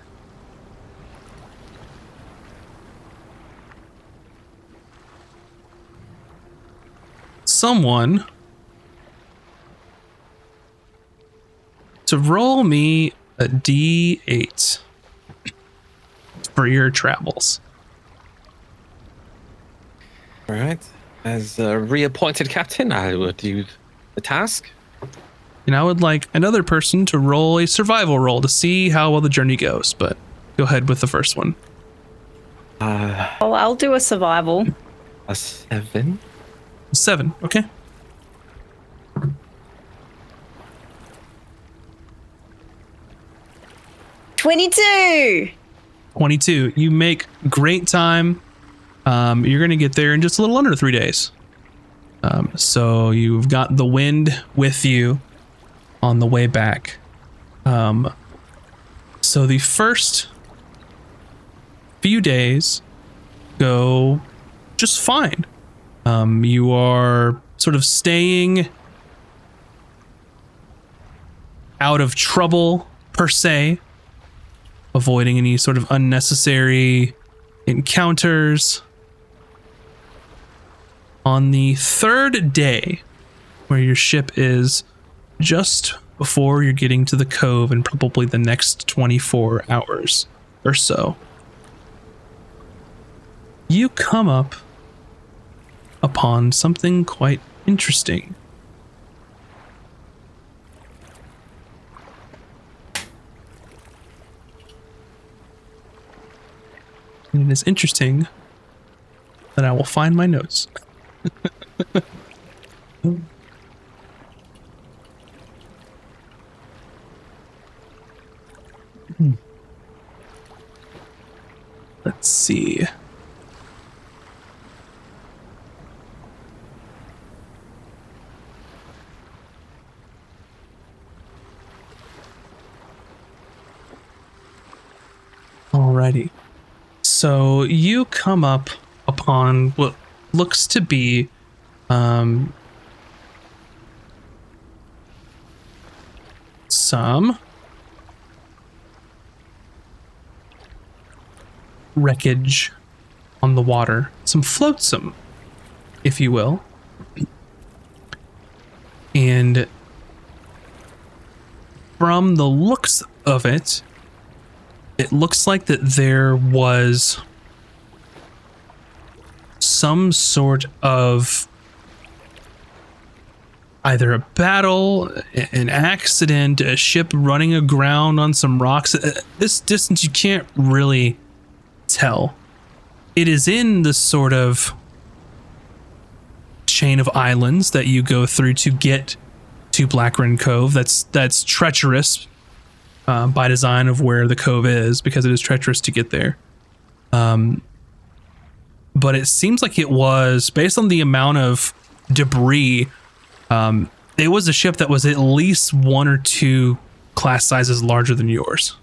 someone to roll me a D8 for your travels. All right. As a reappointed captain, I will do the task. And I would like another person to roll a survival roll to see how well the journey goes, but go ahead with the first one. Oh, I'll do a survival. A 7. 7, okay. $22. 22. You make great time. You're going to get there in just a little under 3 days. So you've got the wind with you on the way back. So the first few days go just fine. You are sort of staying out of trouble per se, avoiding any sort of unnecessary encounters. On the third day, where your ship is just before you're getting to the cove in probably the next 24 hours or so, you come up upon something quite interesting. And it is interesting that I will find my notes. Let's see. Alrighty. So you come up upon what looks to be some wreckage on the water, some flotsam, if you will. And from the looks of it, it looks like that there was some sort of either a battle, an accident, a ship running aground on some rocks. This distance, you can't really tell. It is in the sort of chain of islands that you go through to get to Blackren Cove. That's treacherous by design of where the cove is, because it is treacherous to get there. But it seems like it was, based on the amount of debris, it was a ship that was at least 1 or 2 class sizes larger than yours.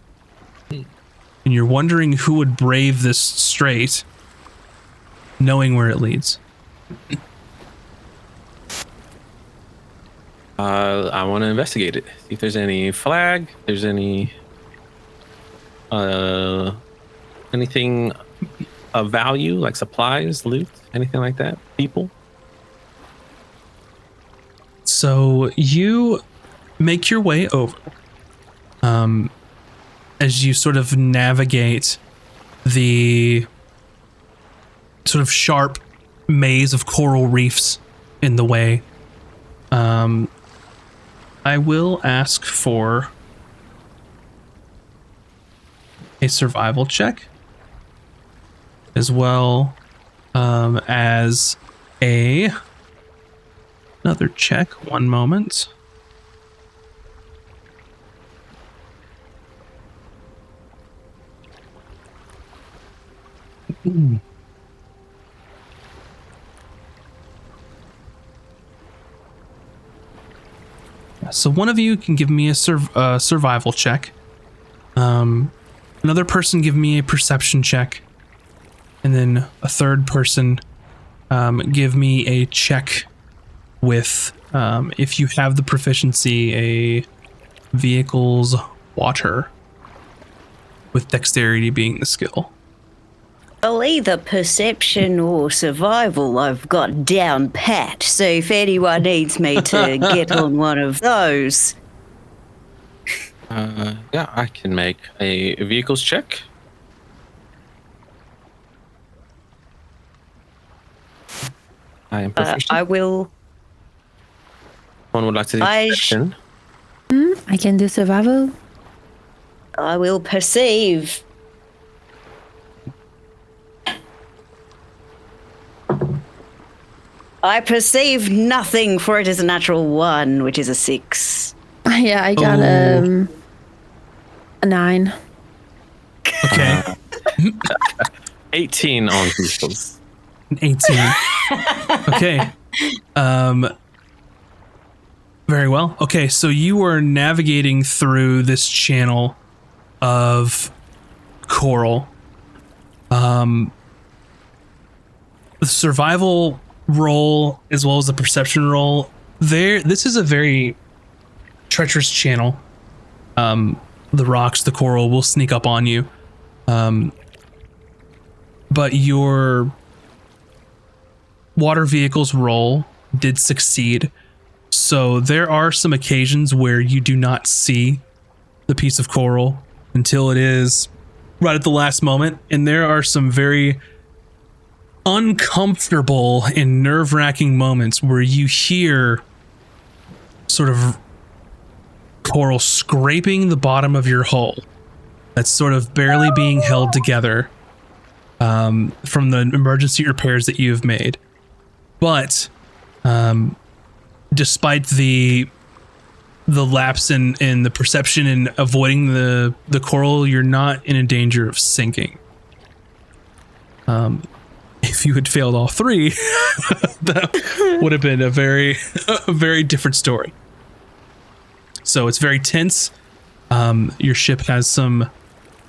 And you're wondering who would brave this strait, knowing where it leads. I want to investigate it. See if there's any flag. If there's any anything of value, like supplies, loot, anything like that. People. So you make your way over. As you sort of navigate the sort of sharp maze of coral reefs in the way, I will ask for a survival check, as well as another check. One moment. So one of you can give me a survival check. Another person give me a perception check. And then a third person give me a check with, if you have the proficiency, a vehicle's water, with dexterity being the skill. Well, either perception or survival I've got down pat, so if anyone needs me to get on one of those. Yeah, I can make a vehicles check. I am proficient. I will. One would like to do perception. I can do survival. I will perceive. I perceive nothing, for it is a natural 1, which is a 6. Yeah, I got a 9. Okay. 18 on vehicles. 18. Okay. Very well. Okay, so you are navigating through this channel of coral. The survival roll as well as the perception roll. This is a very treacherous channel. The rocks, the coral will sneak up on you. But your water vehicle's roll did succeed. So there are some occasions where you do not see the piece of coral until it is right at the last moment. And there are some very uncomfortable and nerve-wracking moments where you hear sort of coral scraping the bottom of your hull that's sort of barely being held together from the emergency repairs that you've made. But despite the lapse in the perception and avoiding the coral, you're not in a danger of sinking. If you had failed all 3, that would have been a very different story. So it's very tense. Your ship has some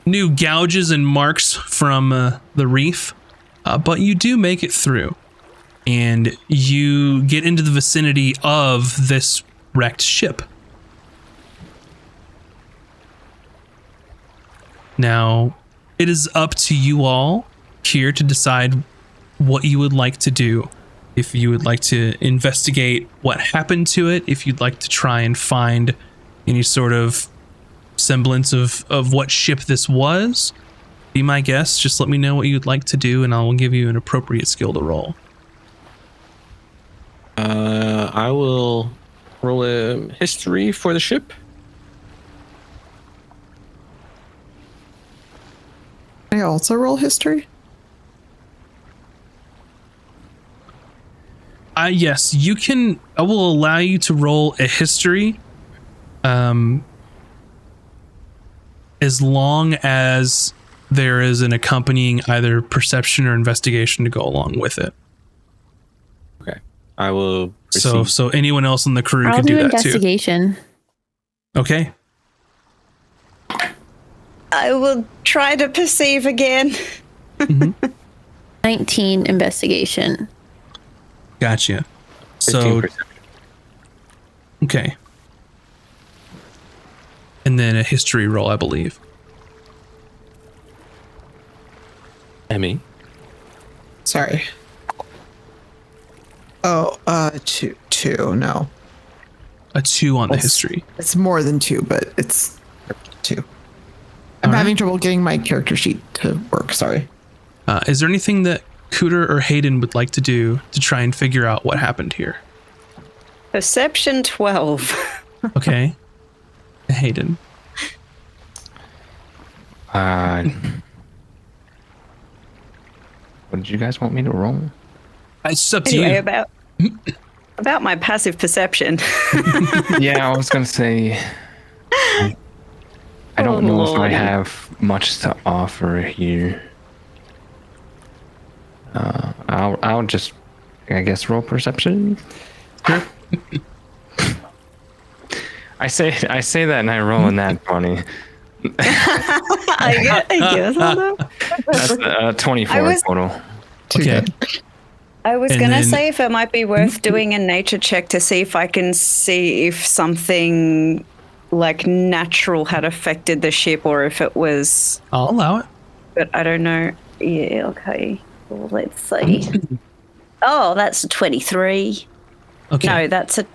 new gouges and marks from the reef, but you do make it through, and you get into the vicinity of this wrecked ship. Now, it is up to you all here to decide what you would like to do. If you would like to investigate what happened to it, if you'd like to try and find any sort of semblance of what ship this was, be my guest. Just let me know what you'd like to do, and I will give you an appropriate skill to roll. I will roll a history for the ship. I also roll history. Yes, you can. I will allow you to roll a history, as long as there is an accompanying either perception or investigation to go along with it. Okay, I will. So anyone else in the crew I'll can do do that too. investigation. Okay. I will try to perceive again. 19 investigation. Gotcha. 15 So perception. okay. And then a history roll, I believe. Emmy. Sorry. Oh, two. No, A 2 on the Yes. history. it's more than 2, but it's 2. I'm All having right. trouble getting my character sheet to work. Sorry. Is there anything that Cooter or Hayden would like to do to try and figure out what happened here? Perception 12. Okay. Hayden. What did you guys want me to roll? It's just up to Anyway, you. about my passive perception. Yeah, I was gonna say. I don't know if I Lordy. have much to offer here. I'll just, I guess, roll perception. I say that and I roll in that funny. I guess. That's 24 I was- total. Okay. I was And going to then- say if it might be worth doing a nature check to see if I can see if something like natural had affected the ship or if it was, I'll allow it. but I don't know. Yeah, okay. Well, let's see. Oh, that's a 23. Okay. No, that's a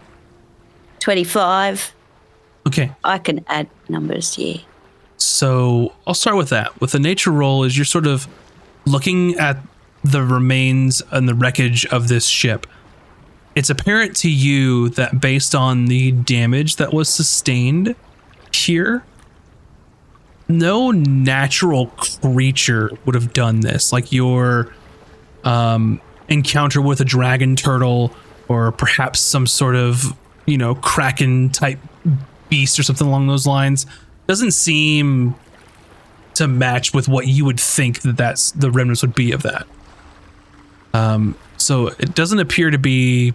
25. Okay. I can add numbers, yeah. So I'll start with that. With the nature roll, is you're sort of looking at the remains and the wreckage of this ship. It's apparent to you that based on the damage that was sustained here, no natural creature would have done this. Like your encounter with a dragon turtle or perhaps some sort of, kraken type beast or something along those lines doesn't seem to match with what you would think that's the remnants would be of that. So it doesn't appear to be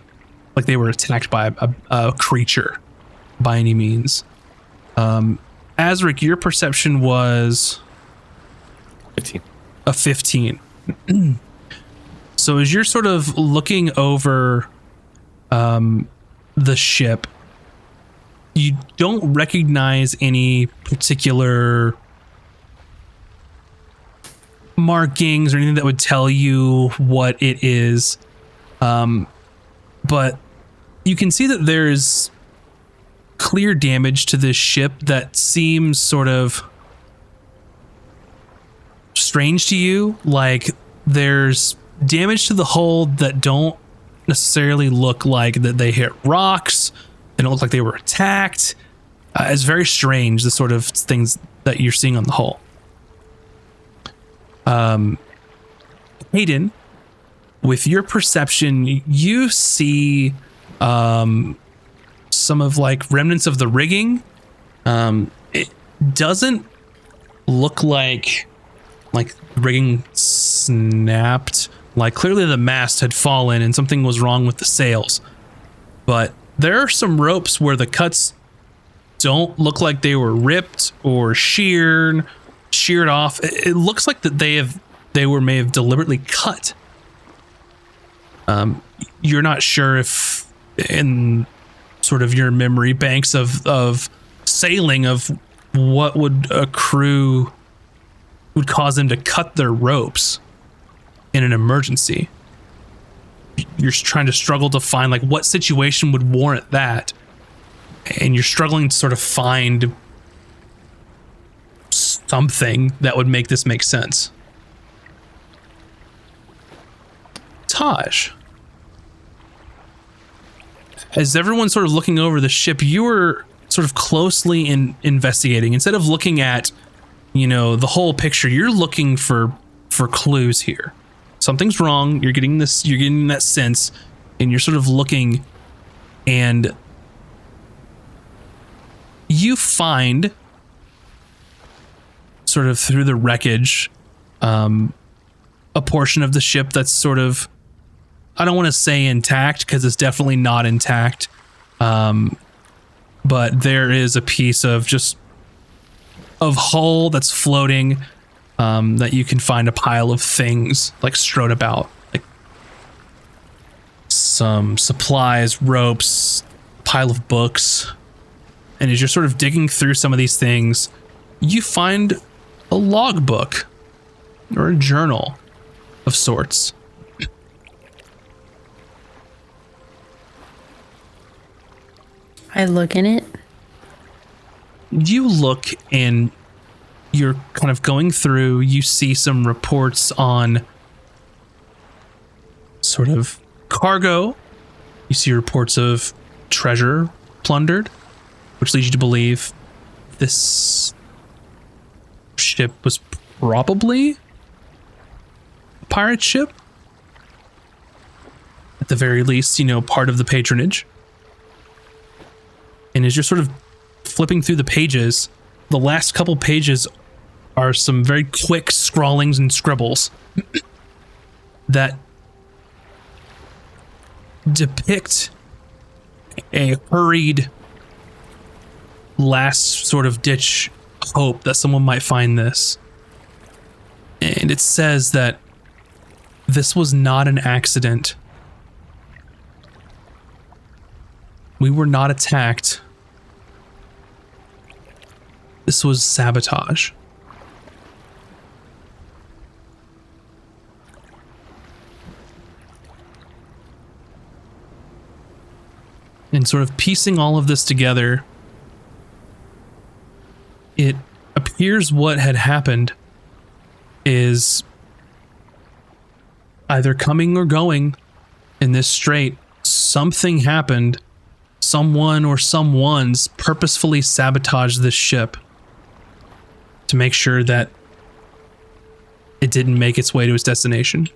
like they were attacked by a creature by any means. Azric, your perception was 15. a 15. So as you're sort of looking over the ship, you don't recognize any particular markings or anything that would tell you what it is. But you can see that there's clear damage to this ship that seems sort of strange to you. Like there's damage to the hull that don't necessarily look like that they hit rocks. They don't look like they were attacked. It's very strange, the sort of things that you're seeing on the hull. Hayden, with your perception, you see some of like remnants of the rigging. It doesn't look like rigging snapped. Like clearly the mast had fallen and something was wrong with the sails. But there are some ropes where the cuts don't look like they were ripped or sheared off. It looks like that they may have deliberately cut. You're not sure if in sort of your memory banks of sailing of what would a crew would cause them to cut their ropes in an emergency. You're trying to struggle to find like what situation would warrant that, and you're struggling to sort of find something that would make this make sense. Taj, as everyone's sort of looking over the ship, you were sort of closely investigating. Instead of looking at, the whole picture, you're looking for clues here. Something's wrong. You're getting that sense, and you're sort of looking, and you find sort of through the wreckage, a portion of the ship that's sort of, I don't want to say intact because it's definitely not intact. But there is a piece of hull that's floating, that you can find a pile of things like strewn about, like some supplies, ropes, pile of books. And as you're sort of digging through some of these things, you find a logbook or a journal of sorts. I look in it. You look and you're kind of going through, you see some reports on sort of cargo. You see reports of treasure plundered, which leads you to believe this ship was probably a pirate ship. At the very least, part of the patronage. And as you're sort of flipping through the pages, the last couple pages are some very quick scrawlings and scribbles that depict a hurried last sort of ditch hope that someone might find this. And it says that this was not an accident. We were not attacked. This was sabotage. And sort of piecing all of this together, it appears what had happened is either coming or going in this strait. Something happened. Someone or someone's purposefully sabotaged this ship to make sure that it didn't make its way to its destination.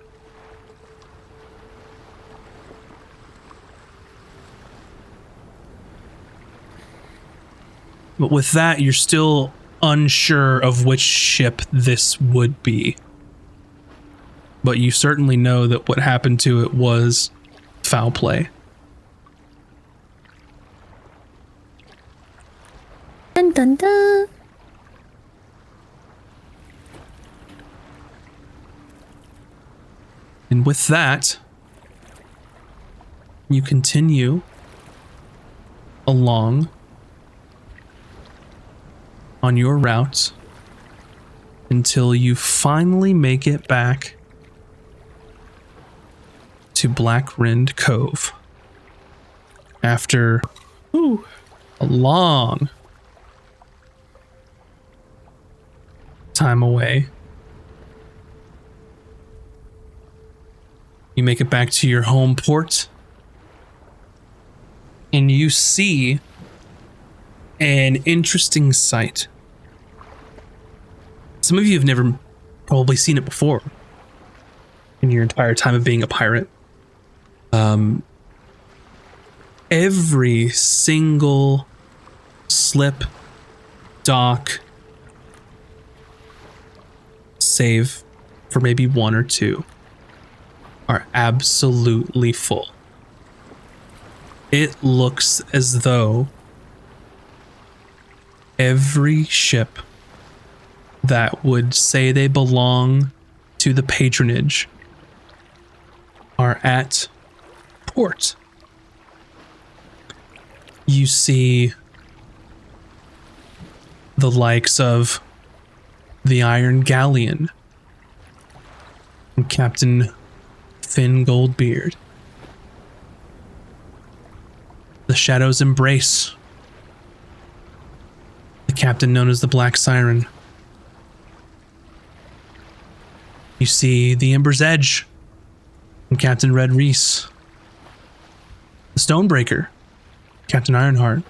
But with that, you're still unsure of which ship this would be. But you certainly know that what happened to it was foul play. Dun dun dun. And with that, you continue along on your route until you finally make it back to Black Rind Cove. After a long time away, you make it back to your home port, and you see an interesting sight. Some of you have never probably seen it before in your entire time of being a pirate. Every single slip, dock, save for maybe one or two, are absolutely full. It looks as though every ship that would say they belong to the patronage are at port. You see the likes of the Iron Galleon and Captain Finn Goldbeard. The Shadow's Embrace, the captain known as the Black Siren. You see the Ember's Edge and Captain Red Reese. The Stonebreaker, Captain Ironheart.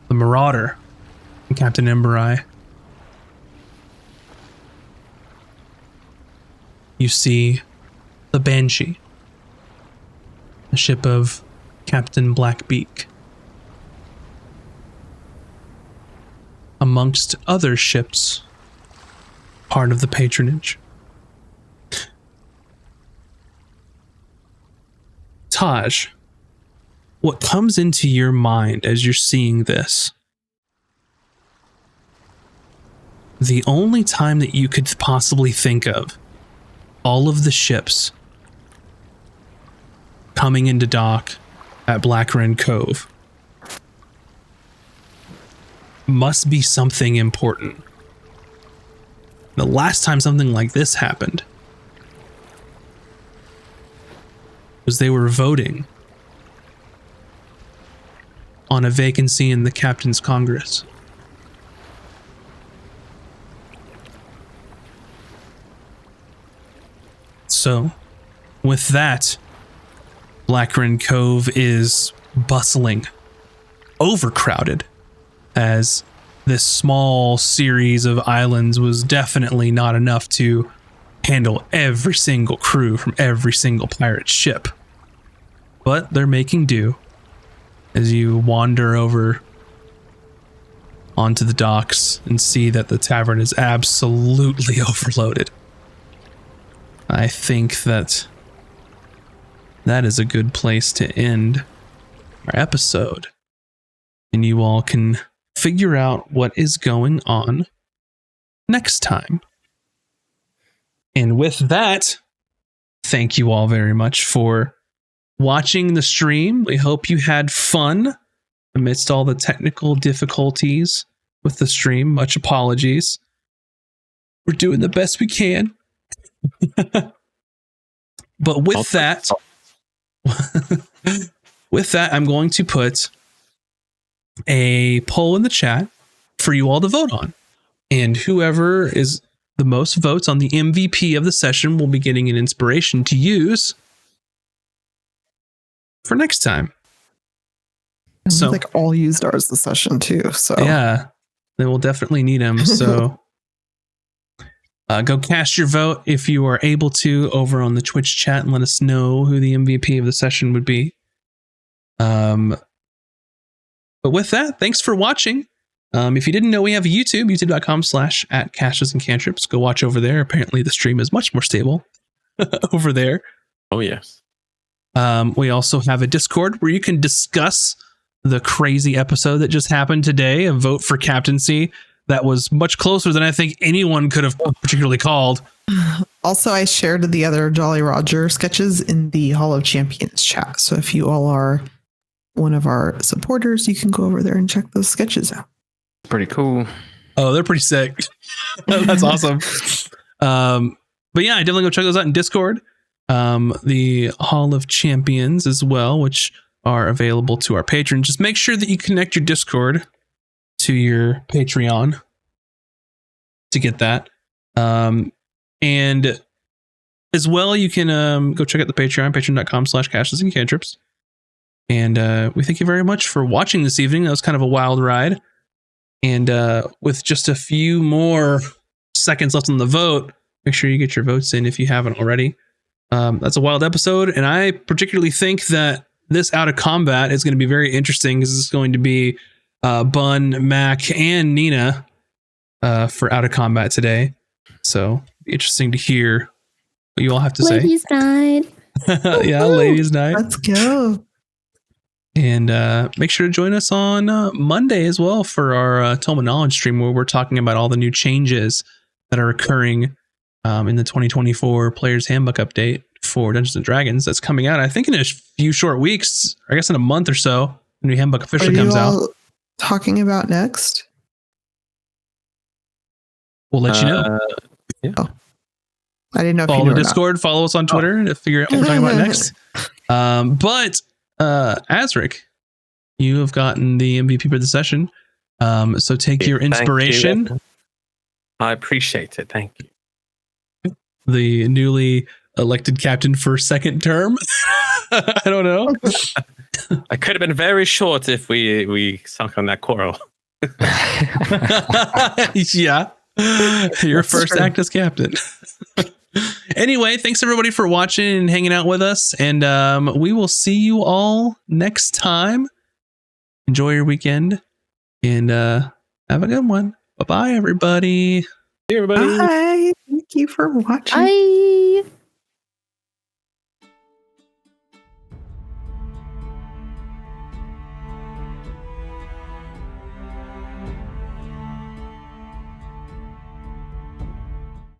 The Marauder and Captain Embereye. You see the Banshee, the ship of Captain Blackbeak, amongst other ships, part of the patronage. Taj, what comes into your mind as you're seeing this? The only time that you could possibly think of all of the ships coming into dock at Black Wren Cove must be something important. The last time something like this happened was they were voting on a vacancy in the Captain's Congress. So, with that, Black Wren Cove is bustling, overcrowded, as this small series of islands was definitely not enough to handle every single crew from every single pirate ship. But they're making do as you wander over onto the docks and see that the tavern is absolutely overloaded. I think that is a good place to end our episode. And you all can figure out what is going on next time. And with that, thank you all very much for watching the stream. We hope you had fun amidst all the technical difficulties with the stream. Much apologies. We're doing the best we can. But with that, I'm going to put a poll in the chat for you all to vote on. And whoever is the most votes on the MVP of the session will be getting an inspiration to use for next time. And So, we like all used ours this session too. So yeah, they will definitely need them. So go cast your vote if you are able to over on the Twitch chat and let us know who the MVP of the session would be. But with that, thanks for watching. If you didn't know, we have a YouTube, youtube.com/@cashes and cantrips. Go watch over there. Apparently the stream is much more stable over there. Oh, yes. We also have a Discord where you can discuss the crazy episode that just happened today, a vote for captaincy that was much closer than I think anyone could have particularly called. also, I shared the other Jolly Roger sketches in the Hall of Champions chat. So if you all are one of our supporters, you can go over there and check those sketches out. Pretty cool. Oh, they're pretty sick. That's awesome. But yeah, definitely go check those out in Discord. The Hall of Champions as well, which are available to our patrons. Just make sure that you connect your Discord to your Patreon to get that. And as well, you can go check out the Patreon, patreon.com/cashes and cantrips. And we thank you very much for watching this evening. That was kind of a wild ride. And with just a few more seconds left on the vote, make sure you get your votes in if you haven't already. That's a wild episode. And I particularly think that this Out of Combat is going to be very interesting because it's going to be Bun, Mac, and Nina for Out of Combat today. So interesting to hear what you all have to Ladies night. say. Yeah, ladies night. Let's go. And make sure to join us on Monday as well for our Tome of Knowledge stream, where we're talking about all the new changes that are occurring in the 2024 Player's Handbook update for Dungeons and Dragons. That's coming out, I think, in a few short weeks, I guess in a month or so. The new handbook officially comes out. Talking about next? we'll let you know. I didn't know if you Follow knew the or not. Discord, follow us on Twitter to figure out what we're talking about next. But Azric, you have gotten the MVP for the session. So take your Thank you, inspiration, everyone. I appreciate it. Thank you. the newly elected captain for second term. I don't know. I could have been very short if we sunk on that coral. Yeah. Your That's first true. act as captain. Anyway, thanks everybody for watching and hanging out with us. And we will see you all next time. Enjoy your weekend and have a good one. Bye-bye, everybody. Hey, everybody. Bye. Thank you for watching. Bye.